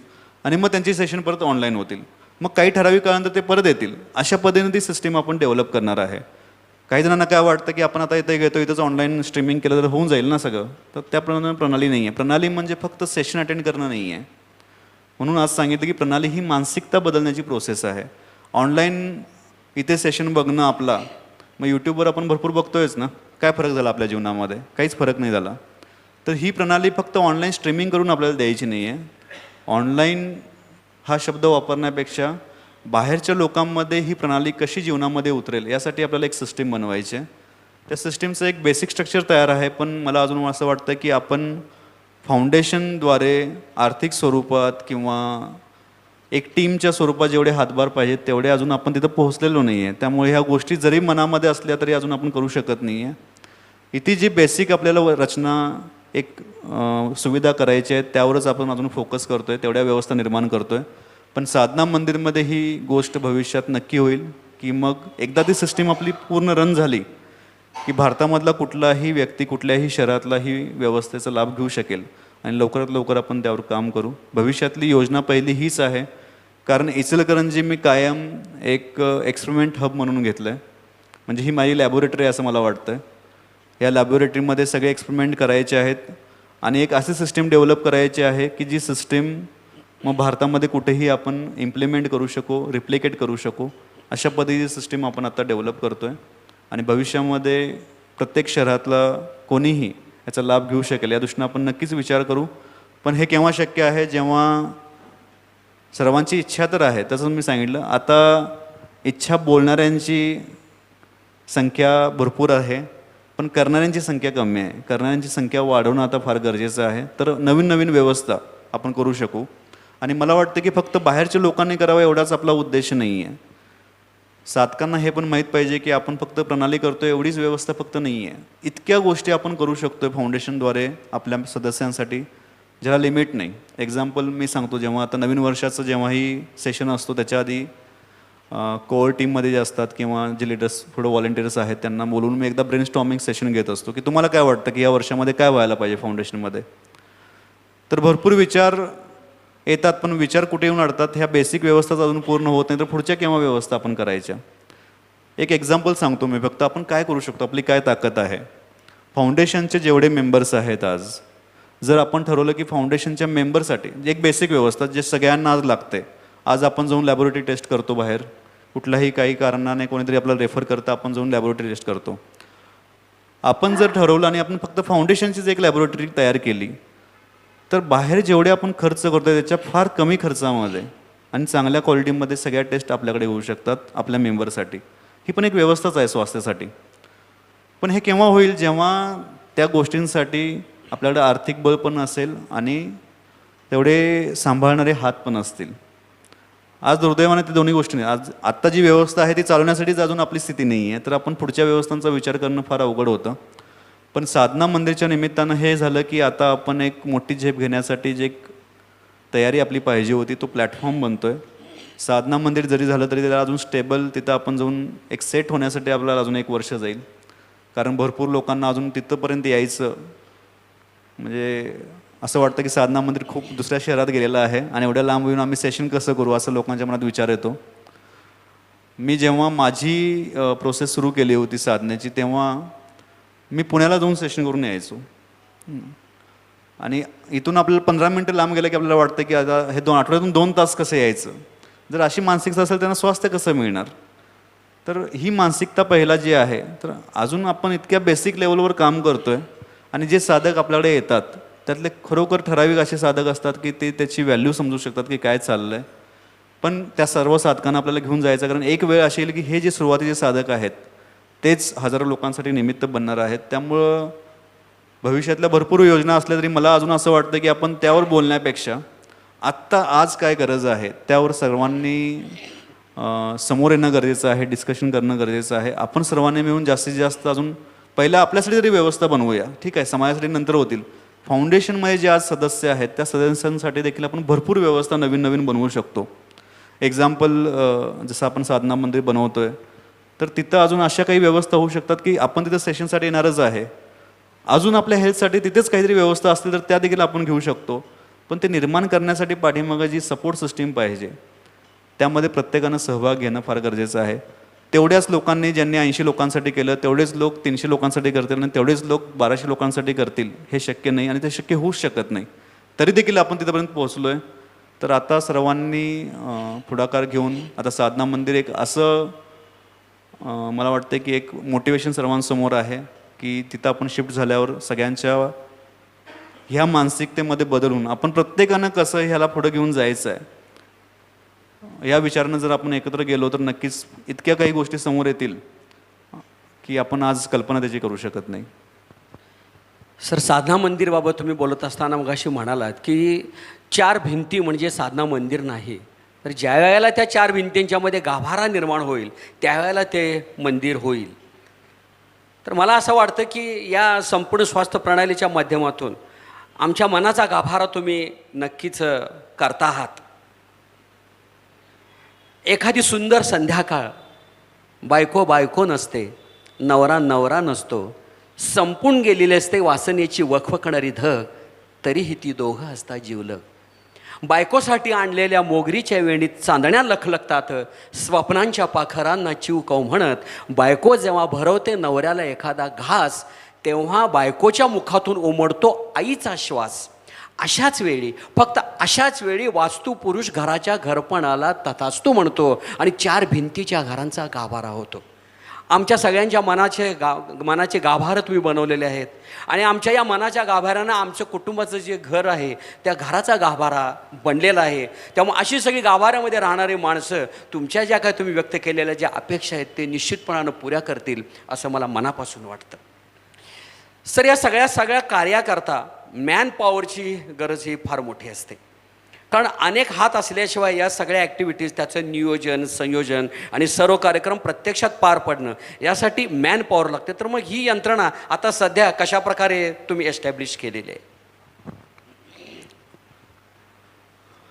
आणि मग त्यांची सेशन परत ऑनलाईन होतील. मग काही ठराविक काळानंतर ते परत येतील. अशा पद्धतीने ती सिस्टीम आपण डेव्हलप करणार आहे. काही जणांना काय वाटतं की आपण आता इथे घेतो, इथंच ऑनलाईन स्ट्रीमिंग केलं तर होऊन जाईल ना सगळं, तर त्या प्रणाली नाही आहे. प्रणाली म्हणजे फक्त सेशन अटेंड करणं नाही आहे. म्हणून आज सांगितलं की प्रणाली ही मानसिकता बदलण्याची प्रोसेस आहे. ऑनलाईन इथे सेशन बघणं आपला, मग यूट्यूबवर आपण भरपूर बघतोयच ना, काय फरक झाला आपल्या जीवनामध्ये? काहीच फरक नाही झाला. तर ही प्रणाली फक्त ऑनलाईन स्ट्रीमिंग करून आपल्याला द्यायची नाही आहे. ऑनलाईन हा शब्द वापरण्यापेक्षा बाहेरच्या लोकांमध्ये ही प्रणाली कशी जीवनामध्ये उतरेल यासाठी आपल्याला एक सिस्टीम बनवायची आहे. त्या सिस्टीमचं एक बेसिक स्ट्रक्चर तयार आहे, पण मला अजून असं वाटतं की आपण फाउंडेशनद्वारे आर्थिक स्वरूपात किंवा एक टीमच्या स्वरूपात जेवढे हातभार पाहिजेत तेवढे अजून आपण तिथं पोहोचलेलो नाही आहे. त्यामुळे ह्या गोष्टी जरी मनामध्ये असल्या तरी अजून आपण करू शकत नाही आहे. इथे जी बेसिक आपल्याला रचना एक सुविधा करायची आहे त्यावरच आपण अजून फोकस करतो आहे, तेवढ्या व्यवस्था निर्माण करतो आहे. पण साधना मंदिरमध्ये ही गोष्ट भविष्यात नक्की होईल की मग एकदा ती सिस्टीम आपली पूर्ण रन झाली की भारतामधला कुठलाही व्यक्ती कुठल्याही शहरातलाही व्यवस्थेचा लाभ घेऊ शकेल आणि लवकरात लवकर आपण त्यावर काम करू. भविष्यातली योजना पहिली हीच आहे, कारण इचलकरंजी मी कायम एक एक्सपेरिमेंट हब म्हणून घेतलं आहे. म्हणजे ही माझी लॅबोरेटरी आहे असं मला वाटतं आहे. या लॅबोरेटरीमध्ये सगळे एक्सपेरिमेंट करायचे आहेत आणि एक अशी सिस्टीम डेव्हलप करायची आहे की जी सिस्टीम मग भारतामध्ये कुठेही आपण इम्प्लिमेंट करू शकू, रिप्लिकेट करू शकू. अशा पद्धतीची सिस्टीम आपण आता डेव्हलप करतो आहे आणि भविष्यामध्ये प्रत्येक शहरातला कोणीही याचा लाभ घेऊ शकेल या दृष्टीनं आपण नक्कीच विचार करू. पण हे केव्हा शक्य आहे? जेव्हा सर्वांची इच्छा तर आहे, तसंच मी सांगितलं, आता इच्छा बोलणाऱ्यांची संख्या भरपूर आहे पण करणाऱ्यांची संख्या कमी आहे. करणाऱ्यांची संख्या वाढवणं आता फार गरजेचं आहे. तर नवीन नवीन व्यवस्था आपण करू शकू. आणि मला वाटतं की फक्त बाहेरच्या लोकांनी करावं एवढाच आपला उद्देश नाही आहे. साधकांना हे पण माहीत पाहिजे की आपण फक्त प्रणाली करतो एवढीच व्यवस्था फक्त नाही आहे. इतक्या गोष्टी आपण करू शकतो फाउंडेशनद्वारे आपल्या सदस्यांसाठी ज्याला लिमिट नाही. एक्झाम्पल मी सांगतो, जेव्हा आता नवीन वर्षाचं जेव्हाही सेशन असतो त्याच्या आधी कोअर टीममध्ये जे असतात किंवा जे लीडर्स पुढे व्हॉलेंटियर्स आहेत त्यांना बोलून मी एकदा ब्रेन स्टॉर्मिंग सेशन घेत असतो की तुम्हाला काय वाटतं की या वर्षामध्ये काय व्हायला पाहिजे फाउंडेशनमध्ये. तर भरपूर विचार येतात पण विचार कुठे येऊन अडतात, ह्या बेसिक व्यवस्थाच अजून पूर्ण होत नाही तर पुढच्या केव्हा व्यवस्था आपण करायच्या. एक एक्झाम्पल सांगतो मी फक्त, आपण काय करू शकतो, आपली काय ताकद आहे. फाउंडेशनचे जेवढे मेंबर्स आहेत आज, जर आपण ठरवलं की फाउंडेशनच्या मेंबरसाठी एक बेसिक व्यवस्था जे सगळ्यांना आज लागते. आज आपण जाऊन लॅबोरेटरी टेस्ट करतो बाहेर, कुठल्याही काही कारणाने कोणीतरी आपल्याला रेफर करतं, आपण जाऊन लॅबोरेटरी टेस्ट करतो. आपण जर ठरवलं आणि आपण फक्त फाउंडेशनचीच एक लॅबोरेटरी तयार केली तर बाहेर जेवढे आपण खर्च करतो त्याच्या फार कमी खर्चामध्ये आणि चांगल्या क्वालिटीमध्ये सगळ्या टेस्ट आपल्याकडे होऊ शकतात आपल्या मेंबरसाठी. ही पण एक व्यवस्थाच आहे स्वास्थ्यासाठी. पण हे केव्हा होईल? जेव्हा त्या गोष्टींसाठी आपल्याकडे आर्थिक बळ पण असेल आणि तेवढे सांभाळणारे हात पण असतील. आज दुर्दैवाने ते दोन्ही गोष्टी नाही. आज आत्ता जी व्यवस्था आहे ती चालवण्यासाठीच अजून आपली स्थिती नाही आहे, तर आपण पुढच्या व्यवस्थांचा विचार करणं फार अवघड होतं. पण साधना मंदिरच्या निमित्तानं हे झालं की आता आपण एक मोठी झेप घेण्यासाठी जे एक तयारी आपली पाहिजे होती तो प्लॅटफॉर्म बनतो आहे. साधना मंदिर जरी झालं तरी त्याला अजून स्टेबल तिथं आपण जाऊन एक सेट होण्यासाठी आपल्याला अजून 1 वर्ष जाईल. कारण भरपूर लोकांना अजून तिथंपर्यंत यायचं म्हणजे असं वाटतं की साधना मंदिर खूप दुसऱ्या शहरात गेलेलं आहे आणि एवढ्या लांब येऊन आम्ही सेशन कसं करू असं लोकांच्या मनात विचार येतो. मी जेव्हा माझी प्रोसेस सुरू केली होती साधण्याची तेव्हा मी पुण्याला जाऊन सेशन करून यायचो आणि इथून आपल्याला 15 मिनटं लांब गेलं की आपल्याला वाटतं की आता हे आठवड्यातून 2 तास कसं यायचं. जर अशी मानसिकता असेल त्यांना स्वास्थ्य कसं मिळणार? तर ही मानसिकता पहिला जी आहे, तर अजून आपण इतक्या बेसिक लेवलवर काम करतो आहे आणि जे साधक आपल्याकडे येतात त्यातले खरोखर ठराविक असे साधक असतात की ते त्याची व्हॅल्यू समजू शकतात की काय चाललं आहे. पण त्या सर्व साधकांना आपल्याला घेऊन जायचं, कारण एक वेळ अशी येईल की हे जे सुरुवातीचे साधक आहेत तेच हजारो लोकांसाठी निमित्त बनणार आहेत. त्यामुळं भविष्यातल्या भरपूर योजना असल्या तरी मला अजून असं वाटतं की आपण त्यावर बोलण्यापेक्षा आत्ता आज काय गरज आहे त्यावर सर्वांनी समोर येणं गरजेचं आहे, डिस्कशन करणं गरजेचं आहे. आपण सर्वांनी मिळून जास्तीत जास्त अजून पहिला आपल्यासाठी तरी व्यवस्था बनवूया, ठीक आहे, समाजासाठी नंतर होतील. फाउंडेशनमध्ये जे आज सदस्य आहेत त्या सदस्यांसाठी देखील आपण भरपूर व्यवस्था नवीन नवीन बनवू शकतो. एक्झाम्पल जसं आपण साधना मंदिर बनवतो आहे, तर तिथं अजून अशा काही व्यवस्था होऊ शकतात की आपण तिथं सेशनसाठी येणारच आहे, अजून आपल्या हेल्थसाठी तिथेच काहीतरी व्यवस्था असतील तर त्या देखील आपण घेऊ शकतो. पण ते निर्माण करण्यासाठी पाठीमागं जी सपोर्ट सिस्टीम पाहिजे त्यामध्ये प्रत्येकानं सहभाग घेणं फार गरजेचं आहे. तेवढ्याच लोकांनी ज्यांनी 80 लोकांसाठी केलं तेवढेच लोक 300 लोकांसाठी करतील आणि तेवढेच लोक 1200 लोकांसाठी करतील हे शक्य नाही आणि ते शक्य होऊच शकत नाही. तरी देखील आपण तिथपर्यंत पोहोचलो आहे. तर आता सर्वांनी पुढाकार घेऊन आता साधना मंदिर एक असं मला वाटतं की एक मोटिवेशन सर्वांसमोर आहे की तिथं आपण शिफ्ट झाल्यावर सगळ्यांच्या ह्या मानसिकतेमध्ये बदलून आपण प्रत्येकानं कसं ह्याला पुढं घेऊन जायचं आहे या विचारानं जर आपण एकत्र गेलो तर नक्कीच इतक्या काही गोष्टी समोर येतील की आपण आज कल्पना त्याची करू शकत नाही. सर, साधना मंदिरबाबत तुम्ही बोलत असताना मगाशी म्हणालात की 4 भिंती म्हणजे साधना मंदिर नाही, तर ज्या वेळेला त्या 4 भिंतींच्यामध्ये गाभारा निर्माण होईल त्यावेळेला ते मंदिर होईल. तर मला असं वाटतं की या संपूर्ण स्वास्थ्य प्रणालीच्या माध्यमातून आमच्या मनाचा गाभारा तुम्ही नक्कीच करता आहात. एखादी सुंदर संध्याकाळ, बायको बायको नसते, नवरा नवरा नसतो, संपून गेलेली असते वासनेची वखवकणारी धग, तरीही ती दोघं असता जीवलग. बायकोसाठी आणलेल्या मोगरीच्या वेणीत चांदण्या लखलखतात, स्वप्नांच्या पाखरांना चिवकव म्हणत. बायको जेव्हा भरवते नवऱ्याला एखादा घास, तेव्हा बायकोच्या मुखातून उमटतो आईचा श्वास. अशाच वेळी, फक्त अशाच वेळी वास्तू पुरुष घराच्या घरपणाला तथास्तू म्हणतो आणि 4 भिंतीच्या घरांचा गाभारा होतो. आमच्या सगळ्यांच्या मनाचे गाभार तुम्ही बनवलेले आहेत आणि आमच्या या मनाच्या गाभाऱ्यानं आमचं कुटुंबाचं जे घर आहे त्या घराचा गाभारा बनलेला आहे. त्यामुळे अशी सगळी गाभाऱ्यामध्ये राहणारी माणसं तुमच्या ज्या काय तुम्ही व्यक्त केलेल्या ज्या अपेक्षा आहेत ते निश्चितपणानं पुऱ्या करतील असं मला मनापासून वाटतं. सर, या सगळ्या कार्याकरता मॅन पॉवरची गरज ही फार मोठी असते, कारण अनेक हात असल्याशिवाय या सगळ्या ॲक्टिव्हिटीज, त्याचं नियोजन, संयोजन आणि सर्व कार्यक्रम प्रत्यक्षात पार पडणं यासाठी मॅन पॉवर लागते. तर मग ही यंत्रणा आता सध्या कशा प्रकारे तुम्ही एस्टॅब्लिश केलेली आहे?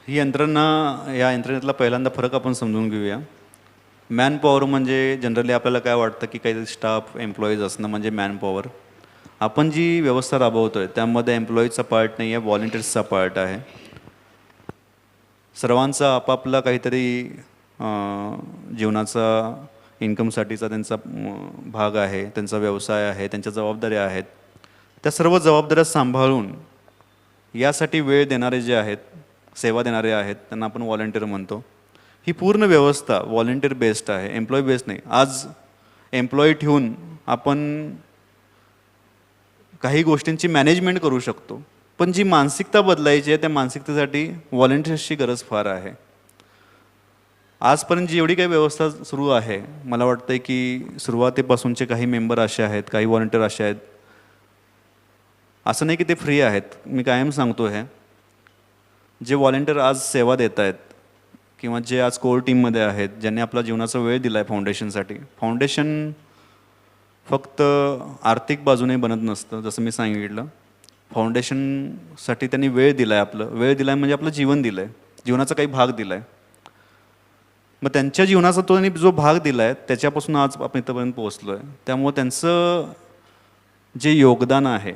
ही यंत्रणा, या यंत्रणेतला पहिल्यांदा फरक आपण समजून घेऊया. मॅन पॉवर म्हणजे जनरली आपल्याला काय वाटतं की काही स्टाफ एम्प्लॉईज असणं म्हणजे मॅन पॉवर. आपण जी व्यवस्था राबवतो आहे त्यामध्ये एम्प्लॉईजचा पार्ट नाही आहे, व्हॉलेंटियर्सचा पार्ट आहे. सर्वांचा आपापला काहीतरी जीवनाचा इन्कमसाठीचा त्यांचा भाग आहे, त्यांचा व्यवसाय आहे, त्यांच्या जबाबदाऱ्या आहेत. त्या सर्व जबाबदाऱ्या सांभाळून यासाठी वेळ देणारे जे आहेत, सेवा देणारे आहेत, त्यांना आपण व्हॉलेंटियर म्हणतो. ही पूर्ण व्यवस्था व्हॉलेंटियर बेस्ड आहे, एम्प्लॉई बेस्ड नाही. आज एम्प्लॉई ठेवून आपण काही गोष्टींची मॅनेजमेंट करू शकतो, पण जी मानसिकता बदलायची आहे त्या मानसिकतेसाठी व्हॉलेंटियर्सची गरज फार आहे. आजपर्यंत जी एवढी काही व्यवस्था सुरू आहे, मला वाटतं की सुरुवातीपासूनचे काही मेंबर असे आहेत, काही व्हॉलेंटियर असे आहेत, असं नाही की ते फ्री आहेत. मी कायम सांगतो हे, जे व्हॉलेंटियर आज सेवा देत आहेत किंवा जे आज कोर टीममध्ये आहेत, ज्यांनी आपला जीवनाचा वेळ दिला आहे फाउंडेशनसाठी. फाउंडेशन फक्त आर्थिक बाजूने बनत नसतं, जसं मी सांगितलं. फाउंडेशनसाठी त्यांनी वेळ दिला आहे, वेळ दिला आहे म्हणजे आपलं जीवन दिलं आहे, जीवनाचा काही भाग दिला आहे. मग त्यांच्या जीवनाचा तो त्यांनी जो भाग दिला आहे त्याच्यापासून आज आपण इथंपर्यंत पोहोचलो आहे. त्यामुळं त्यांचं जे योगदान आहे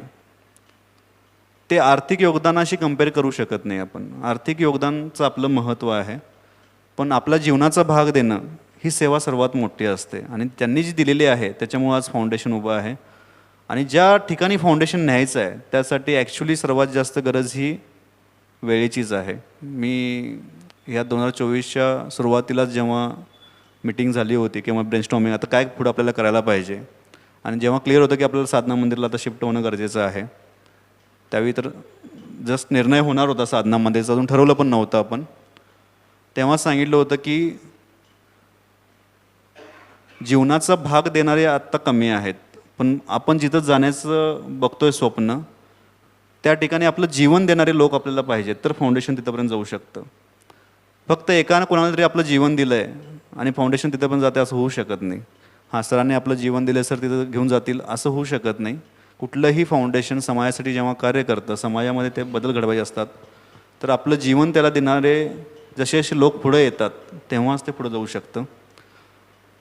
ते आर्थिक योगदानाशी कम्पेअर करू शकत नाही आपण. आर्थिक योगदानाचं आपलं महत्त्व आहे, पण आपला जीवनाचा भाग देणं ही सेवा सर्वात मोठी असते आणि त्यांनी जी दिलेली आहे त्याच्यामुळं आज फाउंडेशन उभं आहे. आणि ज्या ठिकाणी फाउंडेशन न्यायचं आहे त्यासाठी ॲक्च्युली सर्वात जास्त गरज ही वेळेचीच आहे. मी ह्या 2024च्या सुरुवातीलाच जेव्हा मीटिंग झाली होती किंवा ब्रेनस्टॉर्मिंग आता काय पुढं आपल्याला करायला पाहिजे आणि जेव्हा क्लिअर होतं की आपल्याला साधना मंदिरला आता शिफ्ट होणं गरजेचं आहे, त्यावेळी तर जस्ट निर्णय होणार होता साधना मंदिरचा, अजून ठरवलं पण नव्हतं आपण. तेव्हा सांगितलं होतं की जीवनाचा भाग देणारे आत्ता कमी आहेत, पण आपण जिथं जाण्याचं बघतोय स्वप्न, त्या ठिकाणी आपलं जीवन देणारे लोक आपल्याला पाहिजेत, तर फाउंडेशन तिथंपर्यंत जाऊ शकतं. फक्त एकानं कोणाला तरी आपलं जीवन दिलं आहे आणि फाउंडेशन तिथं पण जाते असं होऊ शकत नाही. हां, सरांनी आपलं जीवन दिलं, सर तिथं घेऊन जातील असं होऊ शकत नाही. कुठलंही फाउंडेशन समाजासाठी जेव्हा कार्य करतं, समाजामध्ये ते बदल घडवायचे असतात, तर आपलं जीवन त्याला देणारे जसे जसे लोक पुढे येतात तेव्हाच ते पुढे जाऊ शकतं.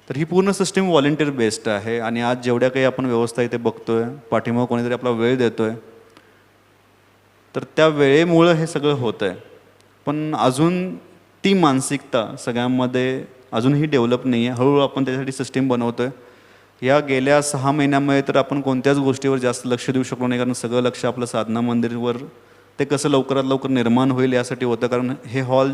तर ही पूर्ण सिस्टीम व्हॉलेंटिअर बेस्ड आहे आणि आज जेवढ्या काही आपण व्यवस्था इथे बघतोय, पाठीमागं कोणीतरी आपला वेळ देतोय, तर त्या वेळेमुळं हे सगळं होतं आहे. पण अजून ती मानसिकता सगळ्यांमध्ये अजूनही डेव्हलप नाही आहे. हळूहळू आपण त्यासाठी सिस्टीम बनवतो आहे. या गेल्या 6 महिन्यामध्ये तर आपण कोणत्याच गोष्टीवर जास्त लक्ष देऊ शकलो नाही, कारण सगळं लक्ष आपलं साधना मंदिरवर ते कसं लवकरात लवकर निर्माण होईल यासाठी होतं. कारण हे हॉल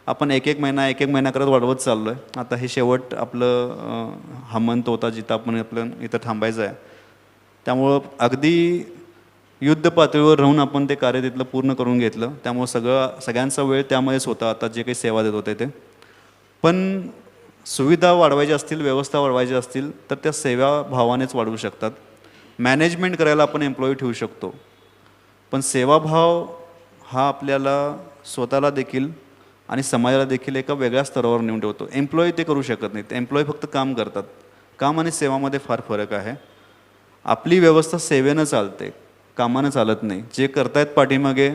आपण एक एक महिना करत वाढवत चाललो आहे. आता हे शेवट आपलं हा मंथ होता जिथं आपण आपलं इथं थांबायचं आहे. त्यामुळं अगदी युद्ध पातळीवर राहून आपण ते कार्य तिथलं पूर्ण करून घेतलं. त्यामुळं सगळ्यांचा वेळ त्यामध्येच होता. आता जे काही सेवा देत होते ते, पण सुविधा वाढवायच्या असतील, व्यवस्था वाढवायच्या असतील तर त्या सेवाभावानेच वाढवू शकतात. मॅनेजमेंट करायला आपण एम्प्लॉई ठेवू शकतो, पण सेवाभाव हा आपल्याला स्वतःला देखील आणि समाजाला देखील एका वेगळ्या स्तरावर नेऊन ठेवतो. एम्प्लॉई ते करू शकत नाहीत. एम्प्लॉई फक्त काम करतात. काम आणि सेवामध्ये फार फरक आहे. आपली व्यवस्था सेवेनं चालते, कामानं चालत नाही. जे करतायत पाठीमागे,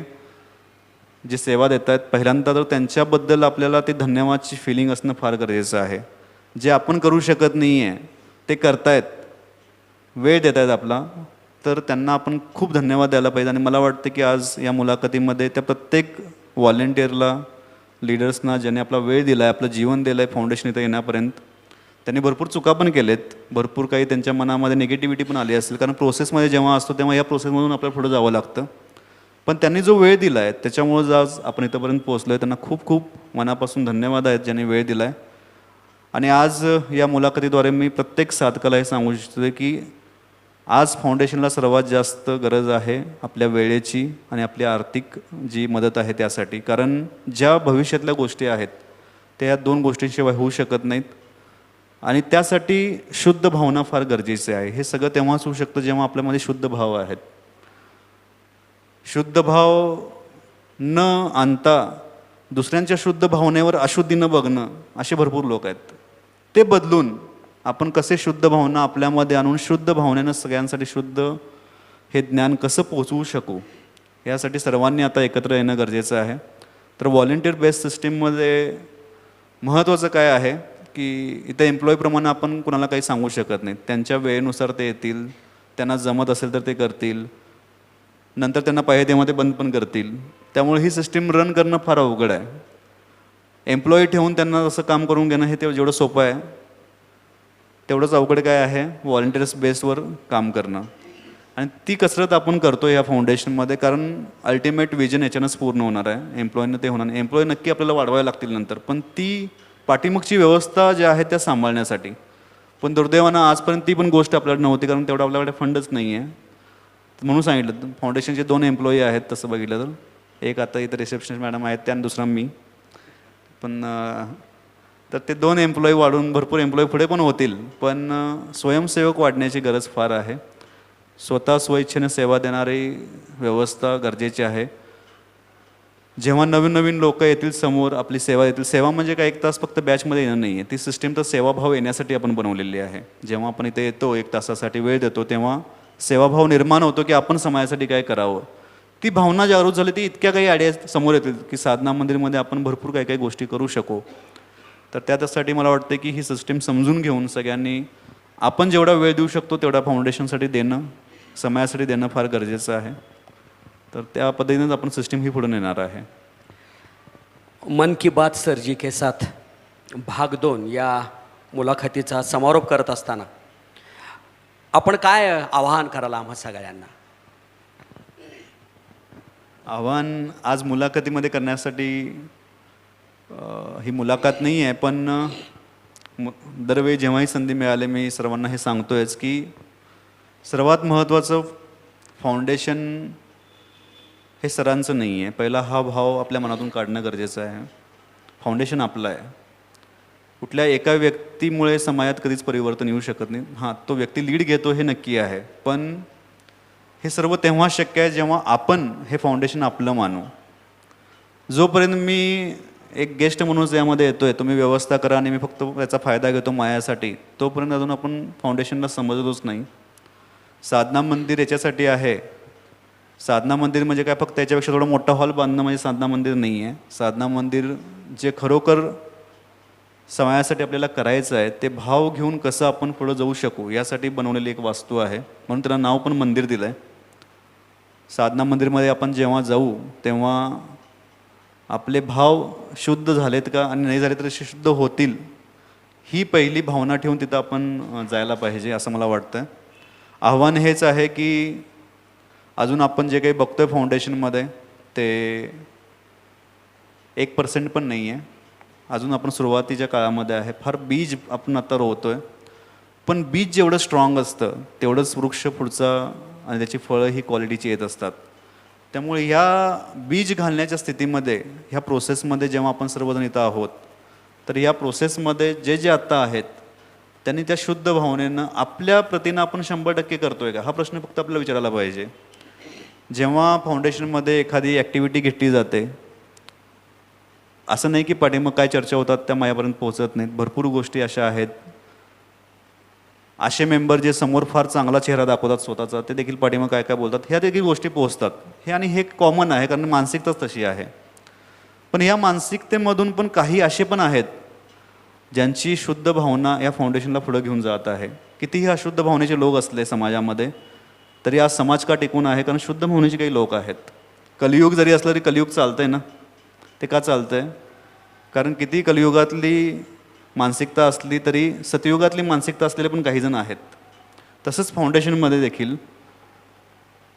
जे सेवा देत आहेत, पहिल्यांदा तर त्यांच्याबद्दल आपल्याला ते धन्यवादची फिलिंग असणं फार गरजेचं आहे. जे आपण करू शकत नाही आहे ते करतायत, वेळ देत आहेत आपला, तर त्यांना आपण खूप धन्यवाद द्यायला पाहिजे. आणि मला वाटतं की आज या मुलाखतीमध्ये त्या प्रत्येक व्हॉलेंटिअरला, लीडर्सना, ज्यांनी आपला वेळ दिला आहे, आपलं जीवन दिलं आहे फाउंडेशन इथं येण्यापर्यंत, त्यांनी भरपूर चुका पण केलेत, भरपूर काही त्यांच्या मनामध्ये निगेटिव्हिटी पण आली असेल, कारण प्रोसेसमध्ये जेव्हा असतो तेव्हा या प्रोसेसमधून आपल्याला पुढे जावं लागतं. पण त्यांनी जो वेळ दिला आहे त्याच्यामुळं आज आपण इथंपर्यंत पोहोचलो आहे. त्यांना खूप खूप मनापासून धन्यवाद आहेत ज्यांनी वेळ दिला आहे. आणि आज या मुलाखतीद्वारे मी प्रत्येक साधकाला हे सांगू इच्छितो की आज फाउंडेशनला सर्वात जास्त गरज आहे आपल्या वेळेची आणि आपली आर्थिक जी मदत आहे त्यासाठी. कारण ज्या भविष्यातल्या गोष्टी आहेत त्या 2 गोष्टींशिवाय होऊ शकत नाहीत. आणि त्यासाठी शुद्ध भावना फार गरजेची आहे. हे सगळं तेव्हाच होऊ शकतं जेव्हा आपल्यामध्ये शुद्ध भाव आहेत. शुद्ध भाव न आणता दुसऱ्यांच्या शुद्ध भावनेवर अशुद्धी न बघणं, असे भरपूर लोक आहेत. ते बदलून आपण कसे शुद्ध भावना आपल्यामध्ये आणून शुद्ध भावनेनं सगळ्यांसाठी शुद्ध हे ज्ञान कसं पोचवू शकू, यासाठी सर्वांनी आता एकत्र येणं गरजेचं आहे. तर व्हॉलेंटिअर बेस्ड सिस्टीममध्ये महत्त्वाचं काय आहे की इथं एम्प्लॉईप्रमाणे आपण कुणाला काही सांगू शकत नाही. त्यांच्या वेळेनुसार ते येतील, त्यांना जमत असेल तर ते करतील, नंतर त्यांना पाहिजे तेव्हा ते बंद पण करतील. त्यामुळे ही सिस्टीम रन करणं फार अवघड आहे. एम्प्लॉई ठेवून त्यांना असं काम करून घेणं हे जेवढं सोपं आहे तेवढंच अवघड काय आहे व्हॉलेंटिअर्स बेसवर काम करणं. आणि ती कसरत आपण करतो या फाउंडेशनमध्ये, कारण अल्टिमेट विजन याच्यानंच पूर्ण होणार आहे. एम्प्लॉईनं ते होणार नाही. एम्प्लॉई नक्की आपल्याला वाढवायला लागतील नंतर, पण ती पाठीमागची व्यवस्था ज्या आहे त्या सांभाळण्यासाठी. पण दुर्दैवानं आजपर्यंत ती पण गोष्ट आपल्याकडे नव्हती, कारण तेवढं आपल्याकडे फंडच नाही आहे. म्हणून सांगितलं फाउंडेशनचे 2 एम्प्लॉई आहेत तसं बघितलं तर. एक आता इथं रिसेप्शनिस्ट मॅडम आहेत त्या, आणि दुसरा मी. पण तर ते 2 एम्प्लॉई वाढून भरपूर एम्प्लॉई पुढे पण होतील. पण स्वयंसेवक वाढण्याची गरज फार आहे. स्वतः स्वइच्छेने सेवा देणारी व्यवस्था गरजेची आहे. जेव्हा नवीन नवीन लोक येतील समोर, आपली सेवा देतील. सेवा म्हणजे काय 1 तास फक्त बॅचमध्ये येणं नाही आहे. ती सिस्टीम तर सेवाभाव येण्यासाठी आपण बनवलेली आहे. जेव्हा आपण इथे येतो 1 तासासाठी वेळ देतो तेव्हा सेवाभाव निर्माण होतो की आपण समाजासाठी काय करावं. ती भावना जागृत झाली, ती इतक्या काही आयडिया समोर येतील की साधना मंदिरमध्ये आपण भरपूर काही काही गोष्टी करू शकू. तर त्यासाठी मला वाटतं की ही सिस्टीम समजून घेऊन सगळ्यांनी आपण जेवढा वेळ देऊ शकतो तेवढा फाउंडेशनसाठी देणं, समाजासाठी देणं फार गरजेचं आहे. तर त्या पद्धतीनेच आपण सिस्टीम ही पुढे नेणार आहे. मन की बात सरजी के साथ भाग 2 या मुलाखतीचा समारोप करत असताना आपण काय आवाहन कराल आम्हा सगळ्यांना? आव्हान आज मुलाखतीमध्ये करण्यासाठी ही मुलाखत नाही आहे, पण दरवेळी जेव्हाही संधी मिळाली मी सर्वांना हे सांगतोयच की सर्वात महत्त्वाचं फाउंडेशन हे सरांचं नाही आहे. पहिला हा भाव आपल्या मनातून काढणं गरजेचं आहे. फाउंडेशन आपलं आहे. कुठल्या एका व्यक्तीमुळे समाजात कधीच परिवर्तन येऊ शकत नाही. हां, तो व्यक्ती लीड घेतो हे नक्की आहे, पण हे सर्व तेव्हा शक्य आहे जेव्हा आपण हे फाउंडेशन आपलं मानू. जोपर्यंत मी एक गेस्ट म्हणून यामध्ये येतोय, तुम्ही व्यवस्था करा आणि मी फक्त त्याचा फायदा घेतो मायासाठी, तोपर्यंत अजून आपण फाउंडेशनला समजतोच नाही. साधना मंदिर याच्यासाठी आहे. साधना मंदिर म्हणजे काय, फक्त याच्यापेक्षा थोडा मोठा हॉल बांधणं म्हणजे साधना मंदिर नाही आहे. साधना मंदिर जे खरोखर समाजासाठी आपल्याला करायचं आहे, ते भाव घेऊन कसं आपण पुढं जाऊ शकू यासाठी बनवलेली एक वास्तू आहे. म्हणून त्याला नाव पण मंदिर दिलं आहे. साधना मंदिरमध्ये आपण जेव्हा जाऊ तेव्हा आपले भाव शुद्ध झालेत का आणि नाही झाले तर शुद्ध होतील, ही पहिली भावना ठेवून तिथं आपण जायला पाहिजे असं मला वाटतं. आव्हान हेच आहे की अजून आपण जे काही बघतोय फाउंडेशनमध्ये ते 1% पण नाही आहे. अजून आपण सुरुवातीच्या काळामध्ये आहे. फार बीज आपण आता रोवतोय, पण बीज जेवढं स्ट्रॉंग असतं तेवढंच वृक्ष पुढचा आणि त्याची फळं ही क्वालिटीची येत असतात. त्यामुळे ह्या बीज घालण्याच्या स्थितीमध्ये, ह्या प्रोसेसमध्ये जेव्हा आपण सर्वजण इथं आहोत, तर या प्रोसेसमध्ये जे जे आत्ता आहेत त्यांनी त्या शुद्ध भावनेनं आपल्या प्रतीनं आपण 100% करतोय का, हा प्रश्न फक्त आपल्याला विचारायला पाहिजे. जेव्हा फाउंडेशनमध्ये एखादी ॲक्टिव्हिटी घेतली जाते, असं नाही की पाठीमाग काय चर्चा होतात त्या माझ्यापर्यंत पोहोचत नाहीत. भरपूर गोष्टी अशा आहेत. असे मेंबर जे समोर फार चांगला चेहरा दाखवतात स्वतःचा, ते देखील पाठीमाग काय काय बोलतात, ह्या देखील गोष्टी पोहोचतात. हे आणि हे कॉमन आहे, कारण मानसिकताच तशी आहे. पण ह्या मानसिकतेमधून पण काही असे पण आहेत ज्यांची शुद्ध भावना या फाउंडेशनला पुढं घेऊन जात आहे. कितीही अशुद्ध भावनेचे लोक असले समाजामध्ये तरी आज समाज का टिकून आहे, कारण शुद्ध भावनेचे काही लोक आहेत. कलियुग जरी असलं तरी कलियुग चालतंय ना. ते का चालतंय? कारण किती कलियुगातली मानसिकता असली तरी सतयुगातली मानसिकता असलेले पण काही जण आहेत. तसंच फाउंडेशनमध्ये देखील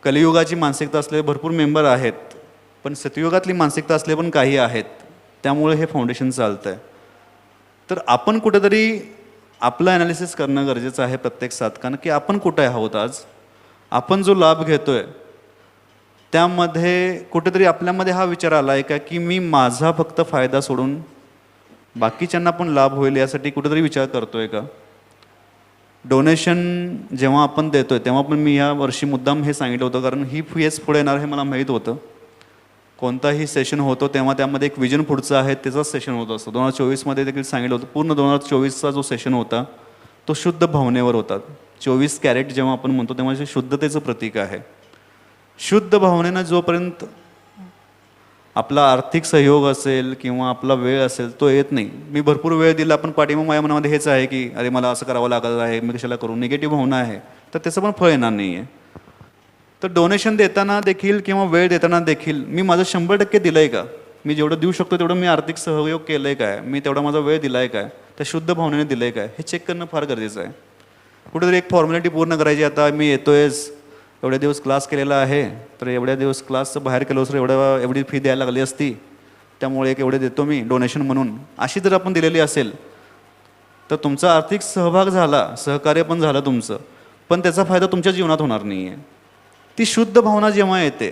कलियुगाची मानसिकता असलेले भरपूर मेंबर आहेत, पण सतयुगातली मानसिकता असले पण काही आहेत. त्यामुळे हे फाउंडेशन चालतं आहे. तर आपण कुठेतरी आपलं ॲनालिसिस करणं गरजेचं आहे प्रत्येक साधकानं, की आपण कुठे आहोत आज. आपण जो लाभ घेतोय त्यामध्ये कुठेतरी आपल्यामध्ये हा विचार आला आहे का की मी माझा फक्त फायदा सोडून बाकीच्यांना पण लाभ होईल यासाठी कुठेतरी विचार करतोय का. डोनेशन जेव्हा आपण देतोय तेव्हा पण मी या वर्षी मुद्दाम हे सांगितलं होतं, कारण ही फीस पुढे येणार हे मला माहीत होतं. कोणताही सेशन होतो तेव्हा त्यामध्ये एक विजन पुढचं आहे त्याचाच सेशन होत असतो. 2024मध्ये देखील सांगितलं होतं. पूर्ण 2024चा जो सेशन होता तो शुद्ध भावनेवर होता. 24 कॅरेट जेव्हा आपण म्हणतो तेव्हा जे शुद्धतेचं प्रतीक आहे. शुद्ध भावनेनं जोपर्यंत आपला आर्थिक सहयोग असेल किंवा आपला वेळ असेल तो येत नाही. मी भरपूर वेळ दिला पण पाठीमाग माझ्या मनामध्ये हेच आहे की अरे मला असं करावं लागत आहे, मी कशाला करू, निगेटिव्ह भावना आहे, तर त्याचं पण फळ येणार नाही आहे. तर डोनेशन देताना देखील किंवा वेळ देताना देखील मी माझं 100% दिलं आहे का, मी जेवढं देऊ शकतो तेवढं मी आर्थिक सहयोग केलं आहे काय, मी तेवढा माझा वेळ दिला आहे काय, त्या शुद्ध भावनेने दिलं आहे काय, हे चेक करणं फार गरजेचं आहे. कुठेतरी एक फॉर्मॅलिटी पूर्ण करायची. आता मी येतोयच, एवढे दिवस क्लास केलेला आहे, तर एवढ्या दिवस क्लासचं बाहेर केलं असं एवढी फी द्यायला लागली असती, त्यामुळे एक एवढे देतो मी डोनेशन म्हणून, अशी जर आपण दिलेली असेल तर तुमचा आर्थिक सहभाग झाला, सहकार्य पण झालं तुमचं, पण त्याचा फायदा तुमच्या जीवनात होणार नाही आहे. ती शुद्ध भावना जेव्हा येते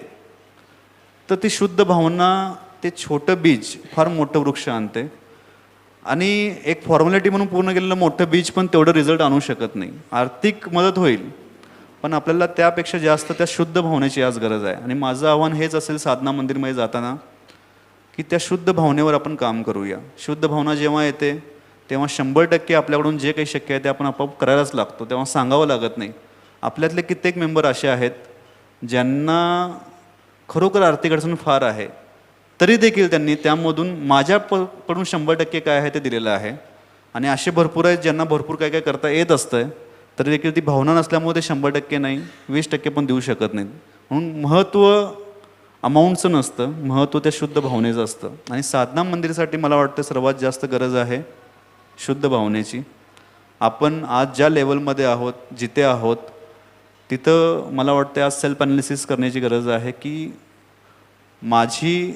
तर ती शुद्ध भावना ते छोटं बीज फार मोठं वृक्ष आणते. आणि एक फॉर्मॅलिटी म्हणून पूर्ण केलेलं मोठं बीज पण तेवढं रिझल्ट आणू शकत नाही. आर्थिक मदत होईल पण आपल्याला त्यापेक्षा जास्त त्या शुद्ध भावनेची आज गरज आहे. आणि माझं आव्हान हेच असेल साधना मंदिरमध्ये जाताना की त्या शुद्ध भावनेवर आपण काम करूया. शुद्ध भावना जेव्हा येते तेव्हा 100% आपल्याकडून जे काही शक्य आहे ते आपण आपोआप करायलाच लागतो. तेव्हा सांगावं लागत नाही. आपल्यातले कित्येक मेंबर असे आहेत ज्यांना खरोखर आर्थिक अडचण फार आहे, तरी देखील त्यांनी त्यामधून माझ्याकडून 100% काय आहे ते दिलेलं आहे. आणि असे भरपूर आहेत ज्यांना भरपूर काय काय करता येत असतं, तरी देखील ती भावना नसल्यामुळे ते 100% नाही 20% पण देऊ शकत नाहीत. म्हणून महत्त्व अमाऊंटचं नसतं, महत्त्व त्या शुद्ध भावनेचं असतं. आणि साधना मंदिरासाठी मला वाटतं सर्वात जास्त गरज आहे शुद्ध भावनेची. आपण आज ज्या लेवलमध्ये आहोत, जिथे आहोत, तिथं मला वाटतं आज सेल्फ ॲनालिसिस करण्याची गरज आहे की माझी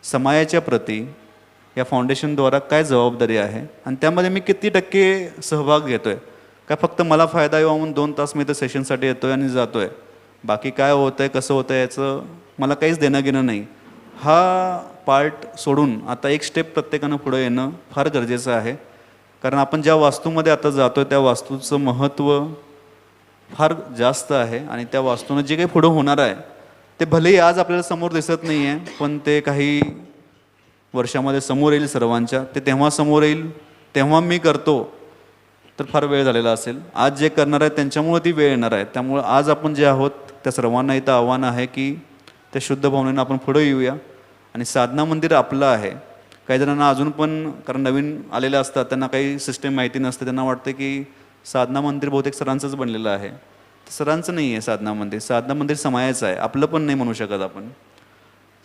समाजाच्या प्रती या फाउंडेशनद्वारा काय जबाबदारी आहे आणि त्यामध्ये मी किती टक्के सहभाग घेतो आहे. काय फक्त मला फायदा यावा म्हणून 2 तास मी तर सेशनसाठी येतो आहे आणि जातो आहे. बाकी काय होतं आहे कसं होतं आहे याचं मला काहीच देणं घेणं नाही. हा पार्ट सोडून आता एक स्टेप प्रत्येकानं पुढं येणं फार गरजेचं आहे. कारण आपण ज्या वास्तूमध्ये आता जातो आहे त्या वास्तूचं महत्त्व फार जास्त आहे आणि त्या वास्तूनं जे काही पुढं होणार आहे ते भलेही आज आपल्याला समोर दिसत नाही आहे, पण ते काही वर्षामध्ये समोर येईल सर्वांच्या. ते तेव्हा समोर येईल तेव्हा मी करतो तर फार वेळ झालेला असेल. आज जे करणार आहे त्यांच्यामुळे ती वेळ येणार आहे. त्यामुळं आज आपण जे आहोत त्या सर्वांना इथं आव्हान आहे की त्या शुद्ध भावनेनं आपण पुढं येऊया आणि साधना मंदिर आपलं आहे. काही जणांना अजून पण, कारण नवीन आलेले असतात त्यांना काही सिस्टीम माहिती नसते, त्यांना वाटतं की साधना मंदिर बहुतेक सरांचंच बनलेलं आहे. सरांचं नाही आहे साधना मंदिर. साधना मंदिर समायाचं आहे, आपलं पण नाही म्हणू शकत आपण.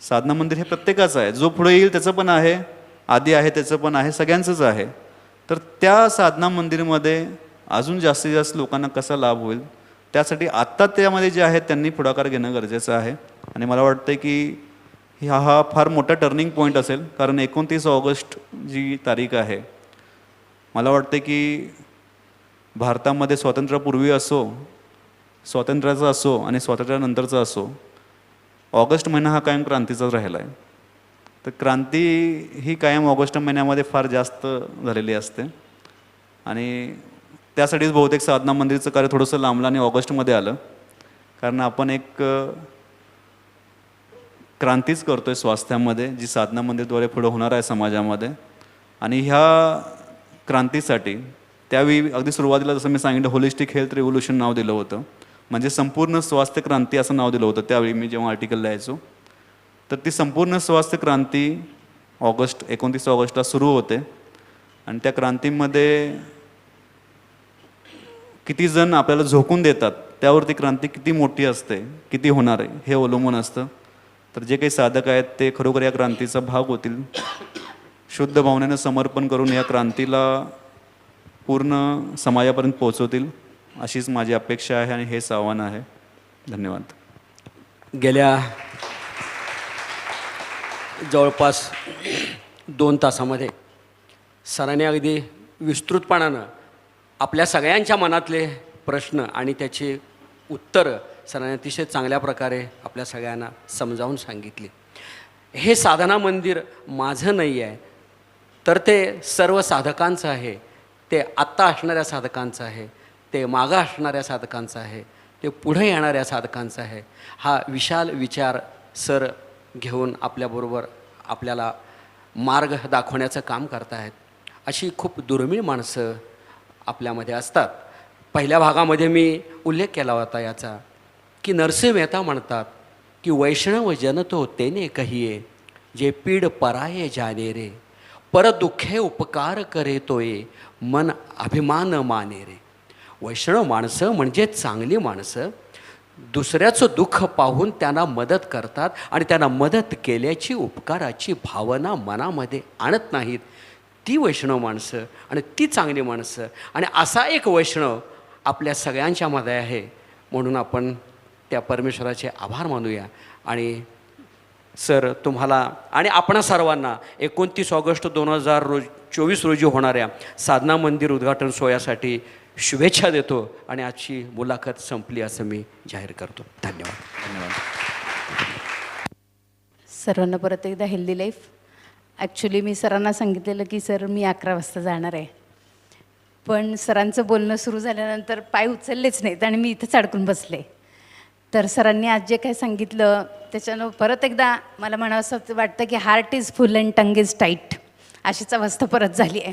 साधना मंदिर हे प्रत्येकाचं आहे. जो पुढे येईल त्याचं पण आहे, आधी आहे त्याचं पण आहे, सगळ्यांचंच आहे. तर त्या साधना मंदिरमध्ये अजून जास्तीत जास्त लोकांना कसा लाभ होईल त्यासाठी आत्ता त्यामध्ये जे आहेत त्यांनी पुढाकार घेणं गरजेचं आहे. आणि मला वाटतं की हा फार मोठा टर्निंग पॉईंट असेल. कारण 29 ऑगस्ट जी तारीख आहे, मला वाटतं की भारतामध्ये स्वातंत्र्यापूर्वी असो, स्वातंत्र्याचा असो आणि स्वातंत्र्यानंतरचा असो, ऑगस्ट महिना हा कायम क्रांतीचाच राहिला आहे. तर क्रांती ही कायम ऑगस्ट महिन्यामध्ये फार जास्त झालेली असते आणि त्यासाठीच बहुतेक साधना मंदिरचं कार्य थोडंसं लांबलं आणि ऑगस्टमध्ये आलं. कारण आपण एक क्रांतीच करतो आहे स्वास्थ्यामध्ये, जी साधना मंदिरद्वारे पुढं होणार आहे समाजामध्ये. आणि ह्या क्रांतीसाठी त्यावेळी अगदी सुरुवातीला जसं मी सांगितलं होलिस्टिक हेल्थ रिव्होल्यूशन नाव दिलं होतं, म्हणजे संपूर्ण स्वास्थ्य क्रांती असं नाव दिलं होतं त्यावेळी मी जेव्हा आर्टिकल लिहायचो. तर ती संपूर्ण स्वास्थ्य क्रांती 29 ऑगस्टला सुरू होते आणि त्या क्रांतीमध्ये किती जण आपल्याला झोकून देतात त्यावरती क्रांती किती मोठी असते, किती होणार आहे हे अवलंबून असतं. तर जे काही साधक आहेत ते खरोखर या क्रांतीचा भाग होतील, शुद्ध भावनेनं समर्पण करून या क्रांतीला पूर्ण समाजापर्यंत पोहोचवतील अशीच माझी अपेक्षा आहे आणि हेच आव्हान आहे. धन्यवाद. गेल्या जवळपास 2 तासामध्ये सरांनी अगदी विस्तृतपणानं आपल्या सगळ्यांच्या मनातले प्रश्न आणि त्याची उत्तरं सरांनी अतिशय चांगल्या प्रकारे आपल्या सगळ्यांना समजावून सांगितली. हे साधना मंदिर माझं नाही आहे, तर ते सर्व साधकांचं आहे. ते आत्ता असणाऱ्या साधकांचं आहे, ते मागं असणाऱ्या साधकांचं आहे, ते पुढे येणाऱ्या साधकांचं आहे. हा विशाल विचार सर घेऊन आपल्याबरोबर आपल्याला मार्ग दाखवण्याचं काम करतायत. अशी खूप दुर्मिळ माणसं आपल्यामध्ये असतात. पहिल्या भागामध्ये मी उल्लेख केला होता याचा की नरसिंह मेहता म्हणतात की वैष्णव जन तो तेने कहिये, जे पीड पराये जाने रे, पर दुःखे उपकार करे तोये, मन अभिमान माने रे. वैष्णव माणसं म्हणजे चांगली माणसं, दुसऱ्याचं दुःख पाहून त्यांना मदत करतात आणि त्यांना मदत केल्याची उपकाराची भावना मनामध्ये आणत नाहीत. ती वैष्णव माणसं आणि ती चांगली माणसं, आणि असा एक वैष्णव आपल्या सगळ्यांच्यामध्ये आहे. म्हणून आपण त्या परमेश्वराचे आभार मानूया. आणि सर तुम्हाला आणि आपणा सर्वांना 29 ऑगस्ट 2024 रोजी होणाऱ्या साधना मंदिर उद्घाटन सोहळ्यासाठी शुभेच्छा देतो आणि आजची मुलाखत संपली असं मी जाहीर करतो. धन्यवाद. धन्यवाद. सर्वांना परत एकदा हेल्दी लाईफ. ॲक्च्युली मी सरांना सांगितलेलं की सर मी 11 वाजता जाणार आहे, पण सरांचं बोलणं सुरू झाल्यानंतर पाय उचललेच नाहीत आणि मी इथंच अडकून बसले. तर सरांनी आज जे काही सांगितलं त्याच्यानं परत एकदा मला म्हणावं असं वाटतं की heart is full and tongue is tight, अशीच अवस्था परत झाली आहे.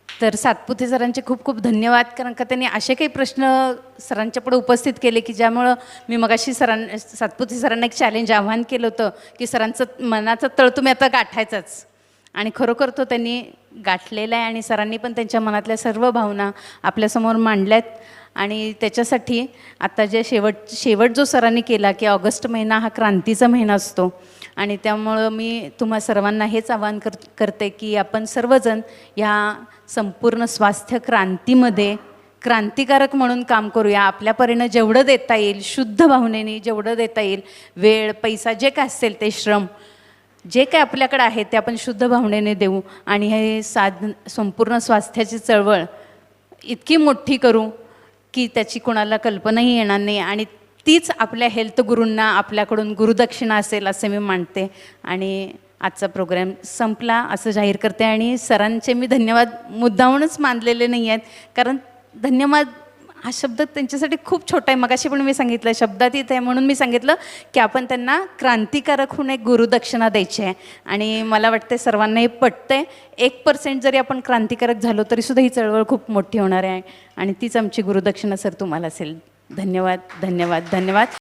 तर सातपुते सरांचे खूप खूप धन्यवाद, कारण का त्यांनी असे काही प्रश्न सरांच्या पुढे उपस्थित केले की ज्यामुळं मी मगाशी सातपुते सरांना एक चॅलेंज आव्हान केलं होतं की सरांचं मनाचा तळ तुम्ही आता गाठायचाच, आणि खरोखर तो त्यांनी गाठलेला आहे. आणि सरांनी पण त्यांच्या मनातल्या सर्व भावना आपल्यासमोर मांडल्यात. आणि त्याच्यासाठी आता जे शेवट जो सरांनी केला की ऑगस्ट महिना हा क्रांतीचा महिना असतो, आणि त्यामुळं मी तुम्हा सर्वांना हेच आवाहन करते की आपण सर्वजण ह्या संपूर्ण स्वास्थ्य क्रांतीमध्ये क्रांतिकारक म्हणून काम करूया. आपल्या परीनं जेवढं देता येईल, शुद्ध भावनेने जेवढं देता येईल, वेळ पैसा जे काय असेल ते श्रम जे काय आपल्याकडे आहे ते आपण शुद्ध भावनेने देऊ आणि हे संपूर्ण स्वास्थ्याची चळवळ इतकी मोठी करू की त्याची कोणाला कल्पनाही येणार नाही. आणि तीच आपल्या हेल्थ गुरूंना आपल्याकडून गुरुदक्षिणा असेल असे मी मानते. आणि आजचा प्रोग्राम संपला असं जाहीर करते. आणि सरांचे मी धन्यवाद मुद्दामूनच मानलेले नाही आहेत, कारण धन्यवाद हा शब्द त्यांच्यासाठी खूप छोटा आहे. मगाशी पण मी सांगितलं शब्दातीत आहे, म्हणून मी सांगितलं की आपण त्यांना क्रांतिकारक होऊन एक गुरुदक्षिणा द्यायची आहे. आणि मला वाटते सर्वांना हे पटतंय. 1% जरी आपण क्रांतिकारक झालो तरीसुद्धा ही चळवळ खूप मोठी होणार आहे. आणि तीच आमची गुरुदक्षिणा सर तुम्हाला असेल. धन्यवाद धन्यवाद धन्यवाद.